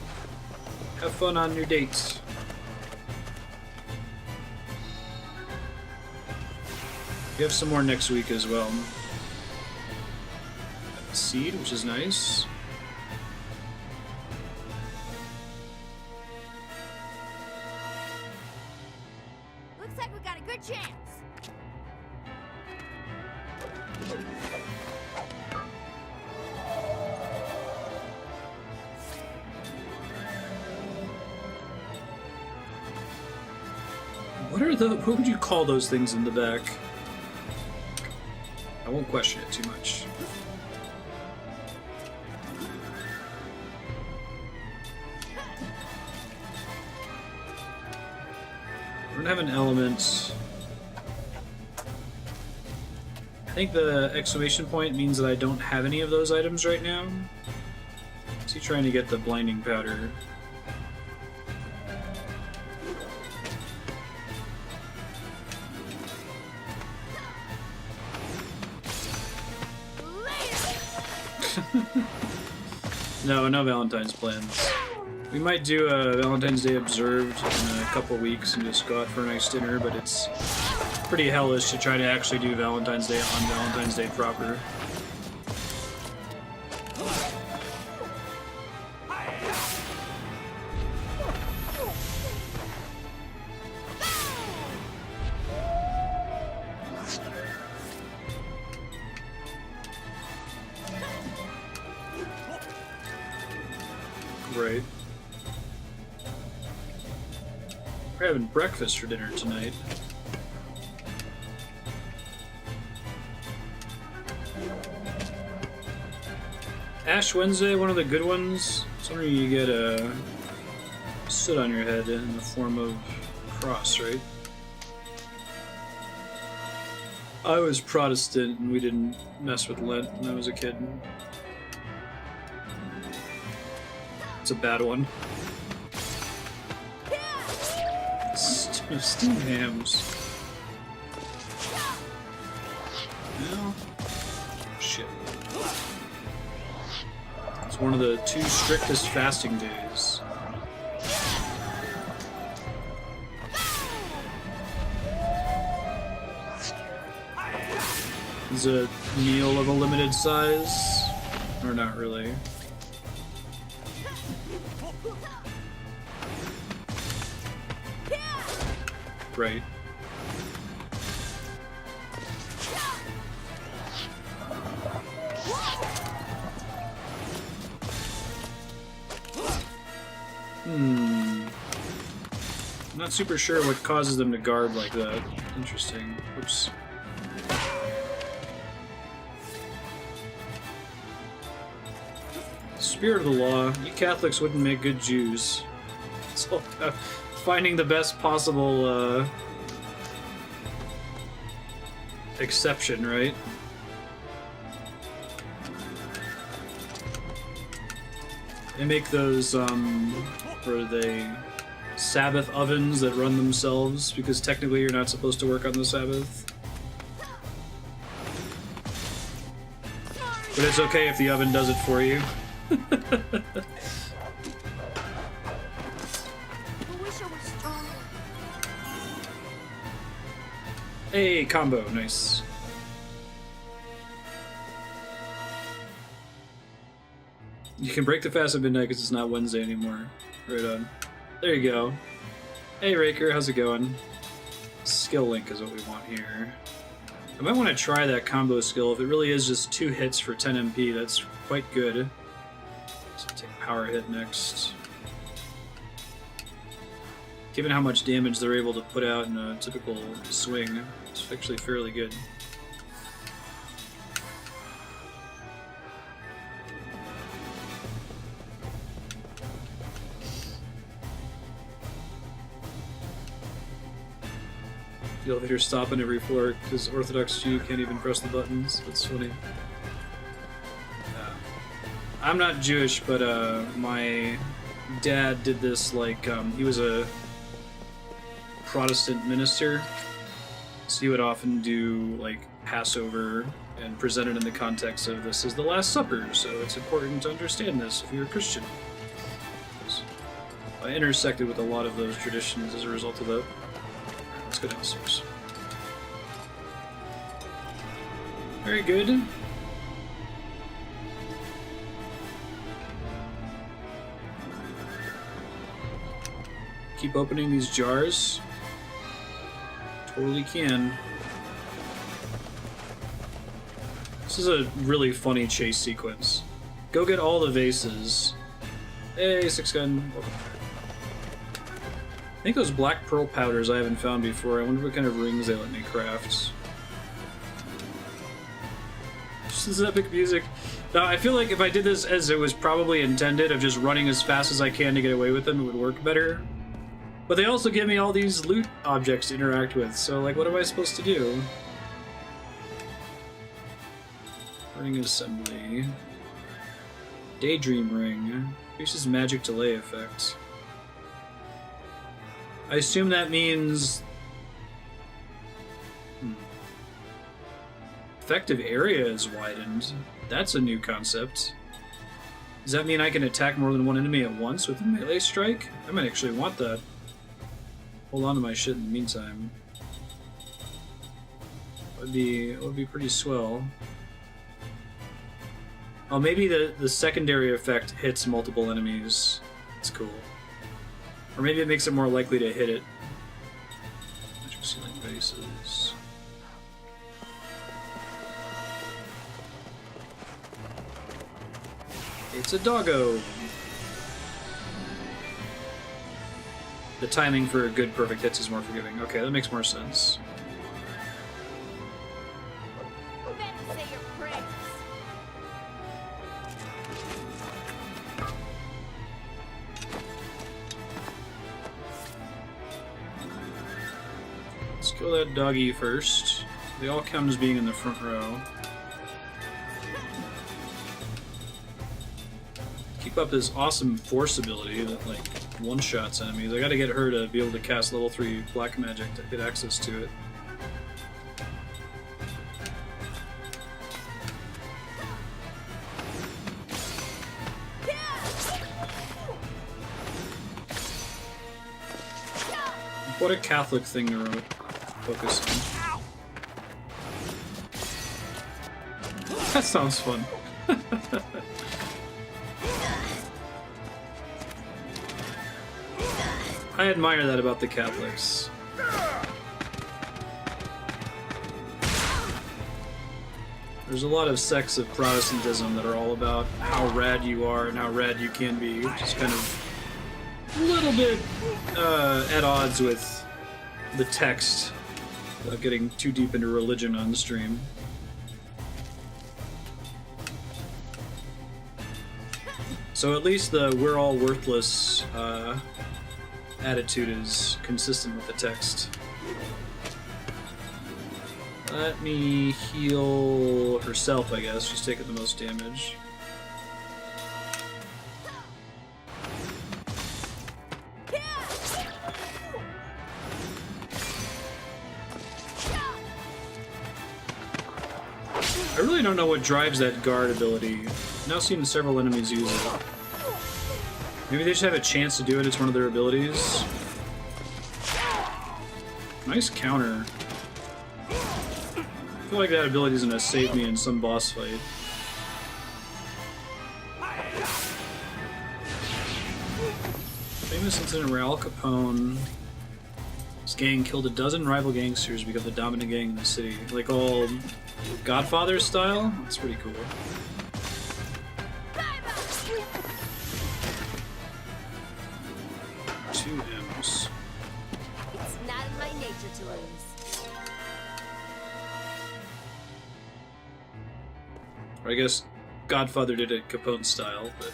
Have fun on your dates. We have some more next week as well. Got a seed, which is nice. Looks like we got a good chance. What would you call those things in the back? I won't question it too much. I don't have an element. I think the exclamation point means that I don't have any of those items right now. Is he trying to get the blinding powder? No Valentine's plans. We might do a Valentine's Day observed in a couple weeks and just go out for a nice dinner, but it's pretty hellish to try to actually do Valentine's Day on Valentine's Day proper. Right. We're having breakfast for dinner tonight. Ash Wednesday, one of the good ones. Somewhere you get a soot on your head in the form of a cross, right? I was Protestant and we didn't mess with Lent when I was a kid. It's a bad one. Steamed hams. No. Shit. It's one of the 2 strictest fasting days. Is it a meal of a limited size? Or not really? Right. I'm not super sure what causes them to garb like that. Interesting. Oops. Spirit of the law. You Catholics wouldn't make good Jews. It's all about finding the best possible exception, right? They make those where they Sabbath ovens that run themselves because technically you're not supposed to work on the Sabbath. But it's okay if the oven does it for you. Hey, combo, nice. You can break the fast at midnight because it's not Wednesday anymore. Right on. There you go. Hey, Raker, how's it going? Skill link is what we want here. I might want to try that combo skill. If it really is just 2 hits for 10 MP, that's quite good. So take power hit next. Given how much damage they're able to put out in a typical swing, it's actually fairly good. The elevator stop on every floor because Orthodox Jew can't even press the buttons. That's funny. I'm not Jewish, but my dad did this like he was a Protestant minister, so he would often do like Passover and present it in the context of this is the Last Supper, so it's important to understand this if you're a Christian. So I intersected with a lot of those traditions as a result of that. Let's go downstairs. Very good. Keep opening these jars. Totally can. This is a really funny chase sequence. Go get all the vases. Hey, 6-gun. Welcome. I think those black pearl powders I haven't found before. I wonder what kind of rings they let me craft. This is epic music. Now, I feel like if I did this as it was probably intended, of just running as fast as I can to get away with them, it would work better. But they also give me all these loot objects to interact with, so, like, what am I supposed to do? Ring assembly. Daydream ring. Increases magic delay effect. I assume that means... Effective area is widened. That's a new concept. Does that mean I can attack more than one enemy at once with a melee strike? I might actually want that. Hold on to my shit in the meantime. It would be pretty swell. Oh, maybe the secondary effect hits multiple enemies. That's cool. Or maybe it makes it more likely to hit it. Magic ceiling bases. It's a doggo! The timing for good perfect hits is more forgiving. Okay, that makes more sense. Let's kill that doggy first. They all count as being in the front row. Keep up this awesome force ability that, like, one-shots enemies. I gotta get her to be able to cast level 3 black magic to get access to it. What a Catholic thing to focus on. That sounds fun. I admire that about the Catholics. There's a lot of sects of Protestantism that are all about how rad you are and how rad you can be, which is kind of a little bit at odds with the text, without getting too deep into religion on the stream. So at least the we're all worthless attitude is consistent with the text. Let me heal herself, I guess. She's taking the most damage. I really don't know what drives that guard ability. I've now seen several enemies use it. Maybe they just have a chance to do it, it's one of their abilities. Nice counter. I feel like that ability is gonna save me in some boss fight. Famous incident where Al Capone gang killed a dozen rival gangsters, become the dominant gang in the city. Like all Godfather style? That's pretty cool. Two M's. It's not in my nature to lose. Or I guess Godfather did it Capone style, but...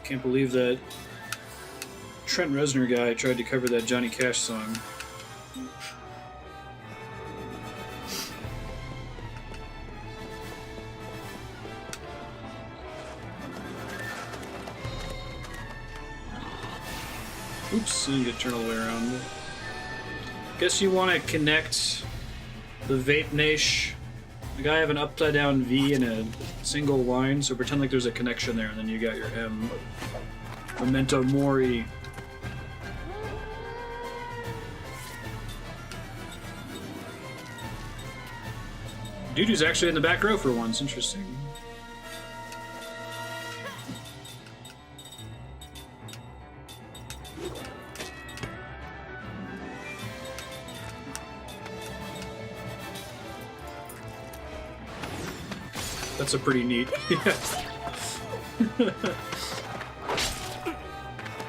Can't believe that Trent Reznor guy tried to cover that Johnny Cash song. Oops, didn't get turned all the way around. Guess you want to connect the Vape Nash. Like I have an upside down V and a single line, so pretend like there's a connection there, and then you got your M. Memento Mori. Dude who's actually in the back row for once, interesting. That's a pretty neat. Yeah.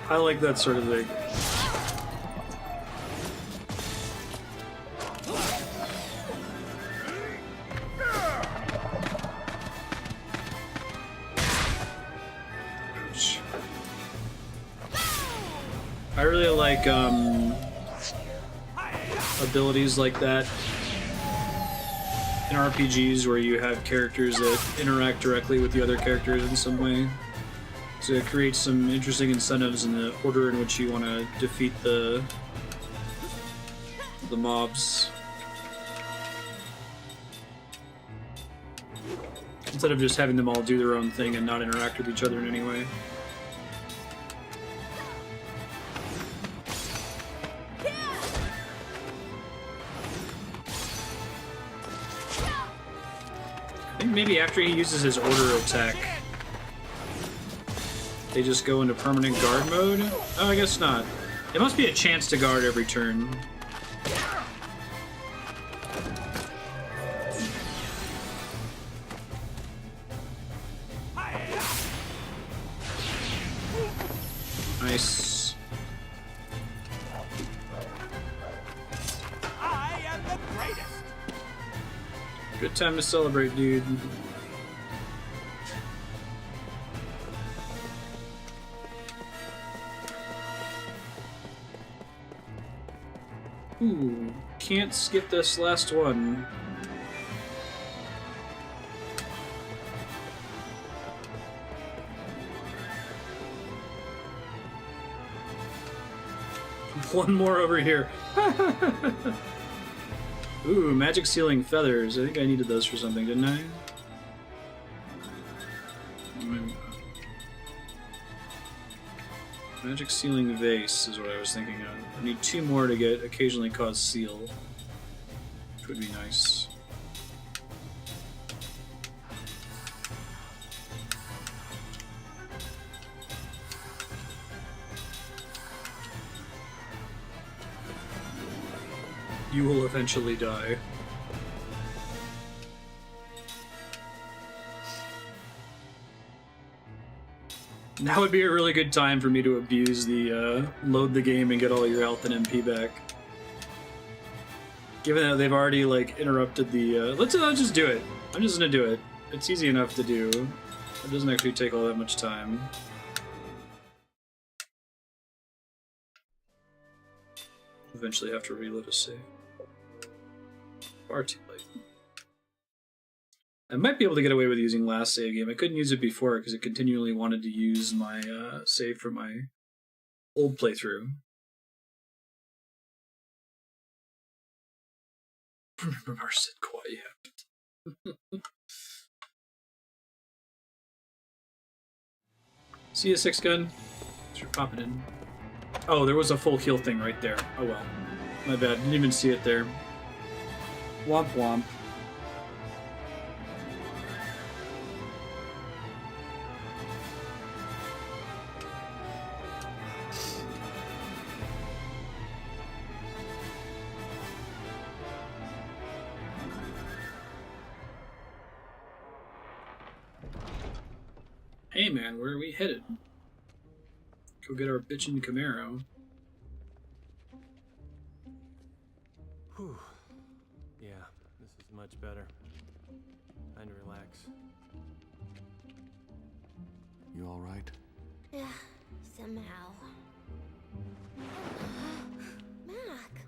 I like that sort of thing. Ouch. I really like abilities like that in RPGs where you have characters that interact directly with the other characters in some way. So it creates some interesting incentives in the order in which you want to defeat the mobs. Instead of just having them all do their own thing and not interact with each other in any way. I think maybe after he uses his order attack, they just go into permanent guard mode? Oh, I guess not. It must be a chance to guard every turn. Nice. I am the greatest. Good time to celebrate, dude. Ooh, can't skip this last one. One more over here. Ooh, magic sealing feathers. I think I needed those for something, didn't I? Magic sealing vase is what I was thinking of. I need 2 more to get occasionally cause seal, which would be nice. You will eventually die. Now would be a really good time for me to abuse the load the game and get all your health and MP back. Given that they've already like interrupted the let's just do it. I'm just gonna do it. It's easy enough to do. It doesn't actually take all that much time. Eventually have to reload a save. Far too late. I might be able to get away with using last save game. I couldn't use it before because it continually wanted to use my save from my old playthrough. Remember Marstead quiet. See a 6-gun? Thanks for popping in. Oh, there was a full heal thing right there. Oh well. My bad. Didn't even see it there. Womp womp. Hey man, where are we headed? Go get our bitchin' Camaro. Whew. Yeah, this is much better. Time to relax. You all right? Yeah, somehow. Mac!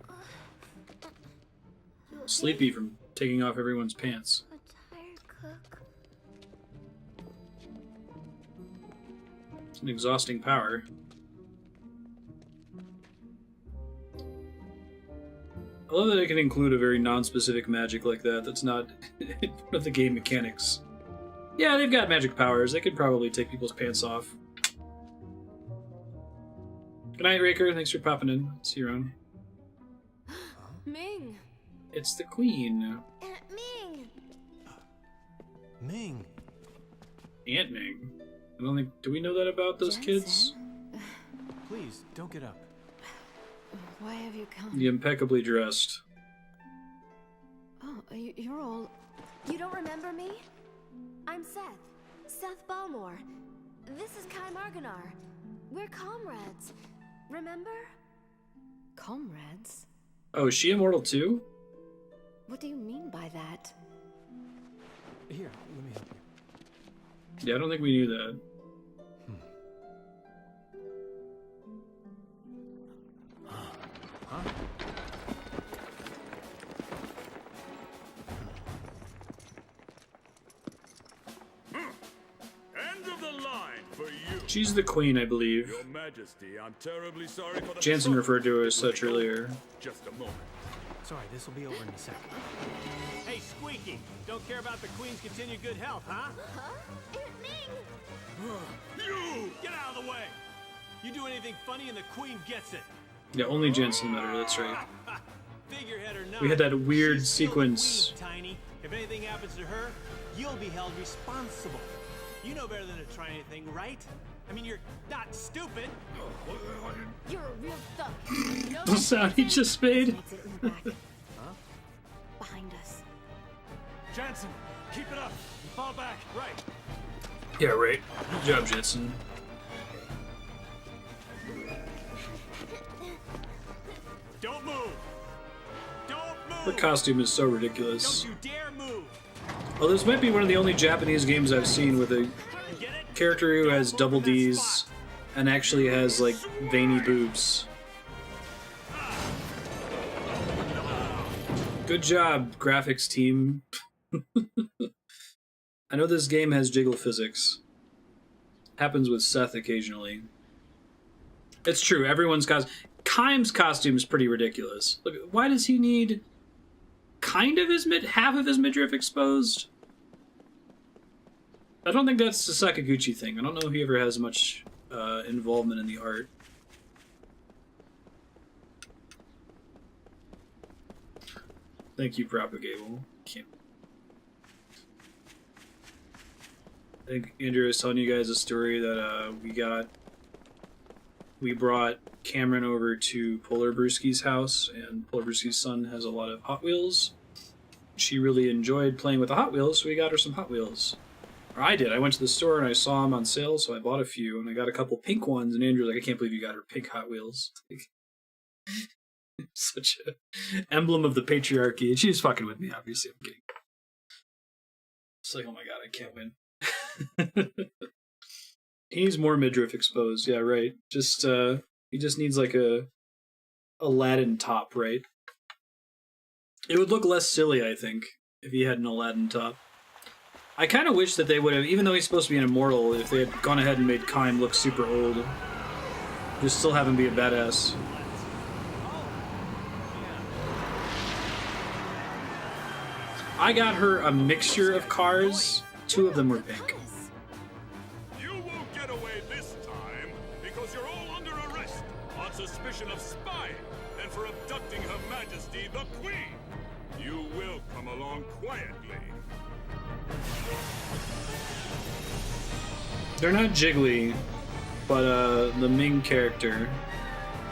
You okay? Sleepy from taking off everyone's pants. A tired cook. It's an exhausting power. I love that it can include a very non-specific magic like that. That's not one of the game mechanics. Yeah, they've got magic powers. They could probably take people's pants off. Good night, Raker. Thanks for popping in. See you around. Ming! It's the Queen. Aunt Ming! Ming! Aunt Ming. I don't think... Do we know that about those kids? Please, don't get up. Why have you come? The impeccably dressed. Oh, you're all... You don't remember me? I'm Seth. Seth Balmore. This is Kai Marganar. We're comrades. Remember? Comrades? Oh, is she immortal too? What do you mean by that? Here, let me help you. Yeah, I don't think we knew that. Huh? End of the line for you. She's the Queen, I believe. Your Majesty, I'm terribly sorry for the... Jansen referred to her as such earlier. Just a moment. Sorry, this will be over in a second. Hey, Squeaky! Don't care about the Queen's continued good health, huh? Aunt Ming! You! Get out of the way! You do anything funny and the Queen gets it. Yeah, only Jansen mattered, that's right. Figurehead or not, We had that weird she's still the sequence. Queen, Tiny. If anything happens to her, you'll be held responsible. You know better than to try anything, right? I mean, you're not stupid. You're a real thug. You know The that? sound he just made. Needs it in the back. Huh? Behind us. Jansen, keep it up. Fall back. Right. Yeah, right. Good job, Jansen. Don't move. Don't move. Her costume is so ridiculous. Don't you dare move. Well, this might be one of the only Japanese games I've seen with a You get it? character who has double D's and actually has, like, veiny boobs. Good job, graphics team. I know this game has jiggle physics. Happens with Seth occasionally. It's true, everyone's costume... Kaim's costume is pretty ridiculous. Look, why does he need kind of his half of his midriff exposed? I don't think that's a Sakaguchi thing. I don't know if he ever has much involvement in the art. Thank you, Propagable. I think Andrew was telling you guys a story that we brought Cameron over to Polar Brewski's house, and Polar Brewski's son has a lot of Hot Wheels. She really enjoyed playing with the Hot Wheels, so we got her some Hot Wheels. Or I did. I went to the store and I saw them on sale, so I bought a few, and I got a couple pink ones, and Andrew was like, I can't believe you got her pink Hot Wheels. Such an emblem of the patriarchy. And she was fucking with me, obviously. I'm kidding. It's like, oh my god, I can't win. He needs more midriff exposed. Yeah, right. Just he just needs like a Aladdin top, right? It would look less silly, I think, if he had an Aladdin top. I kind of wish that they would have, even though he's supposed to be an immortal, if they had gone ahead and made Kaim look super old. Just still have him be a badass. I got her a mixture of cars. 2 of them were pink. You won't get away this time because you're all under arrest on suspicion of spying and for abducting Her Majesty the Queen. You will come along quietly. They're not jiggly, but the Ming character,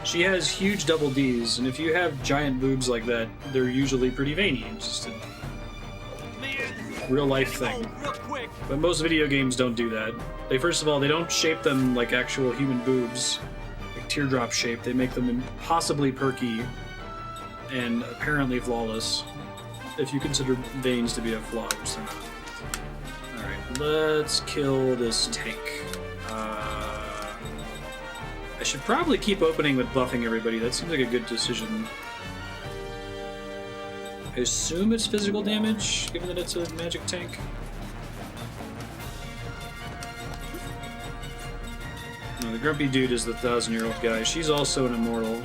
she has huge double Ds, and if you have giant boobs like that, they're usually pretty veiny. It's just a real life thing. Real quick. quick. But most video games don't do that. They first of all, they don't shape them like actual human boobs, like teardrop shape. They make them impossibly perky and apparently flawless. If you consider veins to be a flaw, which they're not. Alright, let's kill this tank. I should probably keep opening with buffing everybody. That seems like a good decision. I assume it's physical damage, given that it's a magic tank. No, the grumpy dude is the 1,000-year-old guy. She's also an immortal.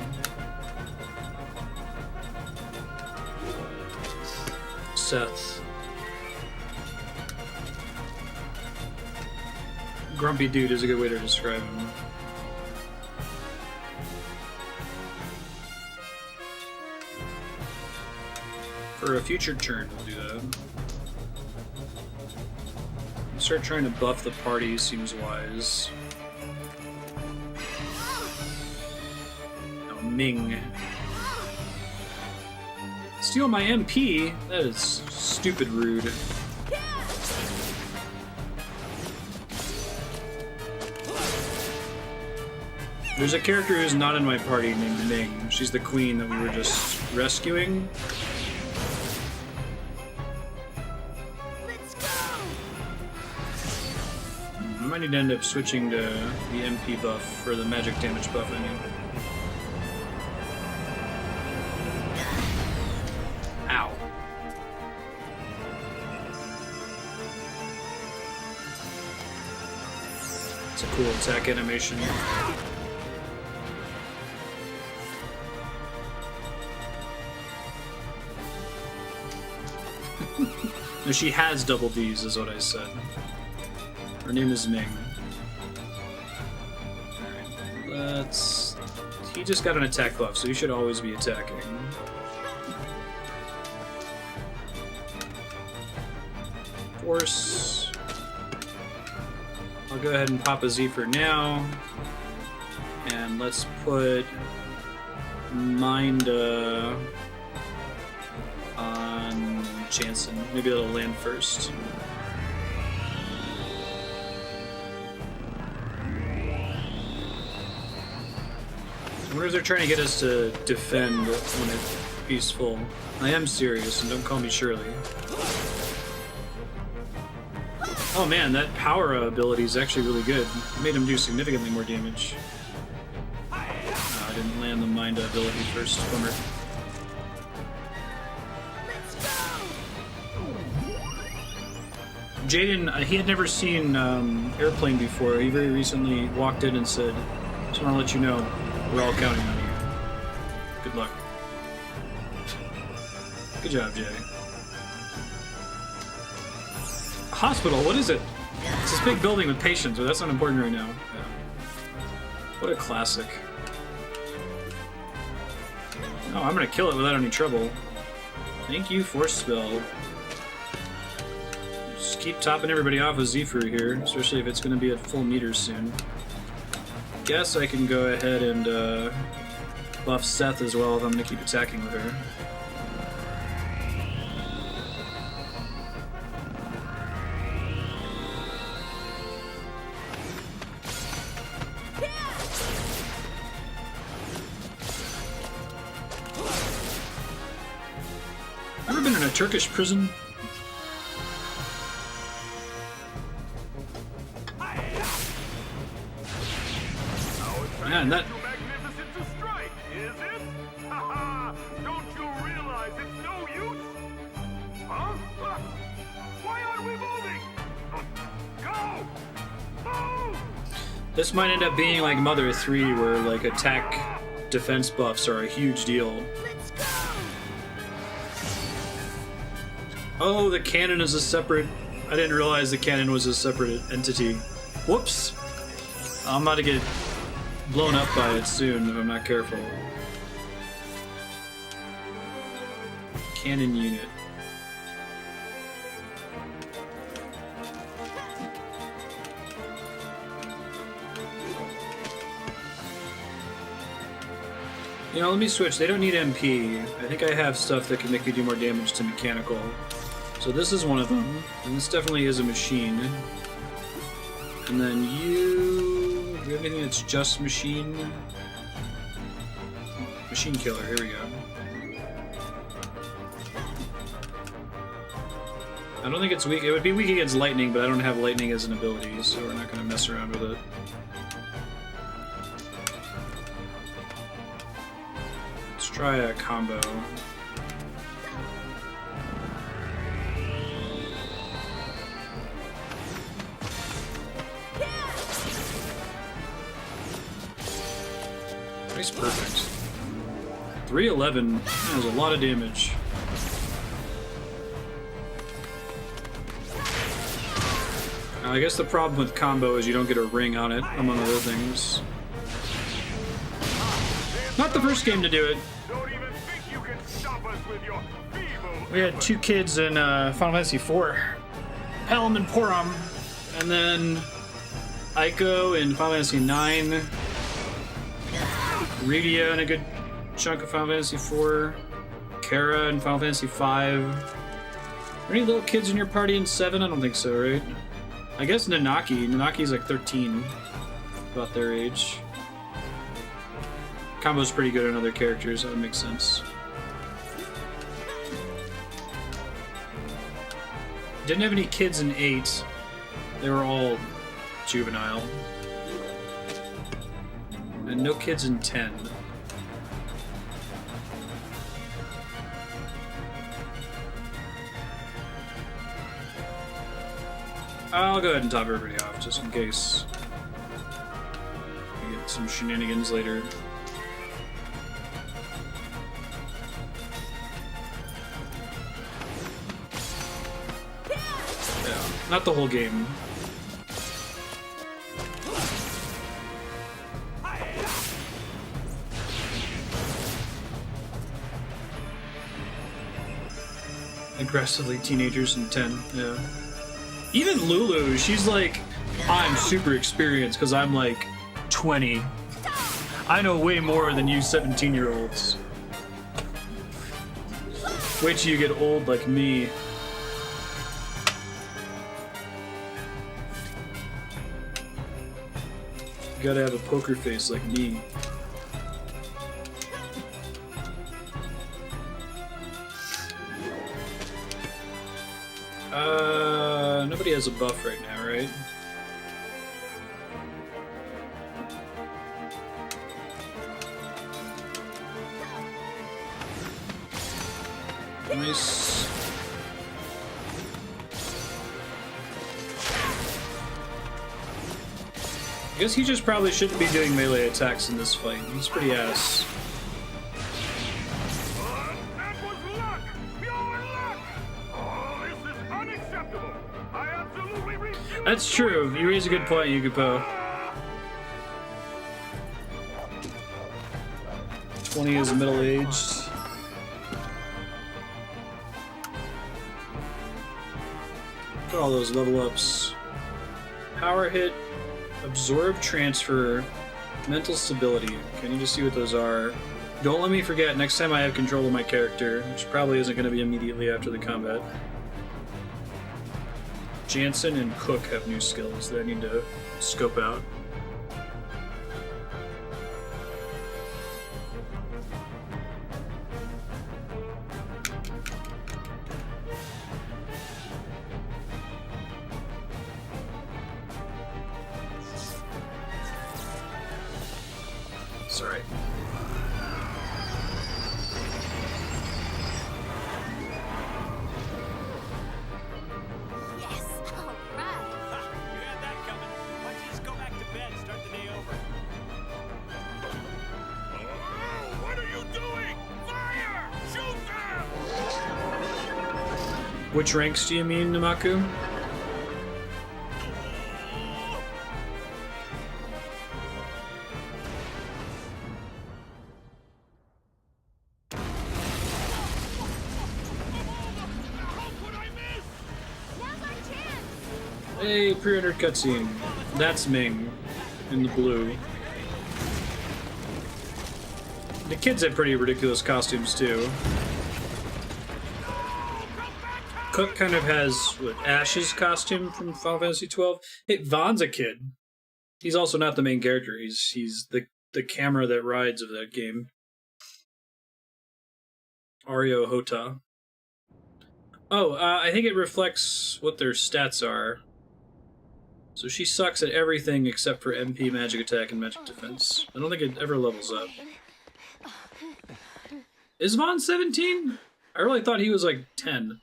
Seth. Grumpy dude is a good way to describe him. For a future turn, we'll do that. Start trying to buff the party seems wise. Oh, Ming. Steal my MP? That is stupid rude. There's a character who's not in my party named Ming. She's the queen that we were just rescuing. I might need to end up switching to the MP buff, or the magic damage buff, I mean. Ow. It's a cool attack animation. No, she has double Ds, is what I said. Her name is Ming. Alright, let's... He just got an attack buff, so he should always be attacking. Force. I'll go ahead and pop a Z for now. And let's put... Mind, on Jansen. Maybe it'll land first. I wonder if they're trying to get us to defend when it's peaceful. I am serious, and don't call me Shirley. Oh man, that power ability is actually really good. It made him do significantly more damage. I didn't land the mind ability first. Bummer. Jaden, he had never seen Airplane before. He very recently walked in and said, "Just want to let you know, we're all counting on you. Good luck." Good job, Jay. A hospital? What is it? It's this big building with patients, but that's not important right now. Yeah. What a classic. Oh, I'm gonna kill it without any trouble. Thank you, Force Spell. Just keep topping everybody off with Zephyr here, especially if it's gonna be at full meters soon. Guess I can go ahead and buff Seth as well if I'm gonna keep attacking with her. Ever been in a Turkish prison? Man, that... Magnificent to strike, is it? Haha! Don't you realize it's no use? Huh? Why aren't we moving? Go! Move! This might end up being like Mother 3, where like attack defense buffs are a huge deal. Oh, the cannon is a separate... I didn't realize the cannon was a separate entity. Whoops! I'm about to get blown up by it soon if I'm not careful. Cannon unit. You know, let me switch. They don't need MP. I think I have stuff that can make me do more damage to mechanical. So this is one of them, and this definitely is a machine. And then you... Do you have anything that's just machine? Machine killer, here we go. I don't think it's weak. It would be weak against lightning, but I don't have lightning as an ability, so we're not going to mess around with it. Let's try a combo. Nice, perfect. 311 has a lot of damage. I guess the problem with combo is you don't get a ring on it, among other things. Not the first game to do it. We had two kids in Final Fantasy IV. Helm and Porum. And then Aiko in Final Fantasy IX. Rydia in a good chunk of Final Fantasy IV. Kara in Final Fantasy V. Are there any little kids in your party in 7? I don't think so, right? I guess Nanaki. Nanaki's like 13. About their age. Combo's pretty good on other characters, that would make sense. Didn't have any kids in 8. They were all juvenile. And no kids in 10. I'll go ahead and top everybody off, just in case we get some shenanigans later. Yeah, not the whole game. Aggressively teenagers in 10, yeah. Even Lulu, she's like, I'm super experienced because I'm like 20. I know way more than you 17-year-olds. Wait till you get old like me. You gotta have a poker face like me. Nobody has a buff right now, right? Nice. I guess he just probably shouldn't be doing melee attacks in this fight. He's pretty ass. That's true. You raise a good point, Yukipo. 20 is middle-aged. Look at all those level ups. Power hit, absorb transfer, mental stability. Can you just see what those are? Don't let me forget next time I have control of my character, which probably isn't going to be immediately after the combat. Jansen and Cook have new skills that I need to scope out. Sorry. Which ranks do you mean, Namaku? Hey, pre-rendered cutscene. That's Ming in the blue. The kids have pretty ridiculous costumes too. Cook kind of has what, Ash's costume from Final Fantasy 12. Hey, Vaughn's a kid. He's also not the main character. He's the camera that rides of that game. Ario Hota. Oh, I think it reflects what their stats are. So she sucks at everything except for MP, magic attack, and magic defense. I don't think it ever levels up. Is Vaughn 17? I really thought he was like 10.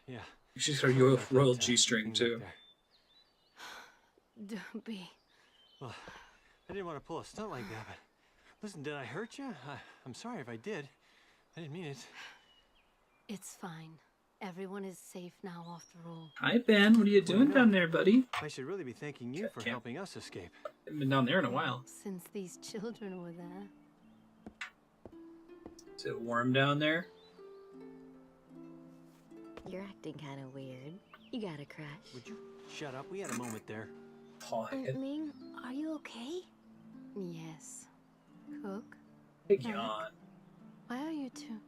Yeah. She's got a royal G-string too. Don't be. Well, I didn't want to pull a stunt like that, but listen, did I hurt you? I'm sorry if I did. I didn't mean it. It's fine. Everyone is safe now after all. Hi, Ben. What are you doing down there, buddy? I should really be thanking you for helping us escape. Haven't been down there in a while. Since these children were there. Is it warm down there? You're acting kind of weird. You got a crush. Would you shut up? We had a moment there. Aunt Ming, are you okay? Yes. Cook? Big yawn. Why are you two?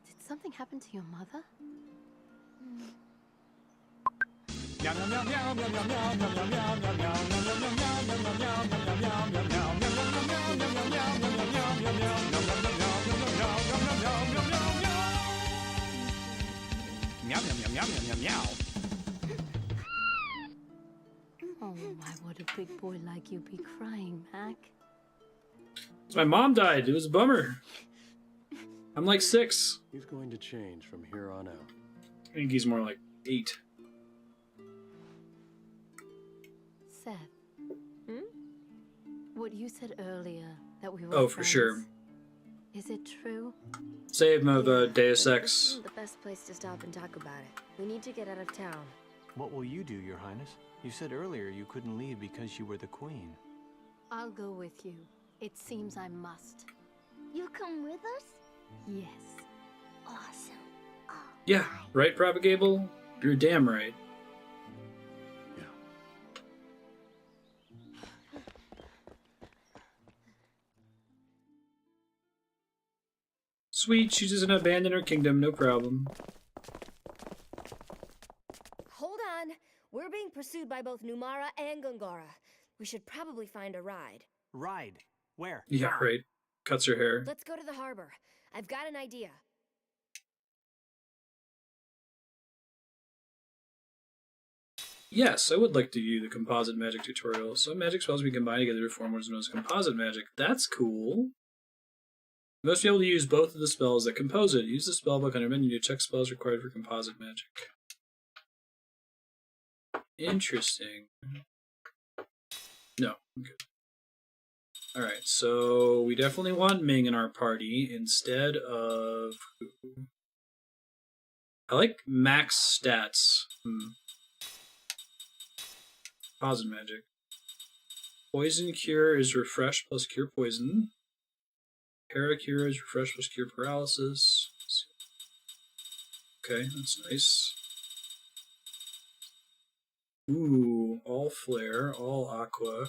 Did something happen to your mother? Oh, why would a big boy like you be crying, Mac? My mom died. It was a bummer. I'm like 6. He's going to change from here on out. I think he's more like 8. Seth. What you said earlier, that we were Oh, for friends, sure. is it true? Save him of Deus This Ex. isn't the best place to stop and talk about it. We need to get out of town. What will you do, Your Highness? You said earlier you couldn't leave because you were the queen. I'll go with you. It seems I must. You come with us? Yes. Awesome. Oh, Yeah, right, Propagable? You're damn right. Sweet, she doesn't abandon her kingdom, no problem. Hold on. We're being pursued by both Numara and Gongora. We should probably find a ride. Ride? Where? Yeah, right. Cuts her hair. Let's go to the harbor. I've got an idea. Yes, I would like to view the composite magic tutorial. Some magic spells we combine together to form what is known as composite magic. That's cool. You must be able to use both of the spells that compose it. Use the spellbook on your menu to check spells required for composite magic. Interesting. No, I'm good. Alright, so we definitely want Ming in our party instead of... I like max stats. Composite magic. Poison cure is refresh plus cure poison. Para cure is refresh plus cure paralysis. Okay, that's nice. Ooh, all flare, all aqua.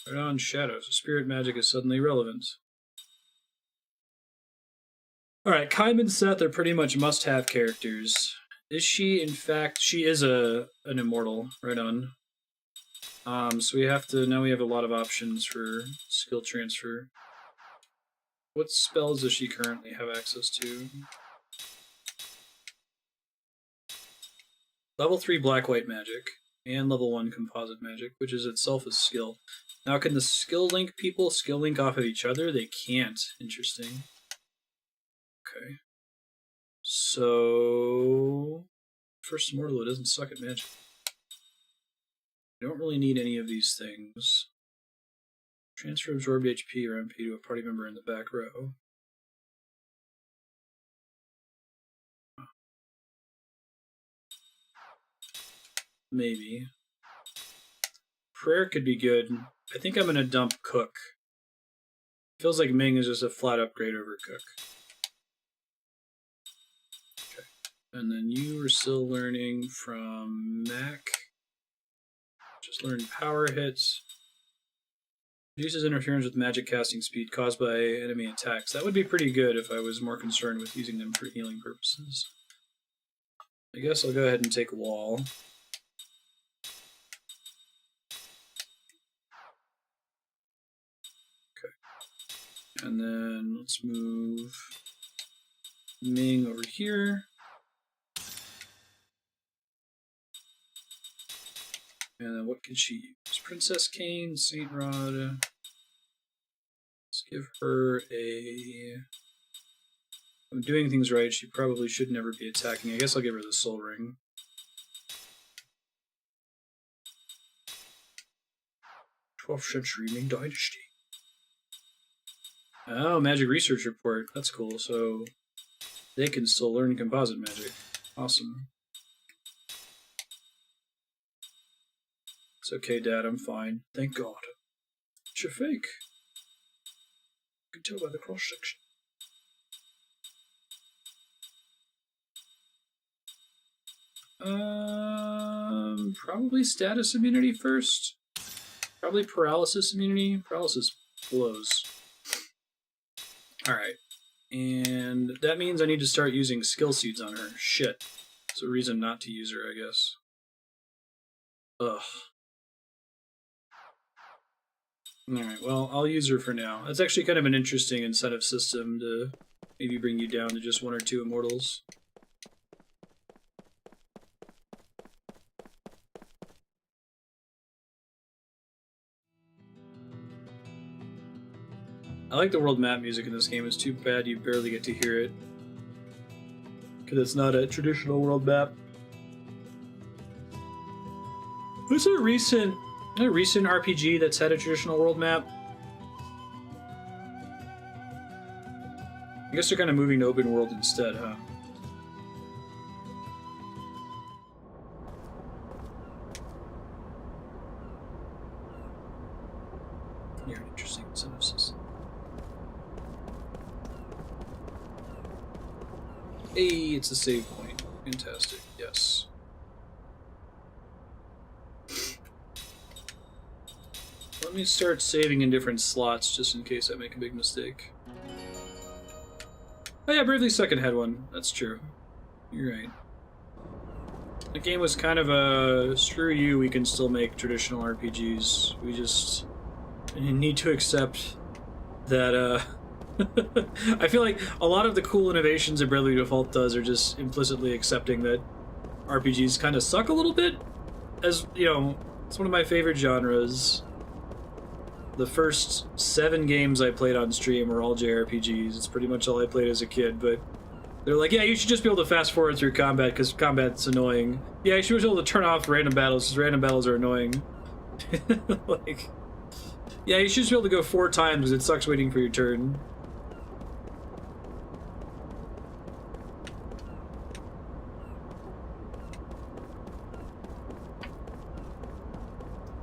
Right on shadows. Spirit magic is suddenly relevant. Alright, Kaim and Seth are pretty much must-have characters. Is she, in fact, she is an immortal. Right on. So we have to, now we have a lot of options for skill transfer. What spells does she currently have access to? Level 3 black-white magic, and level 1 composite magic, which is itself a skill. Now can the skill link people skill link off of each other? They can't. Interesting. Okay. So... First Immortal, it doesn't suck at magic. You don't really need any of these things. Transfer absorbed HP or MP to a party member in the back row. Maybe. Prayer could be good. I think I'm gonna dump Cook. Feels like Ming is just a flat upgrade over Cook. Okay. And then you were still learning from Mac. Just learned power hits. Reduces interference with magic casting speed caused by enemy attacks. That would be pretty good if I was more concerned with using them for healing purposes. I guess I'll go ahead and take wall. Okay. And then let's move Ming over here. And then what can she use? Princess Cane, Saint Rod. Let's give her a... If I'm doing things right, she probably should never be attacking. I guess I'll give her the Soul Ring. Century Ming Dynasty. Oh, Magic Research Report. That's cool. So they can still learn composite magic. Awesome. It's okay, Dad. I'm fine. Thank God. It's your fake. You can tell by the cross section. Probably status immunity first. Probably paralysis immunity. Paralysis blows. Alright. And that means I need to start using skill seeds on her. Shit. It's a reason not to use her, I guess. Ugh. Alright, well, I'll use her for now. That's actually kind of an interesting incentive system to maybe bring you down to just 1 or 2 immortals. I like the world map music in this game. It's too bad you barely get to hear it, because it's not a traditional world map. Who's a recent RPG that's had a traditional world map? I guess they're kind of moving to open world instead, huh? You're an interesting synopsis. Hey, it's a save point. Fantastic, yes. Let me start saving in different slots just in case I make a big mistake. Oh yeah, Bravely Second had one. That's true. You're right. The game was kind of a screw you, we can still make traditional RPGs. We just need to accept that, I feel like a lot of the cool innovations that Bravely Default does are just implicitly accepting that RPGs kind of suck a little bit. As, you know, it's one of my favorite genres. The first 7 games I played on stream were all JRPGs. It's pretty much all I played as a kid, but they're like, yeah, you should just be able to fast forward through combat because combat's annoying. Yeah, you should be able to turn off random battles because random battles are annoying. Like, yeah, you should just be able to go 4 times because it sucks waiting for your turn.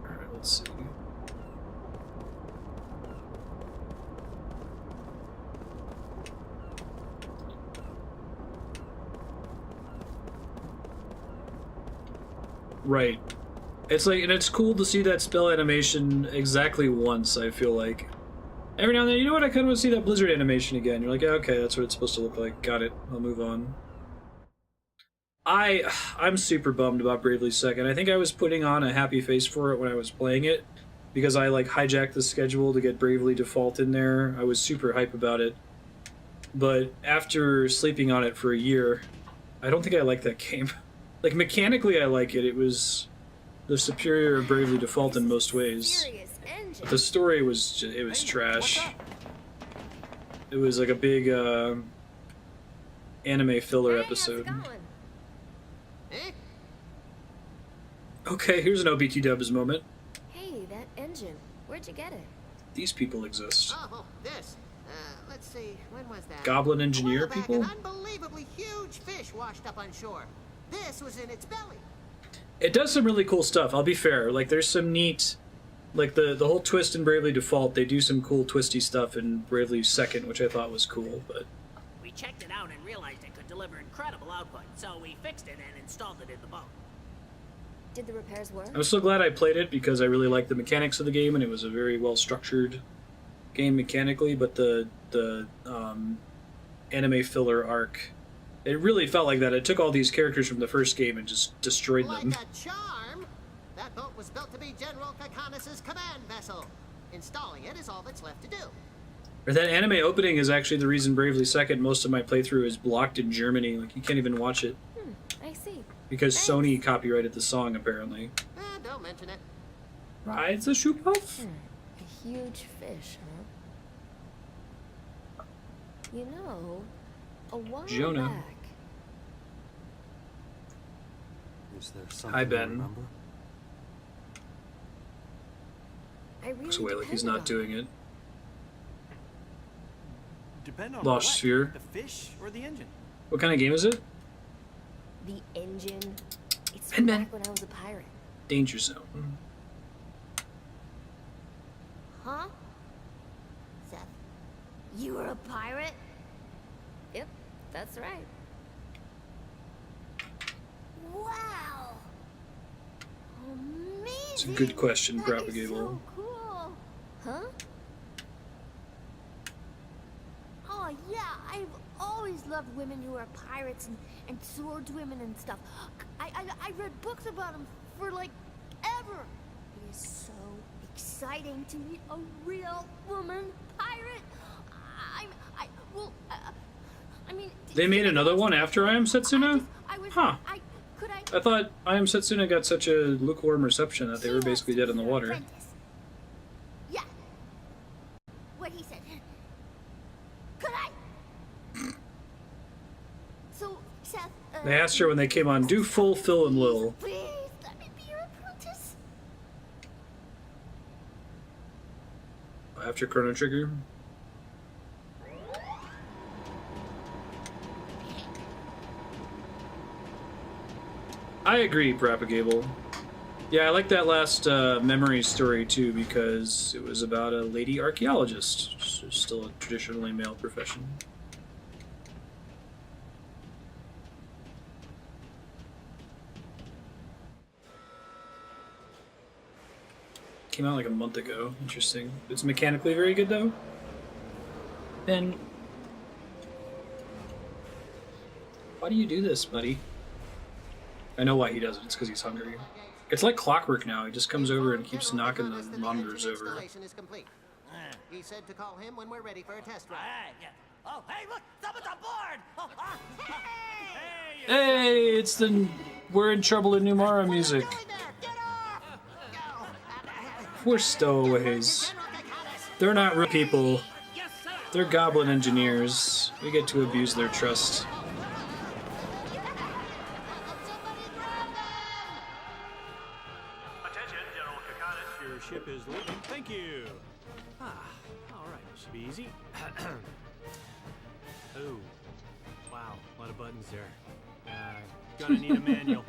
Alright, let's see. Right. It's like, and it's cool to see that spell animation exactly once, I feel like. Every now and then, you know what, I kind of want to see that Blizzard animation again. You're like, yeah, okay, that's what it's supposed to look like. Got it. I'll move on. I'm super bummed about Bravely Second. I think I was putting on a happy face for it when I was playing it, because I, like, hijacked the schedule to get Bravely Default in there. I was super hype about it. But after sleeping on it for a year, I don't think I like that game. Like, mechanically I like it. It was the superior of Bravely Default in most ways. But the story was it was trash. It was like a big anime filler episode. Okay, here's an OBT Dubs moment. Hey, that engine. Where'd you get it? These people exist. Oh, this. Let's see, when was that? Goblin engineer people? An unbelievably huge fish washed up on shore. This was in its belly. It does some really cool stuff, I'll be fair. Like, there's some neat... Like, the whole twist in Bravely Default, they do some cool twisty stuff in Bravely Second, which I thought was cool, but... We checked it out and realized it could deliver incredible output, so we fixed it and installed it in the boat. Did the repairs work? I'm so glad I played it, because I really liked the mechanics of the game, and it was a very well-structured game mechanically, but the anime filler arc It really felt like that. It took all these characters from the first game and just destroyed them. Like a charm, that boat was built to be General Kakanis' command vessel. Installing it is all that's left to do. Or that anime opening is actually the reason Bravely Second most of my playthrough is blocked in Germany. Like, you can't even watch it. I see. Because Sony copyrighted the song, apparently. Don't mention it. Rides a shoe puff? A huge fish, huh? You know, a while Jonah. back... Is there something Hi, you Ben. remember? I really Looks away like he's depended not on doing it. Depend on Lost what? Sphere. The fish or the engine? What kind of game is it? the engine. It's Ben, Ben. back when I was a pirate. Danger Zone. Huh? Seth, you were a pirate? Yep, that's right. Wow! Amazing! It's a good question, That is Propagable. so cool. Huh? Oh yeah, I've always loved women who are pirates and swordswomen and stuff. I read books about them for like ever. It is so exciting to meet a real woman pirate. I mean. They made another one after I Am Setsuna? Huh. I thought I Am Setsuna got such a lukewarm reception that they were basically dead in the water. Yeah. What he said. Could I? So, Seth. They asked her when they came on, do full Phil and Lil. Please let me be your apprentice. After Chrono Trigger. I agree, Propagable. Yeah, I like that last memory story too because it was about a lady archaeologist. Still a traditionally male profession. Came out like a month ago. Interesting. It's mechanically very good though. Ben, why do you do this, buddy? I know why he does it. It's because he's hungry. It's like clockwork now. He just comes over and keeps knocking the monitors over. Is complete. He said to call him when we're ready for a test run. Oh, hey, look! Someone's on board! Oh, Hey, it's the We're in Trouble in Numara music. We're stowaways. They're not real people. They're goblin engineers. We get to abuse their trust. Attention, General Kakanis. Your ship is leaving. Thank you. All right. Should be easy. Oh, wow. A lot of buttons there. Gonna need a manual.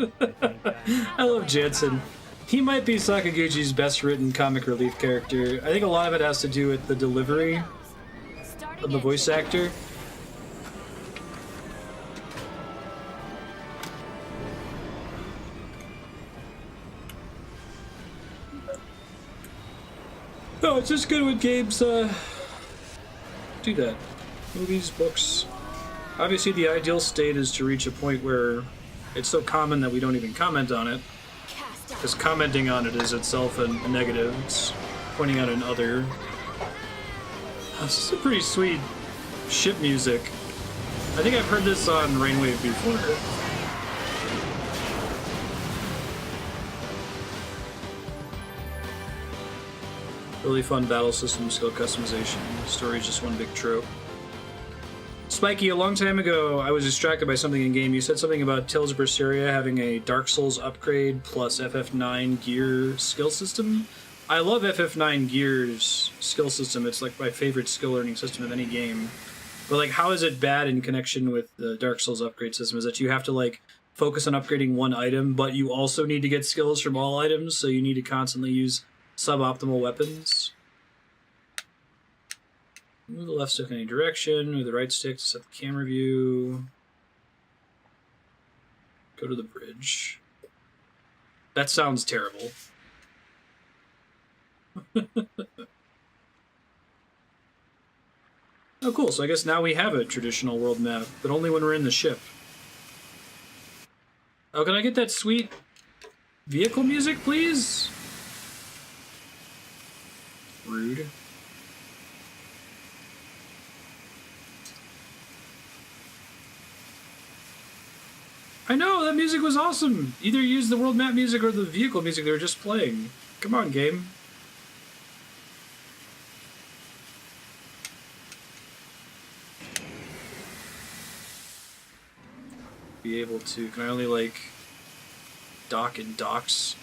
I love Jansen. He might be Sakaguchi's best written comic relief character. I think a lot of it has to do with the delivery of the voice actor. No, it's just good when games do that. Movies, books. Obviously the ideal state is to reach a point where it's so common that we don't even comment on it. Because commenting on it is itself a negative. It's pointing out an other. This is a pretty sweet ship music. I think I've heard this on Rainwave before. Really fun battle system, skill customization. The story's just one big trope. Spiky, a long time ago, I was distracted by something in game. You said something about Tales of Berseria having a Dark Souls upgrade plus FF9 gear skill system. I love FF9 gear's skill system. It's like my favorite skill learning system of any game. But like, how is it bad in connection with the Dark Souls upgrade system? Is that you have to like focus on upgrading one item, but you also need to get skills from all items, so you need to constantly use suboptimal weapons? Move the left stick in any direction, move the right stick to set the camera view. Go to the bridge. That sounds terrible. Oh cool, so I guess now we have a traditional world map, but only when we're in the ship. Oh, can I get that sweet vehicle music, please? Rude. I know, that music was awesome. Either use the world map music or the vehicle music they were just playing. Come on, game. Be able to, can I only like dock in docks?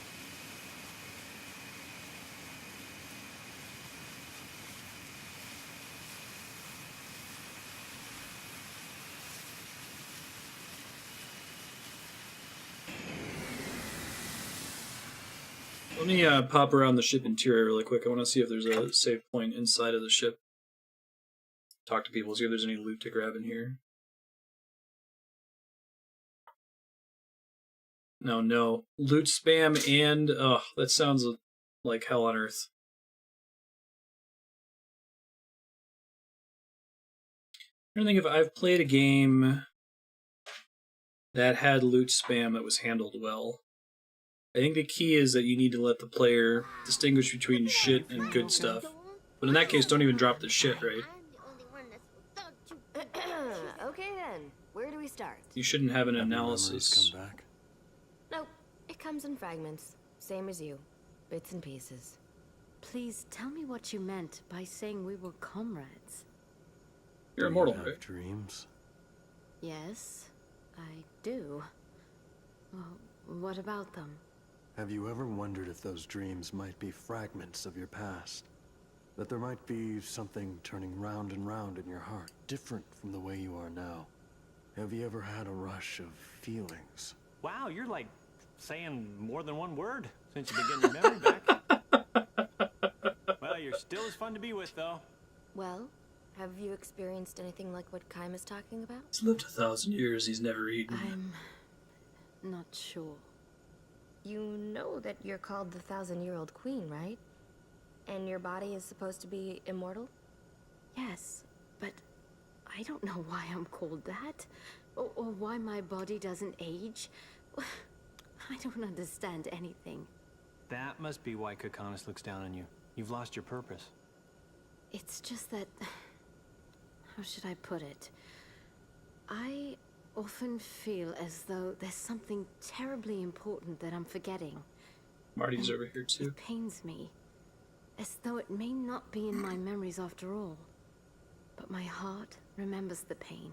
Let me pop around the ship interior really quick. I want to see if there's a save point inside of the ship. Talk to people, see if there's any loot to grab in here. No. Loot spam and... Ugh, that sounds like hell on earth. I don't think if I've played a game that had loot spam that was handled well. I think the key is that you need to let the player distinguish between shit and good stuff. But in that case, don't even drop the shit, right? Okay then, where do we start? You shouldn't have an analysis. Come back? Nope, it comes in fragments. Same as you. Bits and pieces. Please tell me what you meant by saying we were comrades. You're immortal, Do you have right? dreams? Yes, I do. Well, what about them? Have you ever wondered if those dreams might be fragments of your past? That there might be something turning round and round in your heart, different from the way you are now? Have you ever had a rush of feelings? Wow, you're like saying more than one word since you began your memory back. Well, you're still as fun to be with, though. Well, have you experienced anything like what Kaim is talking about? He's lived 1,000 years, he's never eaten. I'm not sure. You know that you're called the 1,000-year-old queen, right? And your body is supposed to be immortal? Yes, but I don't know why I'm called that. Or why my body doesn't age. I don't understand anything. That must be why Kakanis looks down on you. You've lost your purpose. It's just that... How should I put it? I often feel as though there's something terribly important that I'm forgetting. Marty's over here too. It pains me. As though it may not be in my memories after all. But my heart remembers the pain.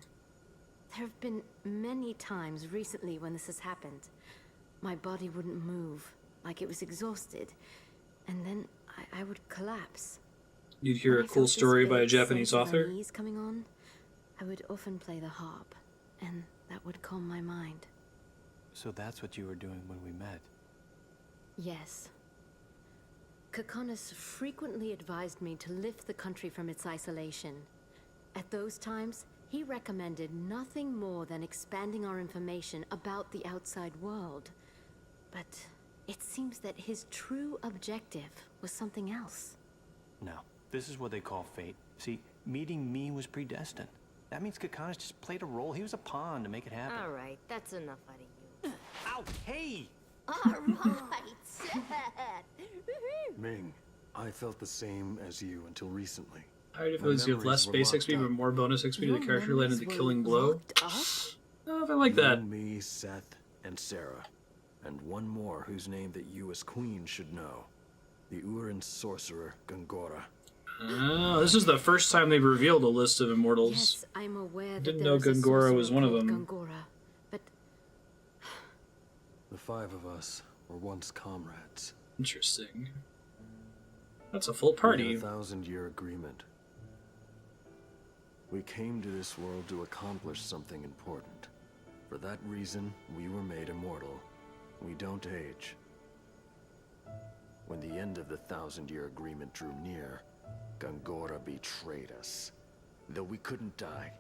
There have been many times recently when this has happened. My body wouldn't move, like it was exhausted. And then I would collapse. You'd hear When a I cool felt this story by a vague Japanese sense of author. unease coming on, I would often play the harp, and that would calm my mind. So that's what you were doing when we met. Yes. Kakanis frequently advised me to lift the country from its isolation. At those times, he recommended nothing more than expanding our information about the outside world. But it seems that his true objective was something else. No, this is what they call fate. See, meeting me was predestined. That means Kakanis just played a role. He was a pawn to make it happen. All right, that's enough out of you. Ow, hey! All right, Seth. Ming, I felt the same as you until recently. Alright, if it My was you have less memories were base XP locked but up. more bonus XP to the Your character landed the memories killing were blow. locked up? Oh, if I like that. You, me, Seth, and Sarah. And one more whose name that you as queen should know. The Urin sorcerer, Gongora. Oh, this is the first time they've revealed a list of immortals. Yes, I'm aware that Didn't there know is a Gongora sorcerer was one of called them. Gongora, but The five of us were once comrades. Interesting. That's a full We party. had a 1,000-year agreement. We came to this world to accomplish something important. For that reason, we were made immortal. We don't age. When the end of the 1,000-year agreement drew near, Gongora betrayed us. Though we couldn't die,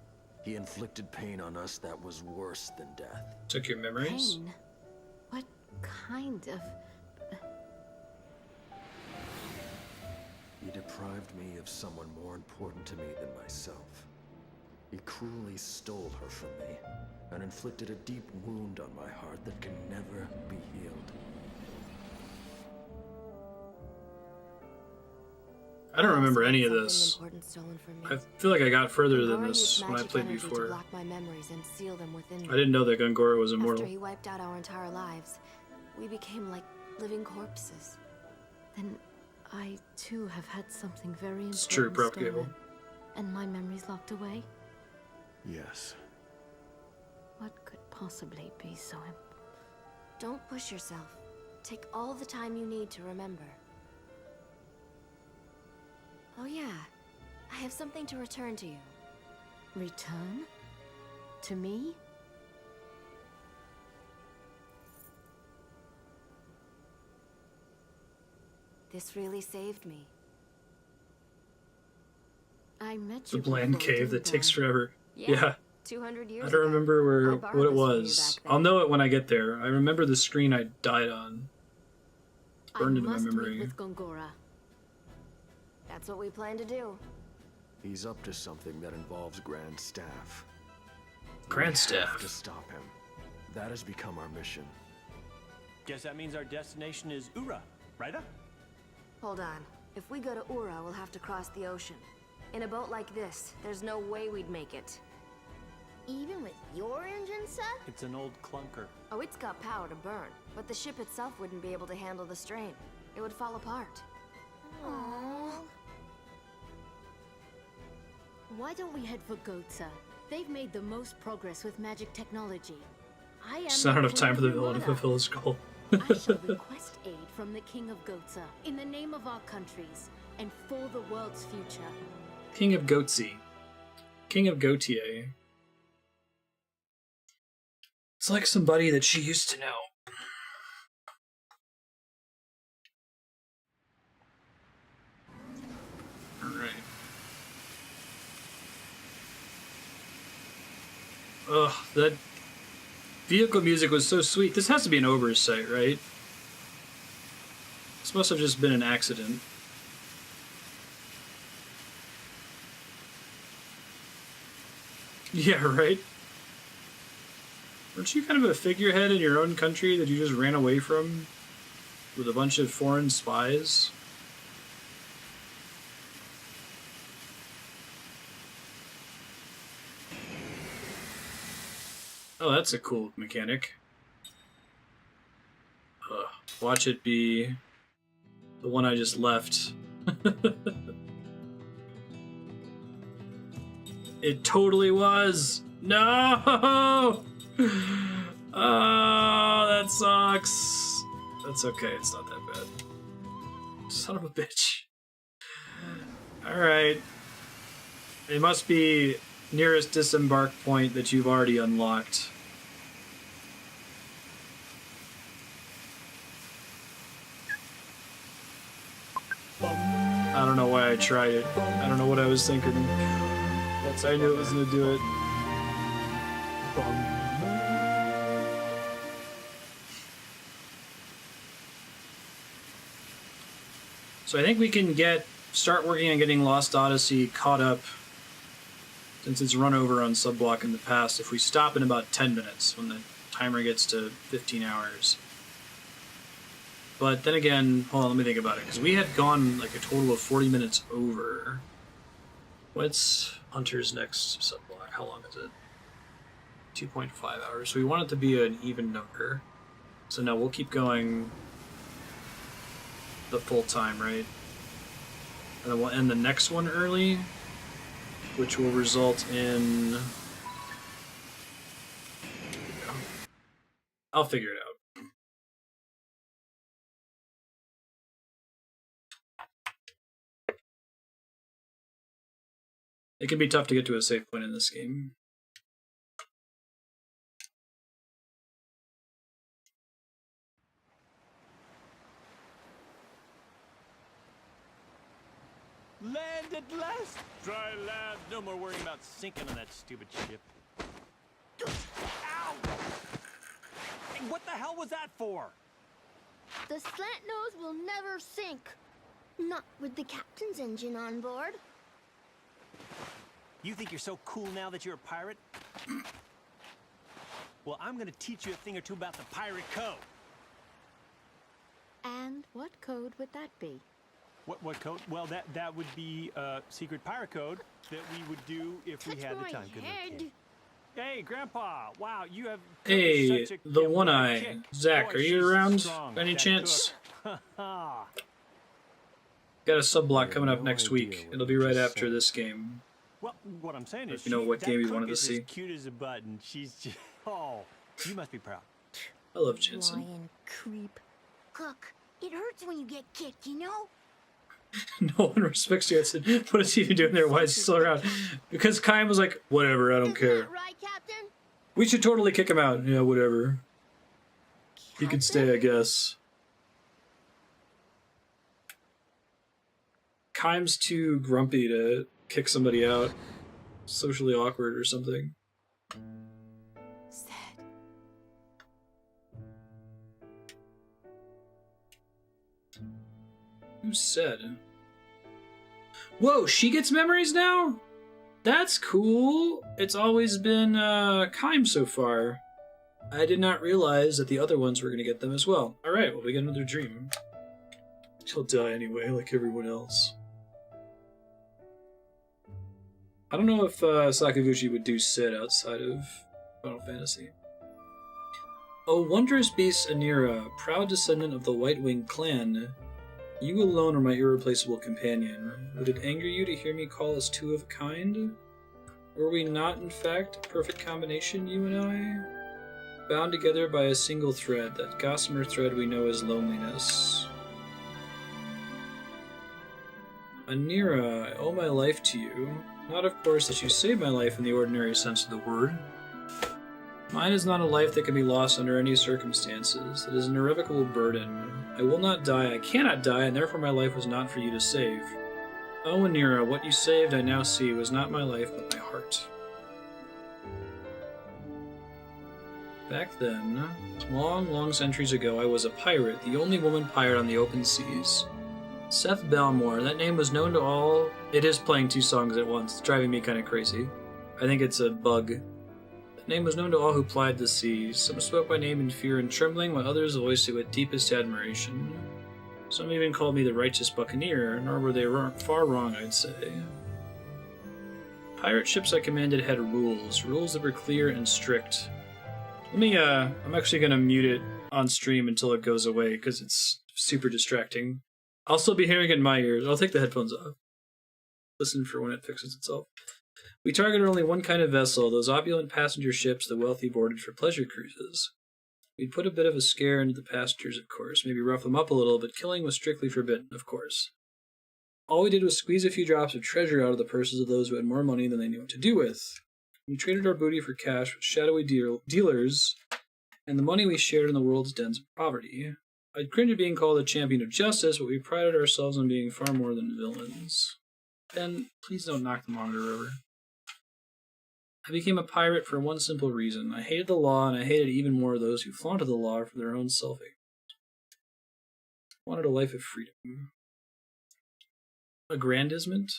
he inflicted pain on us that was worse than death. Took your memories? pain? What kind of... He deprived me of someone more important to me than myself. He cruelly stole her from me and inflicted a deep wound on my heart that can never be healed. I don't remember any of this. Important stolen from me. I feel like I got further than Gongora this used when I magic played energy to before. block my memories and seal them within me. I didn't know that Gongora was immortal. After he wiped out our entire lives, we became like living corpses. Then I too have had something very important It's true, Prop stolen. Cable. And my memories locked away? Yes. What could possibly be so important? Don't push yourself. Take all the time you need to remember. Oh yeah, I have something to return to you. Return? To me? This really saved me. I met The you bland before, cave that didn't takes I? forever. Yeah. 200 years I ago. don't remember where I borrowed what it this from you was. back then. I'll know it when I get there. I remember the screen I died on. Burned into my I must memory. meet with Gongora. That's what we plan to do. He's up to something that involves Grand Staff. Grand We Staff. have to stop him. That has become our mission. Guess that means our destination is Ura, right? Hold on. If we go to Ura, we'll have to cross the ocean. In a boat like this, there's no way we'd make it. Even with your engine set? It's an old clunker. Oh, it's got power to burn, but the ship itself wouldn't be able to handle the strain. It would fall apart. Aww. Why don't we head for Gotza? They've made the most progress with magic technology. I am It's not enough time for the Queen villain to Rana. fulfill his goal. I shall request aid from the King of Gotza in the name of our countries and for the world's future. King of Goatsy. King of Gautier. It's like somebody that she used to know. Alright. Ugh, that vehicle music was so sweet. This has to be an oversight, right? This must have just been an accident. Yeah, right? Weren't you kind of a figurehead in your own country that you just ran away from with a bunch of foreign spies? Oh, that's a cool mechanic. Watch it be the one I just left. It totally was! No! Oh, that sucks. That's okay, it's not that bad. Son of a bitch. Alright. It must be nearest disembark point that you've already unlocked. I don't know why I tried it. I don't know what I was thinking. I knew it was gonna do it. So I think we can start working on getting Lost Odyssey caught up, since it's run over on Subblock in the past, if we stop in about 10 minutes when the timer gets to 15 hours. But then again, hold on, let me think about it, because we had gone like a total of 40 minutes over. What's Hunter's next subblock? How long is it? 2.5 hours. So we want it to be an even number. So no, we'll keep going the full time, right? And then we'll end the next one early, which will result in... I'll figure it out. It can be tough to get to a safe point in this game. Land at last! Dry land. No more worrying about sinking on that stupid ship. Ow! Hey, what the hell was that for? The slant nose will never sink. Not with the captain's engine on board. You think you're so cool now that you're a pirate? Well, I'm gonna teach you a thing or two about the pirate code. And what code would that be? What code? Well, that would be a secret pirate code that we would do if we had the time. Good luck, kid. Hey, Grandpa! Wow, you have Hey, such a the one-eye. kick. Zach, Boy, are you she's around strong, by any that chance? cook. Got a sub-block have coming up no next idea week. what It'll be you right just after said. this game. Well, what I'm saying is, You know what that game you cook wanted to is see. as cute as a button. She's just, oh, you must be proud. I love Jensen. Lion creep. Cook, it hurts when you get kicked, you know? No one respects you. I said, what is he even doing there? Why is he still around? Because Kaim was like, whatever, I don't care. Right, Captain? We should totally kick him out. Yeah, whatever. He can stay, I guess. Kaim's too grumpy to kick somebody out. Socially awkward or something. Who said? Whoa, she gets memories now? That's cool. It's always been Kaim so far. I did not realize that the other ones were going to get them as well. Alright, well, we get another dream. He'll die anyway, like everyone else. I don't know if Sakaguchi would do Sid outside of Final Fantasy. O wondrous beast Anira, proud descendant of the White Wing clan, you alone are my irreplaceable companion. Would it anger you to hear me call us two of a kind? Were we not, in fact, a perfect combination, you and I? Bound together by a single thread, that gossamer thread we know as loneliness. Anira, I owe my life to you. Not, of course, that you saved my life in the ordinary sense of the word. Mine is not a life that can be lost under any circumstances. It is an irrevocable burden. I will not die, I cannot die, and therefore my life was not for you to save. Oh, Anira, what you saved I now see was not my life, but my heart. Back then, long, long centuries ago, I was a pirate, the only woman pirate on the open seas. Seth Balmore, that name was known to all. It is playing two songs at once, it's driving me kind of crazy. I think it's a bug. That name was known to all who plied the seas. Some spoke my name in fear and trembling, while others voiced it with deepest admiration. Some even called me the righteous buccaneer, nor were they far wrong, I'd say. Pirate ships I commanded had rules that were clear and strict. Let me, I'm actually gonna mute it on stream until it goes away, because it's super distracting. I'll still be hearing it in my ears. I'll take the headphones off. Listen for when it fixes itself. We targeted only one kind of vessel, those opulent passenger ships the wealthy boarded for pleasure cruises. We'd put a bit of a scare into the passengers, of course, maybe rough them up a little, but killing was strictly forbidden, of course. All we did was squeeze a few drops of treasure out of the purses of those who had more money than they knew what to do with. We traded our booty for cash with shadowy dealers, and the money we shared in the world's dens of poverty. I'd cringe at being called a champion of justice, but we prided ourselves on being far more than villains. Ben, please don't knock the monitor over. I became a pirate for one simple reason. I hated the law, and I hated even more those who flaunted the law for their own self-hate. I wanted a life of freedom. Aggrandizement?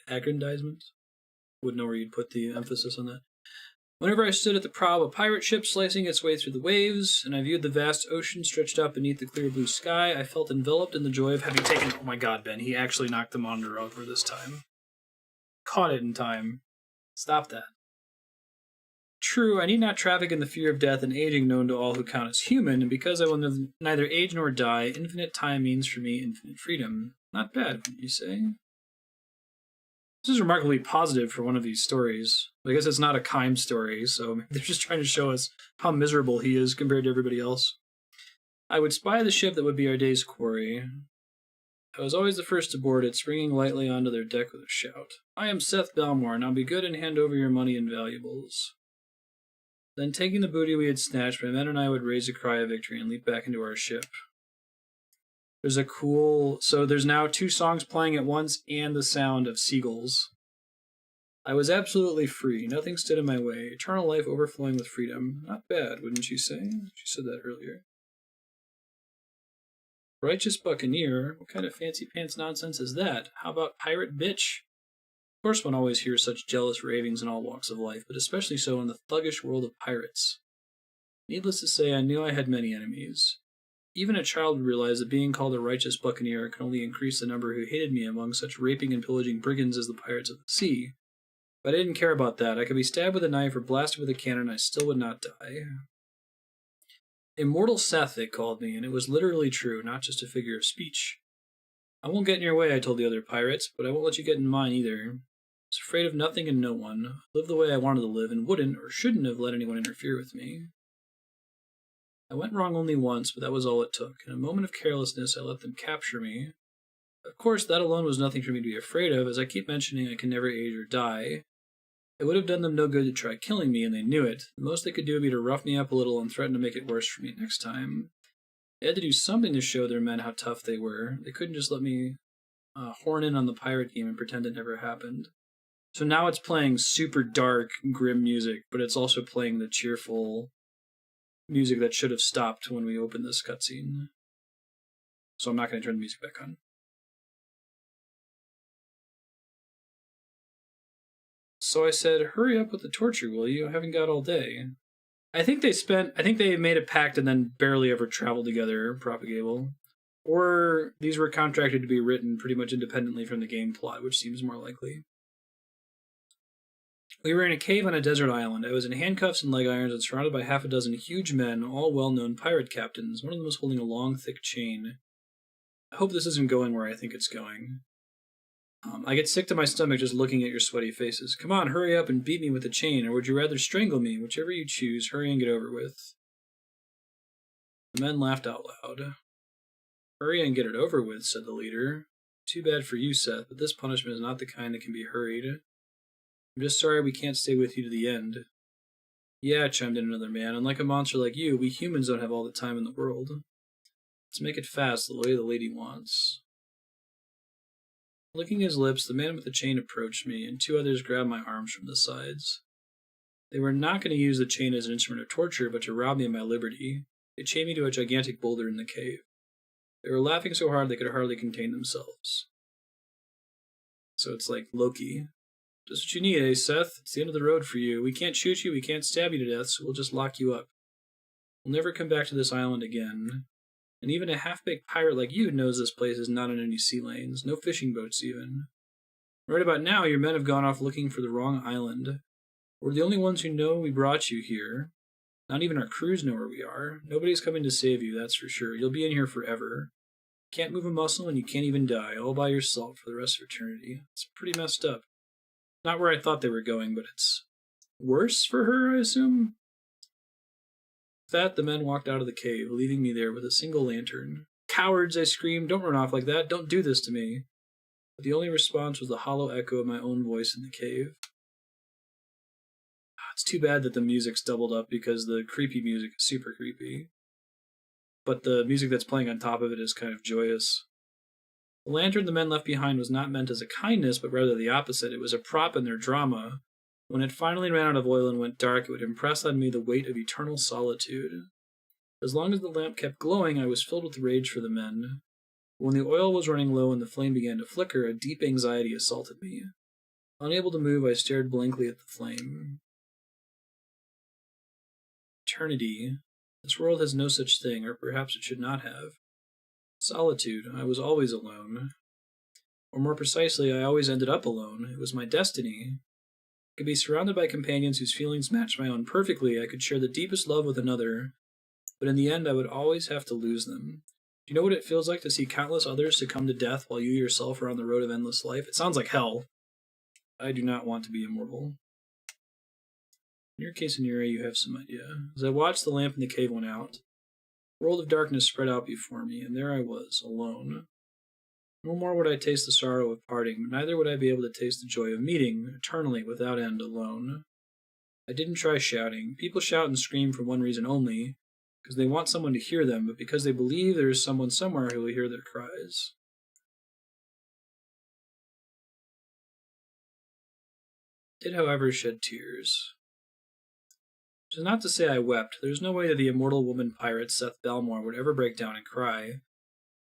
Aggrandizement? Wouldn't know where you'd put the emphasis on that. Whenever I stood at the prow of a pirate ship slicing its way through the waves, and I viewed the vast ocean stretched up beneath the clear blue sky, I felt enveloped in the joy of having taken... Oh my god, Ben, he actually knocked the monitor over this time. Caught it in time. Stop that. True, I need not traffic in the fear of death and aging known to all who count as human, and because I will neither age nor die, infinite time means for me infinite freedom. Not bad, wouldn't you say? This is remarkably positive for one of these stories. I guess it's not a Kaim story, so they're just trying to show us how miserable he is compared to everybody else. I would spy the ship that would be our day's quarry. I was always the first to board it, springing lightly onto their deck with a shout. I am Seth Balmore, now be good and hand over your money and valuables. Then, taking the booty we had snatched, my men and I would raise a cry of victory and leap back into our ship. There's a cool... So there's now two songs playing at once and the sound of seagulls. I was absolutely free. Nothing stood in my way. Eternal life overflowing with freedom. Not bad, wouldn't you say? She said that earlier. Righteous buccaneer? What kind of fancy pants nonsense is that? How about pirate bitch? Of course one always hears such jealous ravings in all walks of life, but especially so in the thuggish world of pirates. Needless to say, I knew I had many enemies. Even a child would realize that being called a righteous buccaneer can only increase the number who hated me among such raping and pillaging brigands as the pirates of the sea. But I didn't care about that. I could be stabbed with a knife or blasted with a cannon, and I still would not die. Immortal Seth, they called me, and it was literally true, not just a figure of speech. I won't get in your way, I told the other pirates, but I won't let you get in mine either. I was afraid of nothing and no one. I lived the way I wanted to live, and wouldn't or shouldn't have let anyone interfere with me. I went wrong only once, but that was all it took. In a moment of carelessness, I let them capture me. Of course, that alone was nothing for me to be afraid of, as I keep mentioning I can never age or die. It would have done them no good to try killing me, and they knew it. The most they could do would be to rough me up a little and threaten to make it worse for me next time. They had to do something to show their men how tough they were. They couldn't just let me horn in on the pirate game and pretend it never happened. So now it's playing super dark, grim music, but it's also playing the cheerful music that should have stopped when we opened this cutscene. So I'm not going to turn the music back on. So I said, hurry up with the torture, will you? I haven't got all day. I think they made a pact and then barely ever traveled together, Propagable. Or these were contracted to be written pretty much independently from the game plot, which seems more likely. We were in a cave on a desert island. I was in handcuffs and leg irons and surrounded by half a dozen huge men, all well-known pirate captains. One of them was holding a long, thick chain. I hope this isn't going where I think it's going. I get sick to my stomach just looking at your sweaty faces. Come on, hurry up and beat me with the chain, or would you rather strangle me? Whichever you choose, hurry and get over with. The men laughed out loud. Hurry and get it over with, said the leader. Too bad for you, Seth, but this punishment is not the kind that can be hurried. I'm just sorry we can't stay with you to the end. Yeah, chimed in another man. Unlike a monster like you, we humans don't have all the time in the world. Let's make it fast, the way the lady wants. Licking his lips, the man with the chain approached me, and two others grabbed my arms from the sides. They were not going to use the chain as an instrument of torture, but to rob me of my liberty. They chained me to a gigantic boulder in the cave. They were laughing so hard they could hardly contain themselves. So it's like Loki. Just what you need, eh, Seth? It's the end of the road for you. We can't shoot you, we can't stab you to death, so we'll just lock you up. We'll never come back to this island again. And even a half-baked pirate like you knows this place is not in any sea lanes, no fishing boats even. Right about now, your men have gone off looking for the wrong island. We're the only ones who know we brought you here. Not even our crews know where we are. Nobody's coming to save you, that's for sure. You'll be in here forever. Can't move a muscle and you can't even die, all by yourself for the rest of eternity. It's pretty messed up. Not where I thought they were going, but it's worse for her, I assume? With that, the men walked out of the cave, leaving me there with a single lantern. Cowards, I screamed. Don't run off like that. Don't do this to me. But the only response was the hollow echo of my own voice in the cave. It's too bad that the music's doubled up because the creepy music is super creepy. But the music that's playing on top of it is kind of joyous. The lantern the men left behind was not meant as a kindness, but rather the opposite. It was a prop in their drama. When it finally ran out of oil and went dark, it would impress on me the weight of eternal solitude. As long as the lamp kept glowing, I was filled with rage for the men. When the oil was running low and the flame began to flicker, a deep anxiety assaulted me. Unable to move, I stared blankly at the flame. Eternity. This world has no such thing, or perhaps it should not have. Solitude. I was always alone. Or more precisely, I always ended up alone. It was my destiny. I could be surrounded by companions whose feelings matched my own perfectly. I could share the deepest love with another. But in the end, I would always have to lose them. Do you know what it feels like to see countless others succumb to death while you yourself are on the road of endless life? It sounds like hell. I do not want to be immortal. In your case, Anira, you have some idea. As I watched, the lamp in the cave went out. A world of darkness spread out before me, and there I was, alone. No more would I taste the sorrow of parting, but neither would I be able to taste the joy of meeting, eternally, without end, alone. I didn't try shouting. People shout and scream for one reason only, because they want someone to hear them, but because they believe there is someone somewhere who will hear their cries. I did, however, shed tears. Which is not to say I wept. There's no way that the immortal woman pirate Seth Belmore would ever break down and cry.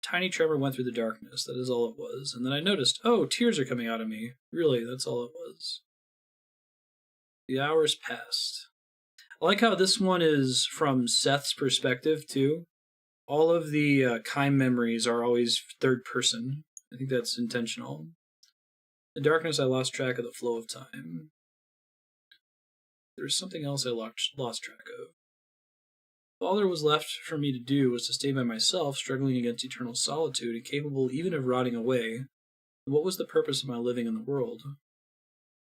Tiny tremor went through the darkness, that is all it was, and then I noticed, oh, tears are coming out of me. Really, that's all it was. The hours passed. I like how this one is from Seth's perspective, too. All of the Kime memories are always third person. I think that's intentional. In the darkness, I lost track of the flow of time. There was something else I lost track of. All there was left for me to do was to stay by myself, struggling against eternal solitude, and capable even of rotting away. What was the purpose of my living in the world?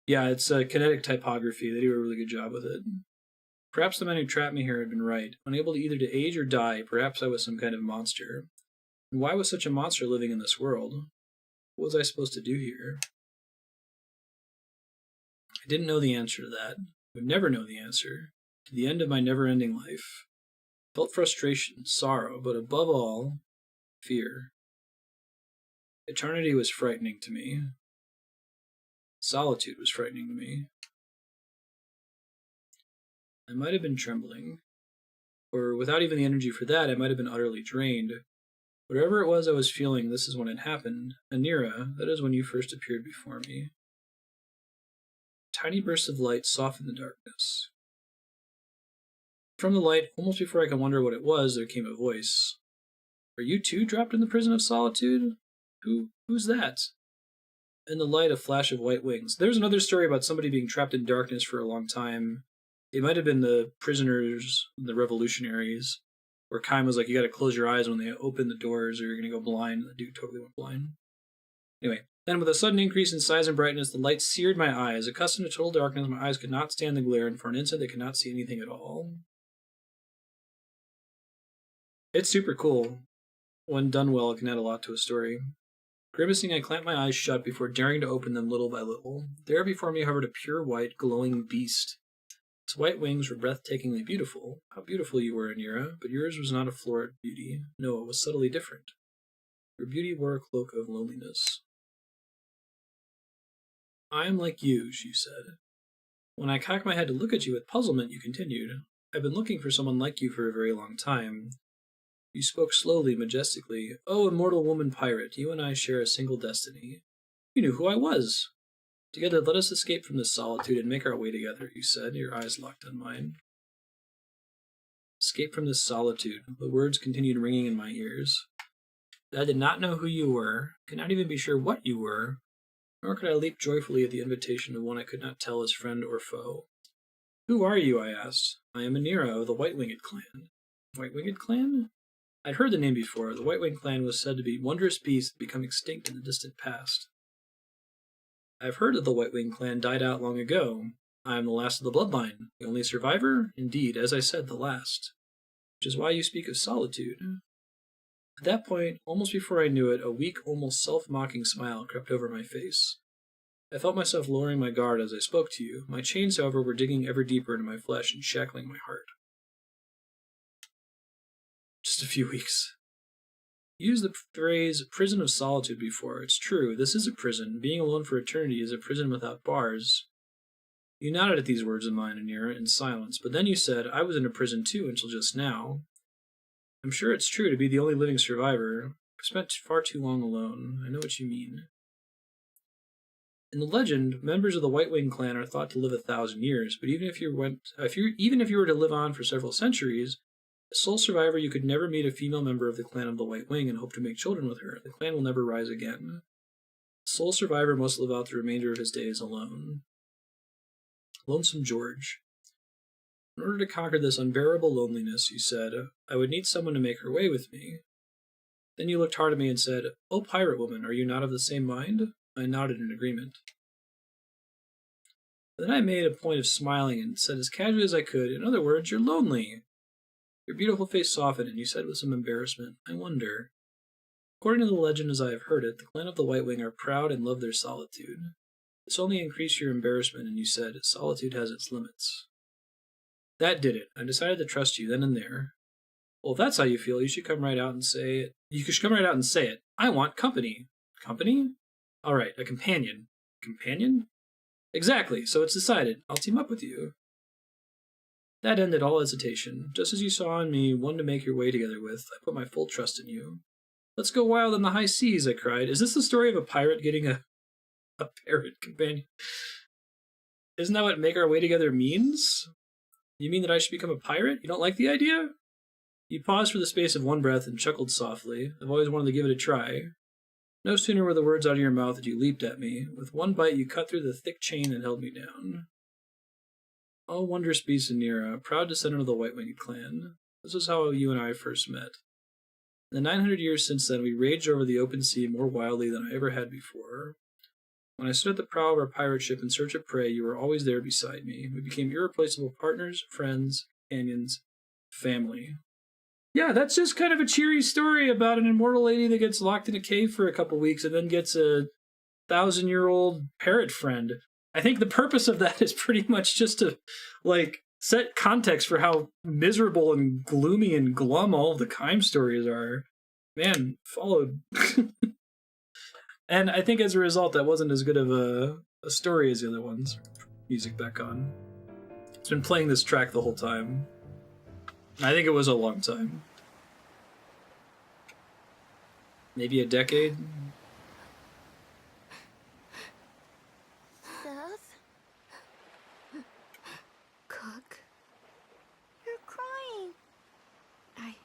Yeah, it's a kinetic typography. They do a really good job with it. Perhaps the men who trapped me here had been right. Unable either to age or die, perhaps I was some kind of monster. And why was such a monster living in this world? What was I supposed to do here? I didn't know the answer to that. I would never know the answer. To the end of my never-ending life. I felt frustration, sorrow, but above all, fear. Eternity was frightening to me. Solitude was frightening to me. I might have been trembling, or without even the energy for that, I might have been utterly drained. Whatever it was I was feeling, this is when it happened. Anira, that is when you first appeared before me. Tiny bursts of light softened the darkness. From the light, almost before I could wonder what it was, there came a voice. Are you too trapped in the prison of solitude? Who's that? In the light, a flash of white wings. There's another story about somebody being trapped in darkness for a long time. It might have been the prisoners, the revolutionaries, where Kime was like, you gotta close your eyes when they open the doors or you're gonna go blind. The dude totally went blind. Anyway, then with a sudden increase in size and brightness, the light seared my eyes. Accustomed to total darkness, my eyes could not stand the glare, and for an instant they could not see anything at all. It's super cool. When done well, it can add a lot to a story. Grimacing, I clamped my eyes shut before daring to open them little by little. There before me hovered a pure white, glowing beast. Its white wings were breathtakingly beautiful. How beautiful you were, Anira, but yours was not a florid beauty. No, it was subtly different. Your beauty wore a cloak of loneliness. I am like you, she said. When I cocked my head to look at you with puzzlement, you continued. I've been looking for someone like you for a very long time. You spoke slowly, majestically. Oh, immortal woman pirate, you and I share a single destiny. You knew who I was. Together, let us escape from this solitude and make our way together, you said, your eyes locked on mine. Escape from this solitude. The words continued ringing in my ears. I did not know who you were, could not even be sure what you were, nor could I leap joyfully at the invitation of one I could not tell as friend or foe. Who are you, I asked. I am Anira of the White-Winged Clan. White-Winged Clan? I'd heard the name before. The White-Winged Clan was said to be wondrous beasts that become extinct in the distant past. I've heard that the White-Winged Clan died out long ago. I am the last of the bloodline. The only survivor? Indeed, as I said, the last. Which is why you speak of solitude. At that point, almost before I knew it, a weak, almost self-mocking smile crept over my face. I felt myself lowering my guard as I spoke to you. My chains, however, were digging ever deeper into my flesh and shackling my heart. Just a few weeks. You used the phrase prison of solitude before. It's true, this is a prison. Being alone for eternity is a prison without bars. You nodded at these words of mine, Anira, in silence, but then you said, I was in a prison too until just now. I'm sure it's true to be the only living survivor. I've spent far too long alone. I know what you mean. In the legend, members of the White-Winged Clan are thought to live 1,000 years, but even if you were to live on for several centuries, as sole survivor, you could never meet a female member of the clan of the White Wing and hope to make children with her. The clan will never rise again. The sole survivor must live out the remainder of his days alone. Lonesome George. In order to conquer this unbearable loneliness, you said, I would need someone to make her way with me. Then you looked hard at me and said, Oh, pirate woman, are you not of the same mind? I nodded in agreement. Then I made a point of smiling and said as casually as I could, in other words, you're lonely. Your beautiful face softened, and you said with some embarrassment, I wonder. According to the legend as I have heard it, the clan of the White Wing are proud and love their solitude. This only increased your embarrassment, and you said, solitude has its limits. That did it. I decided to trust you then and there. Well, if that's how you feel, you should come right out and say it. You should come right out and say it. I want company. Company? All right, a companion. Companion? Exactly, so it's decided. I'll team up with you. That ended all hesitation. Just as you saw in me one to make your way together with, I put my full trust in you. Let's go wild in the high seas, I cried. Is this the story of a pirate getting a parrot companion? Isn't that what make our way together means? You mean that I should become a pirate? You don't like the idea? You paused for the space of one breath and chuckled softly. I've always wanted to give it a try. No sooner were the words out of your mouth than you leaped at me. With one bite, you cut through the thick chain and held me down. Oh, wondrous beast Nira, proud descendant of the White-Winged clan. This is how you and I first met. In the 900 years since then, we raged over the open sea more wildly than I ever had before. When I stood at the prow of our pirate ship in search of prey, you were always there beside me. We became irreplaceable partners, friends, companions, family. Yeah, that's just kind of a cheery story about an immortal lady that gets locked in a cave for a couple weeks and then gets a 1,000-year-old parrot friend. I think the purpose of that is pretty much just to, like, set context for how miserable and gloomy and glum all of the Kime stories are. Man, followed. And I think as a result, that wasn't as good of a story as the other ones. Music back on. It's been playing this track the whole time. I think it was a long time. Maybe a decade? Seth? Cook? You're crying. I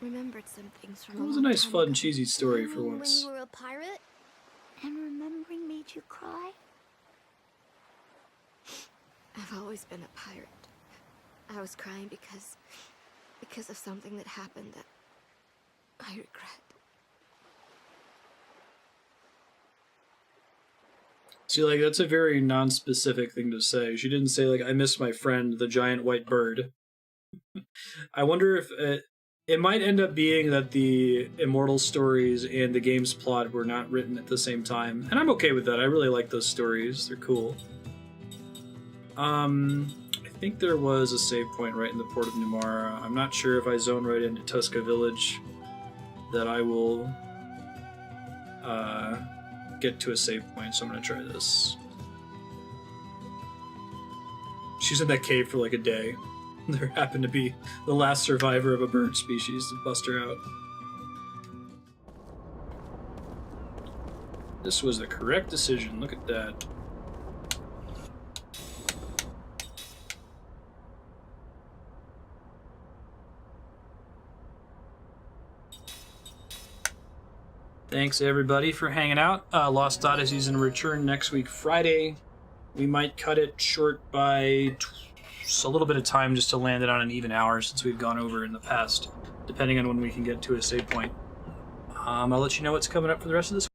remembered some things from It was a nice, fun, cheesy story for once. When you were a pirate? And remembering made you cry? I've always been a pirate. I was crying because of something that happened that I regret. See, like, that's a very non-specific thing to say. She didn't say, like, I miss my friend, the giant white bird. I wonder if it might end up being that the Immortal stories and the game's plot were not written at the same time. And I'm okay with that. I really like those stories. They're cool. I think there was a save point right in the port of Numara. I'm not sure if I zone right into Tuska Village that I will get to a save point, so I'm gonna try this. She's in that cave for like a day. There happened to be the last survivor of a bird species to bust her out. This was the correct decision, look at that. Thanks everybody for hanging out. Lost Odyssey's in return next week Friday. We might cut it short by just a little bit of time just to land it on an even hour since we've gone over in the past, depending on when we can get to a save point. I'll let you know what's coming up for the rest of this week.